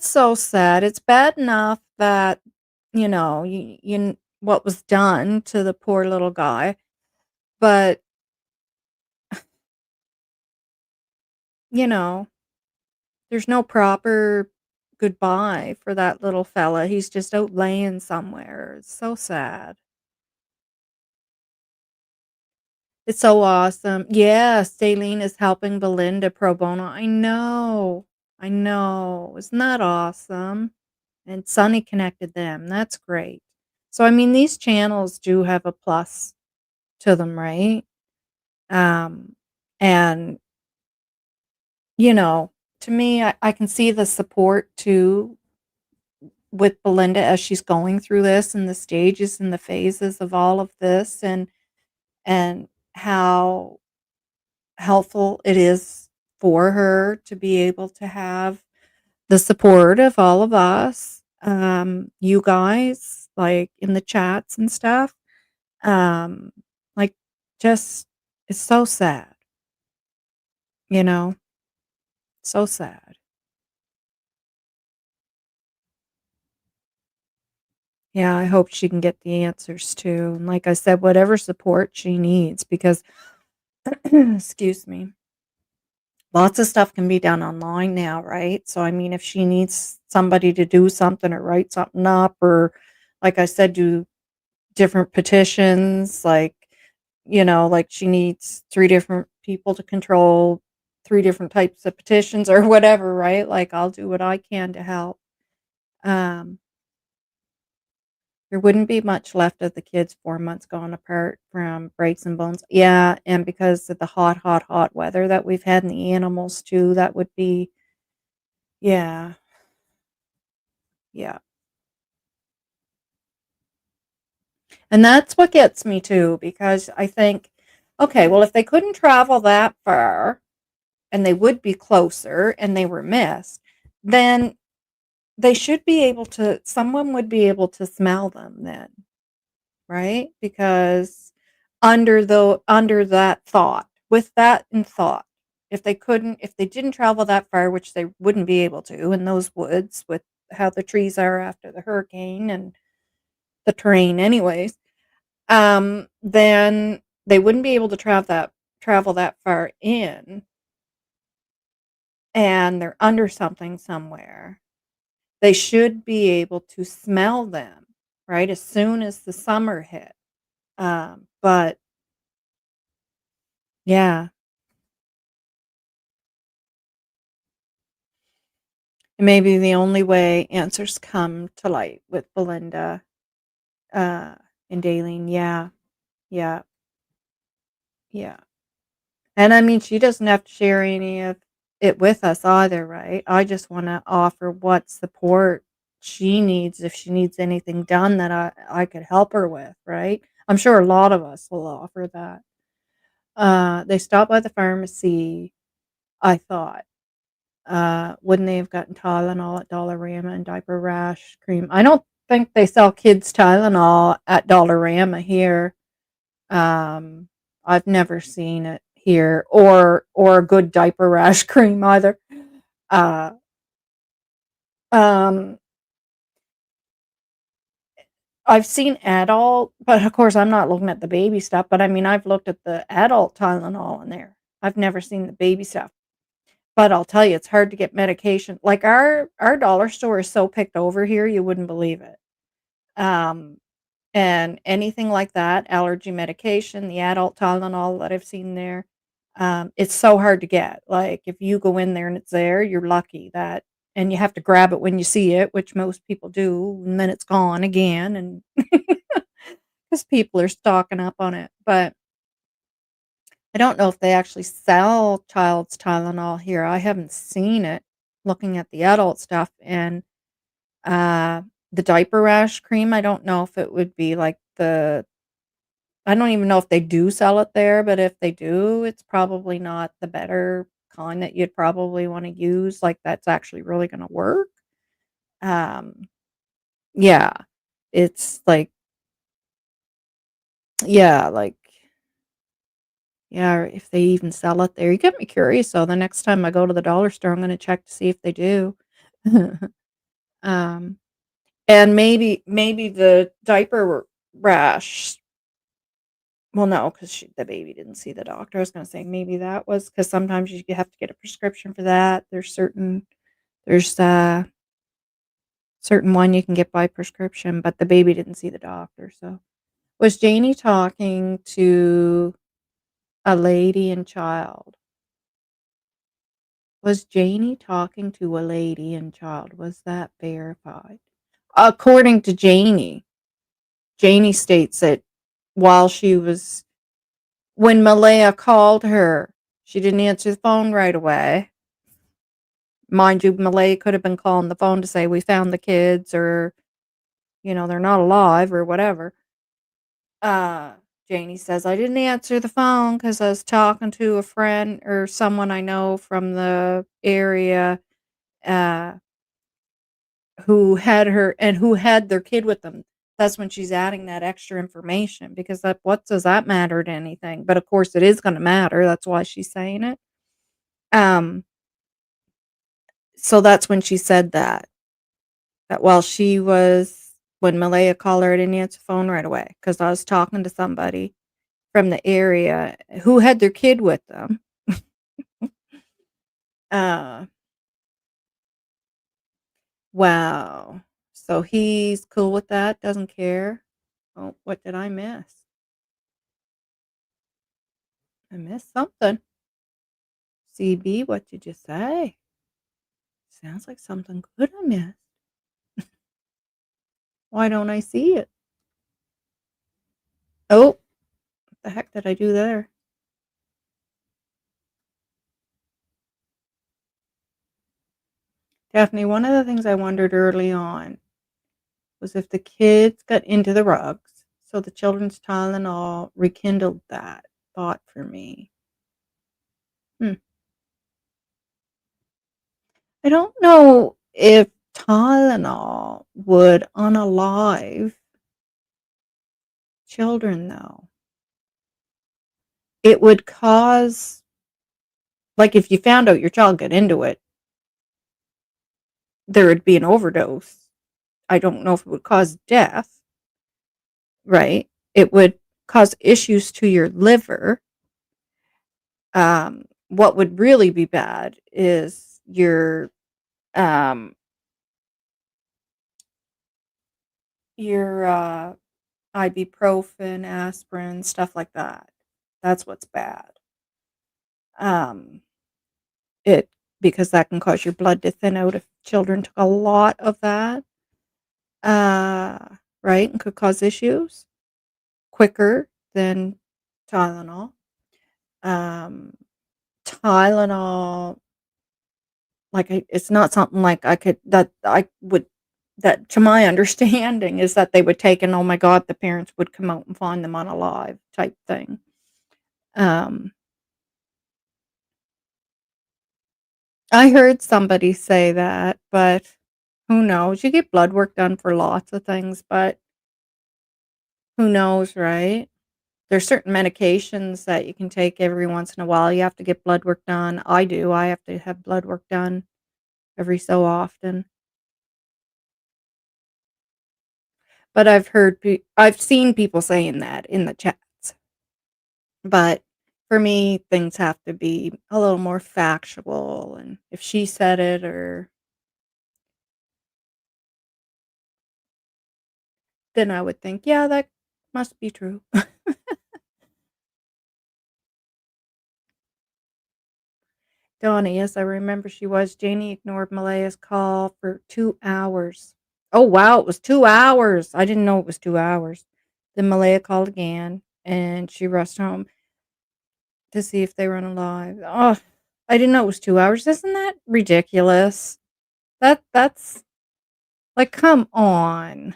so sad. It's bad enough that, what was done to the poor little guy, but, you know, there's no proper goodbye for that little fella. He's just out laying somewhere. It's so sad. It's so awesome. Yes, Daleen is helping Belinda pro bono. I know. I know. Isn't that awesome? And Sunny connected them. That's great. So, I mean, these channels do have a plus to them, right? Um, and, you know, to me, I can see the support too with Belinda as she's going through this and the stages and the phases of all of this and how helpful it is for her to be able to have the support of all of us, you guys, like in the chats and stuff. Um, like just it's so sad, you know, so sad. Yeah, I hope she can get the answers too. And like I said, whatever support she needs, because excuse me, lots of stuff can be done online now, right? So, I mean, if she needs somebody to do something or write something up, or like I said, do different petitions, like she needs three different people to control three different types of petitions or whatever, right? Like, I'll do what I can to help. Um, there wouldn't be much left of the kids 4 months gone apart from breaks and bones. Yeah, and because of the hot, hot, hot weather that we've had and the animals too, that would be, yeah, yeah. And that's what gets me too, because I think, okay, well, if they couldn't travel that far and they would be closer and they were missed, then they should be able to, someone would be able to smell them then, right? Because under that thought, with that in thought, if they didn't travel that far, which they wouldn't be able to in those woods with how the trees are after the hurricane and the terrain anyways, then they wouldn't be able to travel that far in, and they're under something somewhere. They should be able to smell them, right, as soon as the summer hit. But yeah, maybe the only way answers come to light with Belinda, uh, and Daleen. Yeah, yeah, yeah. And I mean, she doesn't have to share any of it with us either, right? I just want to offer what support she needs if she needs anything done that I could help her with, right? I'm sure a lot of us will offer that. They stopped by the pharmacy, I thought. Wouldn't they have gotten Tylenol at Dollarama and diaper rash cream? I don't think they sell kids Tylenol at Dollarama here. Um, I've never seen it here, or a good diaper rash cream either. Uh, um, I've seen adult, but of course I'm not looking at the baby stuff. But I mean, I've looked at the adult Tylenol in there. I've never seen the baby stuff. But I'll tell you, it's hard to get medication. Like our dollar store is so picked over here, you wouldn't believe it. Um, and anything like that, allergy medication, the adult Tylenol that I've seen there, it's so hard to get. Like if you go in there and it's there, you're lucky that, and you have to grab it when you see it, which most people do, and then it's gone again, and because people are stocking up on it. But I don't know if they actually sell child's Tylenol here. I haven't seen it. Looking at the adult stuff, and uh, the diaper rash cream, I don't know if it would be like the I don't even know if they do sell it there, but if they do, it's probably not the better kind that you'd probably wanna use, like, that's actually really gonna work. Um, yeah, it's like yeah, like yeah, if they even sell it there. You get me curious, so the next time I go to the dollar store, I'm gonna check to see if they do. Um, and maybe the diaper rash. Well, no, 'cause the baby didn't see the doctor. I was gonna say maybe that was because sometimes you have to get a prescription for that. There's certain one you can get by prescription, but the baby didn't see the doctor, so was Janie talking to a lady and child? Was Janie talking to a lady and child? Was that verified? According to Janie states that while she was when Malaya called her, she didn't answer the phone right away. Mind you, Malaya could have been calling the phone to say, "We found the kids," or, "They're not alive," or whatever. Uh, Janie says, "I didn't answer the phone because I was talking to a friend or someone I know from the area, uh, who had their kid with them." That's when she's adding that extra information because what does that matter to anything? But, of course, it is gonna matter, that's why she's saying it. Um So that's when she said that while she was when Malaya called her, I didn't answer the phone right away because I was talking to somebody from the area who had their kid with them. Uh, wow. So he's cool with that, doesn't care. Oh, what did I miss? I missed something. CB, what did you say? Sounds like something good I missed. Why don't I see it? Oh, what the heck did I do there? Daphne, one of the things I wondered early on was if the kids got into the rugs, so the children's Tylenol rekindled that thought for me. Hmm. I don't know if Tylenol would unalive children, though. It would cause, like, if you found out your child got into it, there would be an overdose. I don't know if it would cause death, right? It would cause issues to your liver. What would really be bad is um, your ibuprofen, aspirin, stuff like that. That's what's bad. Um, it because that can cause your blood to thin out if children took a lot of that, uh, right, and could cause issues quicker than Tylenol. Um, Tylenol, it's not something like I could that I would that to my understanding is that they would take and oh my god, the parents would come out and find them unalive type thing. Um, I heard somebody say that, but who knows? You get blood work done for lots of things, but who knows, right? There's certain medications that you can take every once in a while. You have to get blood work done. I do. I have to have blood work done every so often. But I've seen people saying that in the chats. But for me, things have to be a little more factual. And if she said it, or then I would think, yeah, that must be true. Donnie, yes, I remember she was. Janie ignored Malaya's call for 2 hours. Oh, wow, it was 2 hours. I didn't know it was 2 hours. Then Malaya called again, and she rushed home to see if they were alive. Oh, I didn't know it was 2 hours. Isn't that ridiculous? That's like, come on.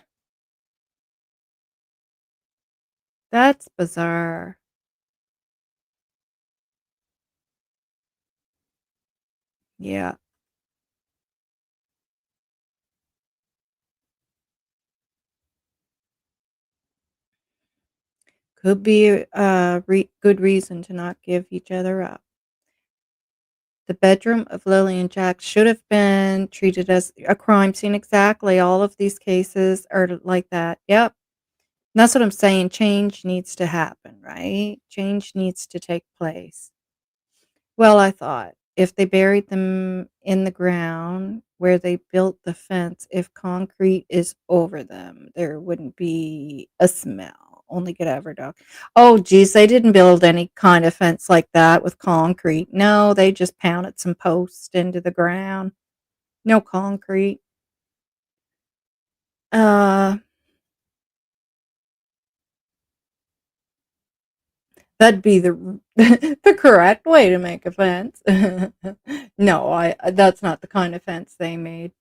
That's bizarre. Yeah, could be a good reason to not give each other up. The bedroom of Lilly&Jack should have been treated as a crime scene. Exactly. All of these cases are like that. Yep. And that's what I'm saying. Change needs to happen, right? Change needs to take place. Well, I thought if they buried them in the ground where they built the fence, if concrete is over them, there wouldn't be a smell. Only get ever dog. Oh, geez, they didn't build any kind of fence like that with concrete. No, they just pounded some posts into the ground. No concrete. Uh, that'd be the the correct way to make a fence. No, I that's not the kind of fence they made.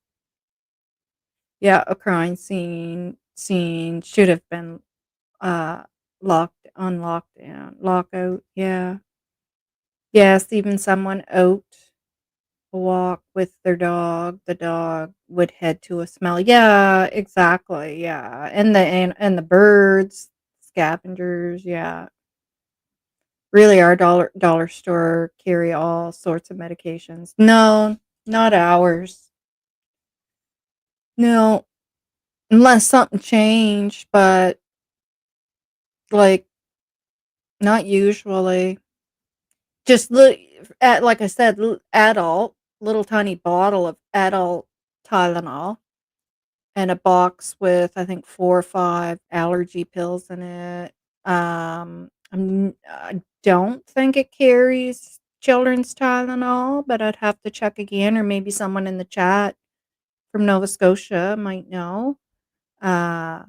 Yeah, a crime scene should have been, uh, locked down, lockout, yeah. Yes, even someone out a walk with their dog, the dog would head to a smell. Yeah, exactly, yeah, and the birds, scavengers, yeah. Really, our dollar store carry all sorts of medications. No, not ours. No, unless something changed, but, like, not usually. Just look at like I said, adult, little tiny bottle of adult Tylenol and a box with, I think, 4 or 5 allergy pills in it. I don't think it carries children's Tylenol, but I'd have to check again, or maybe someone in the chat from Nova Scotia might know. Uh,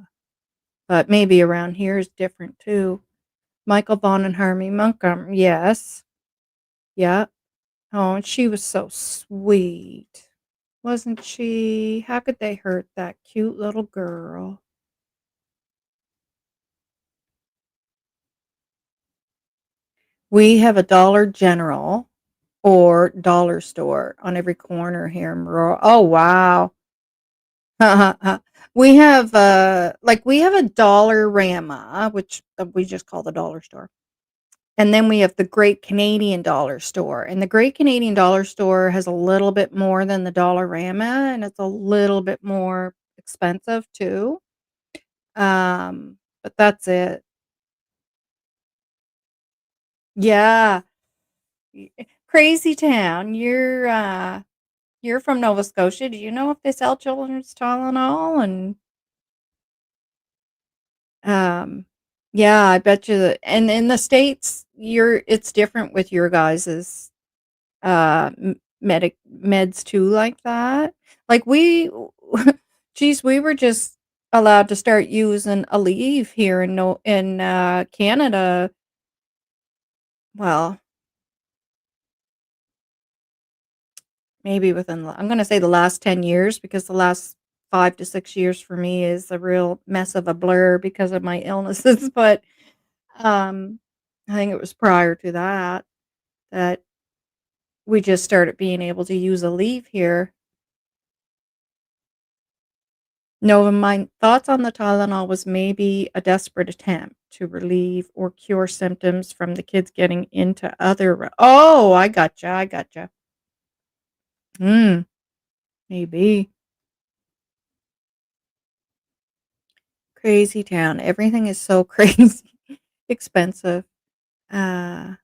but maybe around here is different too. Michael Vaughn and Harvey Montgomery, yes. Yeah. Oh, and she was so sweet, wasn't she? How could they hurt that cute little girl? We have a Dollar General or dollar store on every corner here in Aurora. Oh, wow. We have a Dollarama, which we just call the dollar store. And then we have the Great Canadian Dollar Store, and the Great Canadian Dollar Store has a little bit more than the Dollarama, and it's a little bit more expensive too. But that's it. Yeah. Crazy town. You're from Nova Scotia. Do you know if they sell children's Tylenol? And um, yeah, I bet you that. And in the States, it's different with your guys's medic meds too, like that. Like we, geez, we were just allowed to start using a leave here in no in Canada. Well, maybe I'm going to say the last 10 years, because the last 5 to 6 years for me is a real mess of a blur because of my illnesses. But um, I think it was prior to that that we just started being able to use a leave here. No, my thoughts on the Tylenol was maybe a desperate attempt to relieve or cure symptoms from the kids getting into other. Oh, I gotcha. I gotcha. Hmm. Maybe. Crazy town. Everything is so crazy expensive. Uh,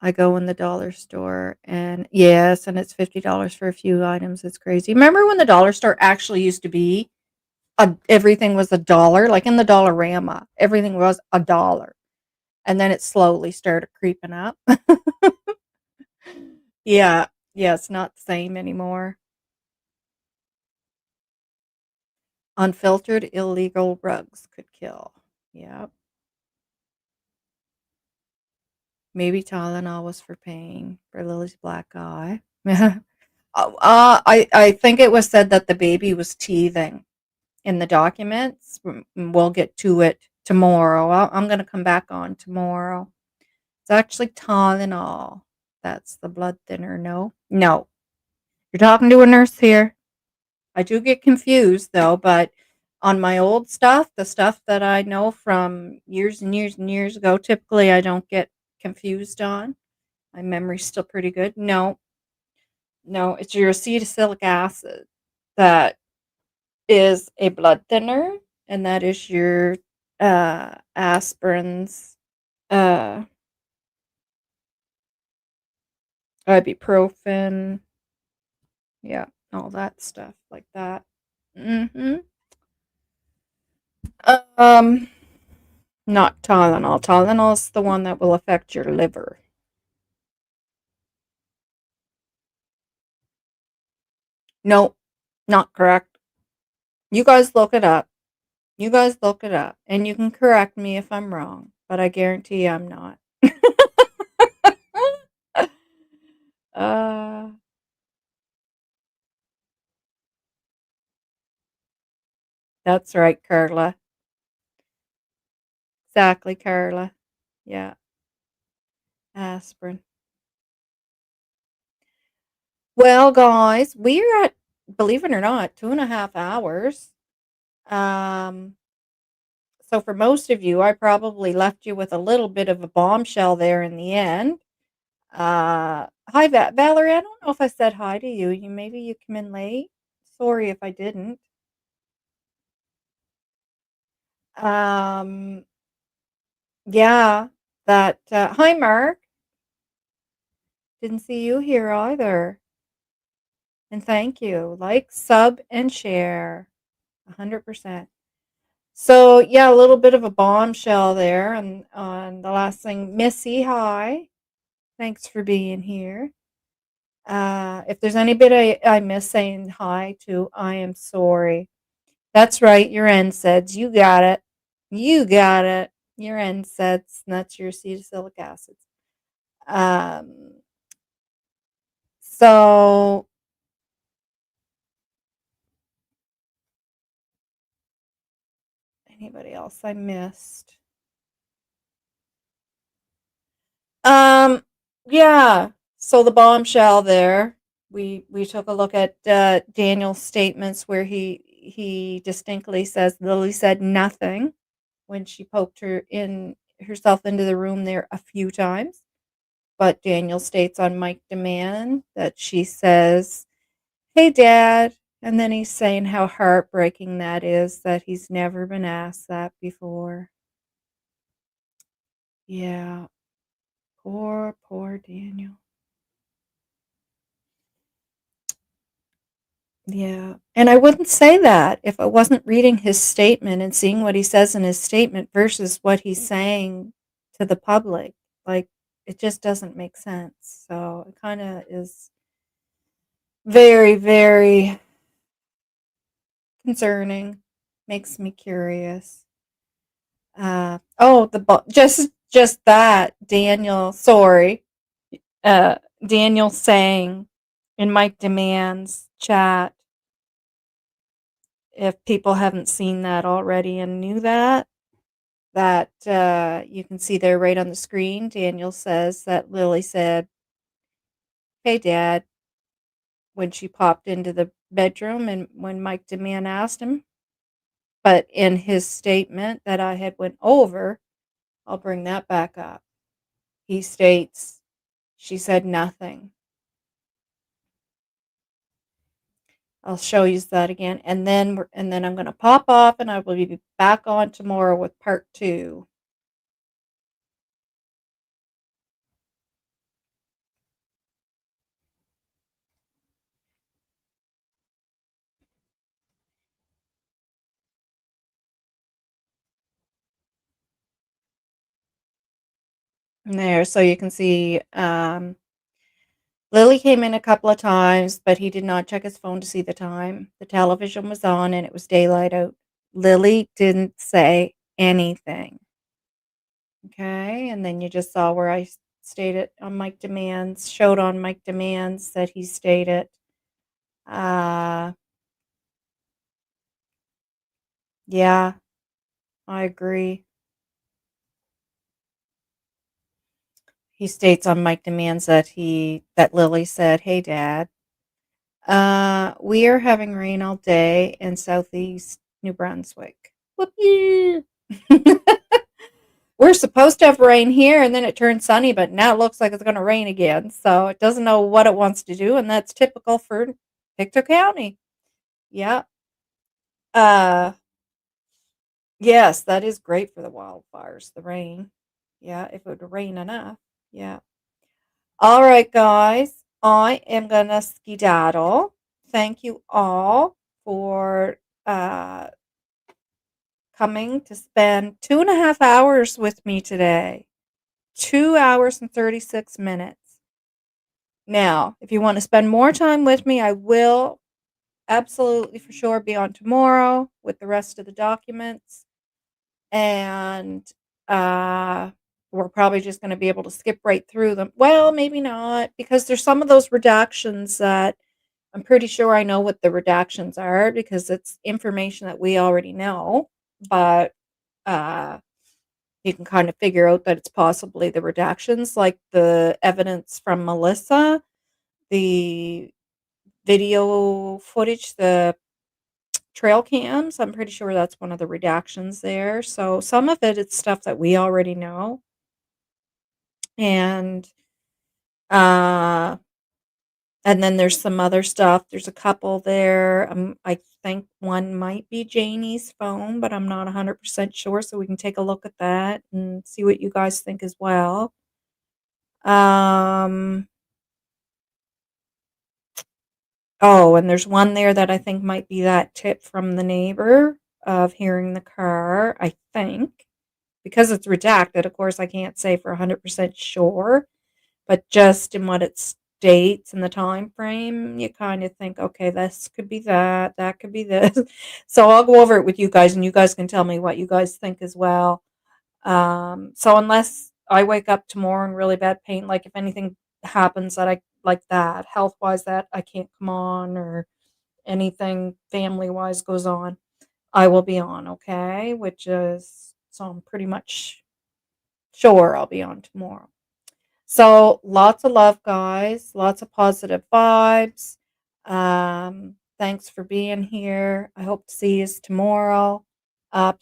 I go in the dollar store, and yes, and it's $50 for a few items. It's crazy. Remember when the dollar store actually used to be everything was a dollar, like in the Dollarama, everything was a dollar. And then it slowly started creeping up. Yeah. Yeah, it's not the same anymore. Unfiltered illegal rugs could kill. Yeah. Maybe Tylenol was for pain for Lily's black eye. I think it was said that the baby was teething in the documents. We'll get to it tomorrow. I'm going to come back on tomorrow. It's actually Tylenol. That's the blood thinner. No, no. You're talking to a nurse here. I do get confused though, but on my old stuff, the stuff that I know from years and years and years ago, typically I don't get confused on. My memory's still pretty good. No, no, it's your acetylsilic acid that is a blood thinner, and that is your aspirins, uh, ibuprofen, yeah, all that stuff like that. Mm-hmm. Um, Not Tylenol. Tylenol's the one that will affect your liver. Nope, not correct. You guys look it up. You guys look it up, and you can correct me if I'm wrong, but I guarantee I'm not. uh, that's right, Carla. Exactly, Carla. Yeah, aspirin. Well, guys, we're at, believe it or not, 2.5 hours. Um, so for most of you, I probably left you with a little bit of a bombshell there in the end. Hi, Valerie. I don't know if I said hi to you. Maybe you come in late. Sorry if I didn't. Um, yeah, that. Hi, Mark. Didn't see you here either. And thank you. Like, sub, and share. 100%. So yeah, a little bit of a bombshell there, and on the last thing, Missy. Hi. Thanks for being here. If there's anybody I miss saying hi to, I am sorry. That's right, your NSAIDs. You got it. You got it. Your NSAIDs, and that's your acetylsilic acids. Um, so anybody else I missed? Um, yeah. So the bombshell there. We took a look at Daniel's statements where he distinctly says Lily said nothing when she poked herself into the room there a few times. But Daniel states on Mike Dammann that she says, "Hey, Dad," and then he's saying how heartbreaking that is that he's never been asked that before. Yeah, Poor Daniel. Yeah, and I wouldn't say that if I wasn't reading his statement and seeing what he says in his statement versus what he's saying to the public. Like, it just doesn't make sense. So it kind of is very, very concerning. Makes me curious. Oh, just that Daniel. Sorry, uh, Daniel saying in Mike Demand's chat, if people haven't seen that already and knew that, you can see there right on the screen. Daniel says that Lily said, "Hey, Dad," when she popped into the bedroom, and when Mike Demand asked him. But in his statement that I had went over, I'll bring that back up. He states she said nothing. I'll show you that again, and then I'm going to pop off, and I will be back on tomorrow with part 2. There, so you can see Lily came in a couple of times, but he did not check his phone to see the time. The television was on and it was daylight out. Lily didn't say anything. Okay, and then you just saw where I stated on Mike Demands, showed on Mike Demands that he stated. Uh, yeah, I agree. He states on Mike Demands that Lily said, "Hey, Dad, we are having rain all day in southeast New Brunswick." Whoopee! We're supposed to have rain here, and then it turned sunny, but now it looks like it's going to rain again. So it doesn't know what it wants to do, and that's typical for Pictou County. Yeah. Uh, yes, that is great for the wildfires, the rain. Yeah, if it would rain enough. Yeah. All right, guys. I am going to skedaddle. Thank you all for uh, coming to spend 2.5 hours with me today. 2 hours and 36 minutes. Now, if you want to spend more time with me, I will absolutely for sure be on tomorrow with the rest of the documents. And we're probably just going to be able to skip right through them. Well, maybe not, because there's some of those redactions that I'm pretty sure I know what the redactions are because it's information that we already know. But uh, you can kind of figure out that it's possibly the redactions, like the evidence from Melissa, the video footage, the trail cams. I'm pretty sure that's one of the redactions there. So some of it, it's stuff that we already know. And uh and then there's some other stuff. There's a couple there. I think one might be Janie's phone, but I'm not 100% sure. So we can take a look at that and see what you guys think as well. Um, oh, and there's one there that I think might be that tip from the neighbor of hearing the car, I think. Because it's redacted, of course, I can't say for 100% sure, but just in what it states in the time frame, you kind of think, okay, this could be that, that could be this. So I'll go over it with you guys, and you guys can tell me what you guys think as well. So unless I wake up tomorrow in really bad pain, like if anything happens that I like that, health wise, that I can't come on, or anything family wise goes on, I will be on, okay? Which is, so I'm pretty much sure I'll be on tomorrow. So lots of love, guys. Lots of positive vibes. Thanks for being here. I hope to see you tomorrow.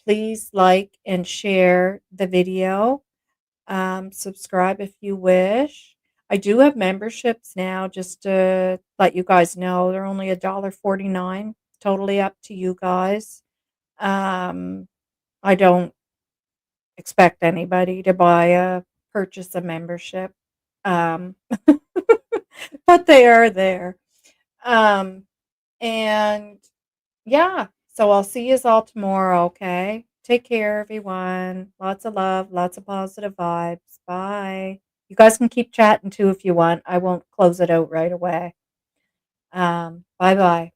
Please like and share the video. Subscribe if you wish. I do have memberships now, just to let you guys know. They're only $1.49. Totally up to you guys. I don't expect anybody to buy a purchase a membership. Um, but they are there. Um, and yeah, so I'll see you all tomorrow, okay? Take care, everyone. Lots of love, lots of positive vibes. Bye. You guys can keep chatting too if you want. I won't close it out right away. Bye bye.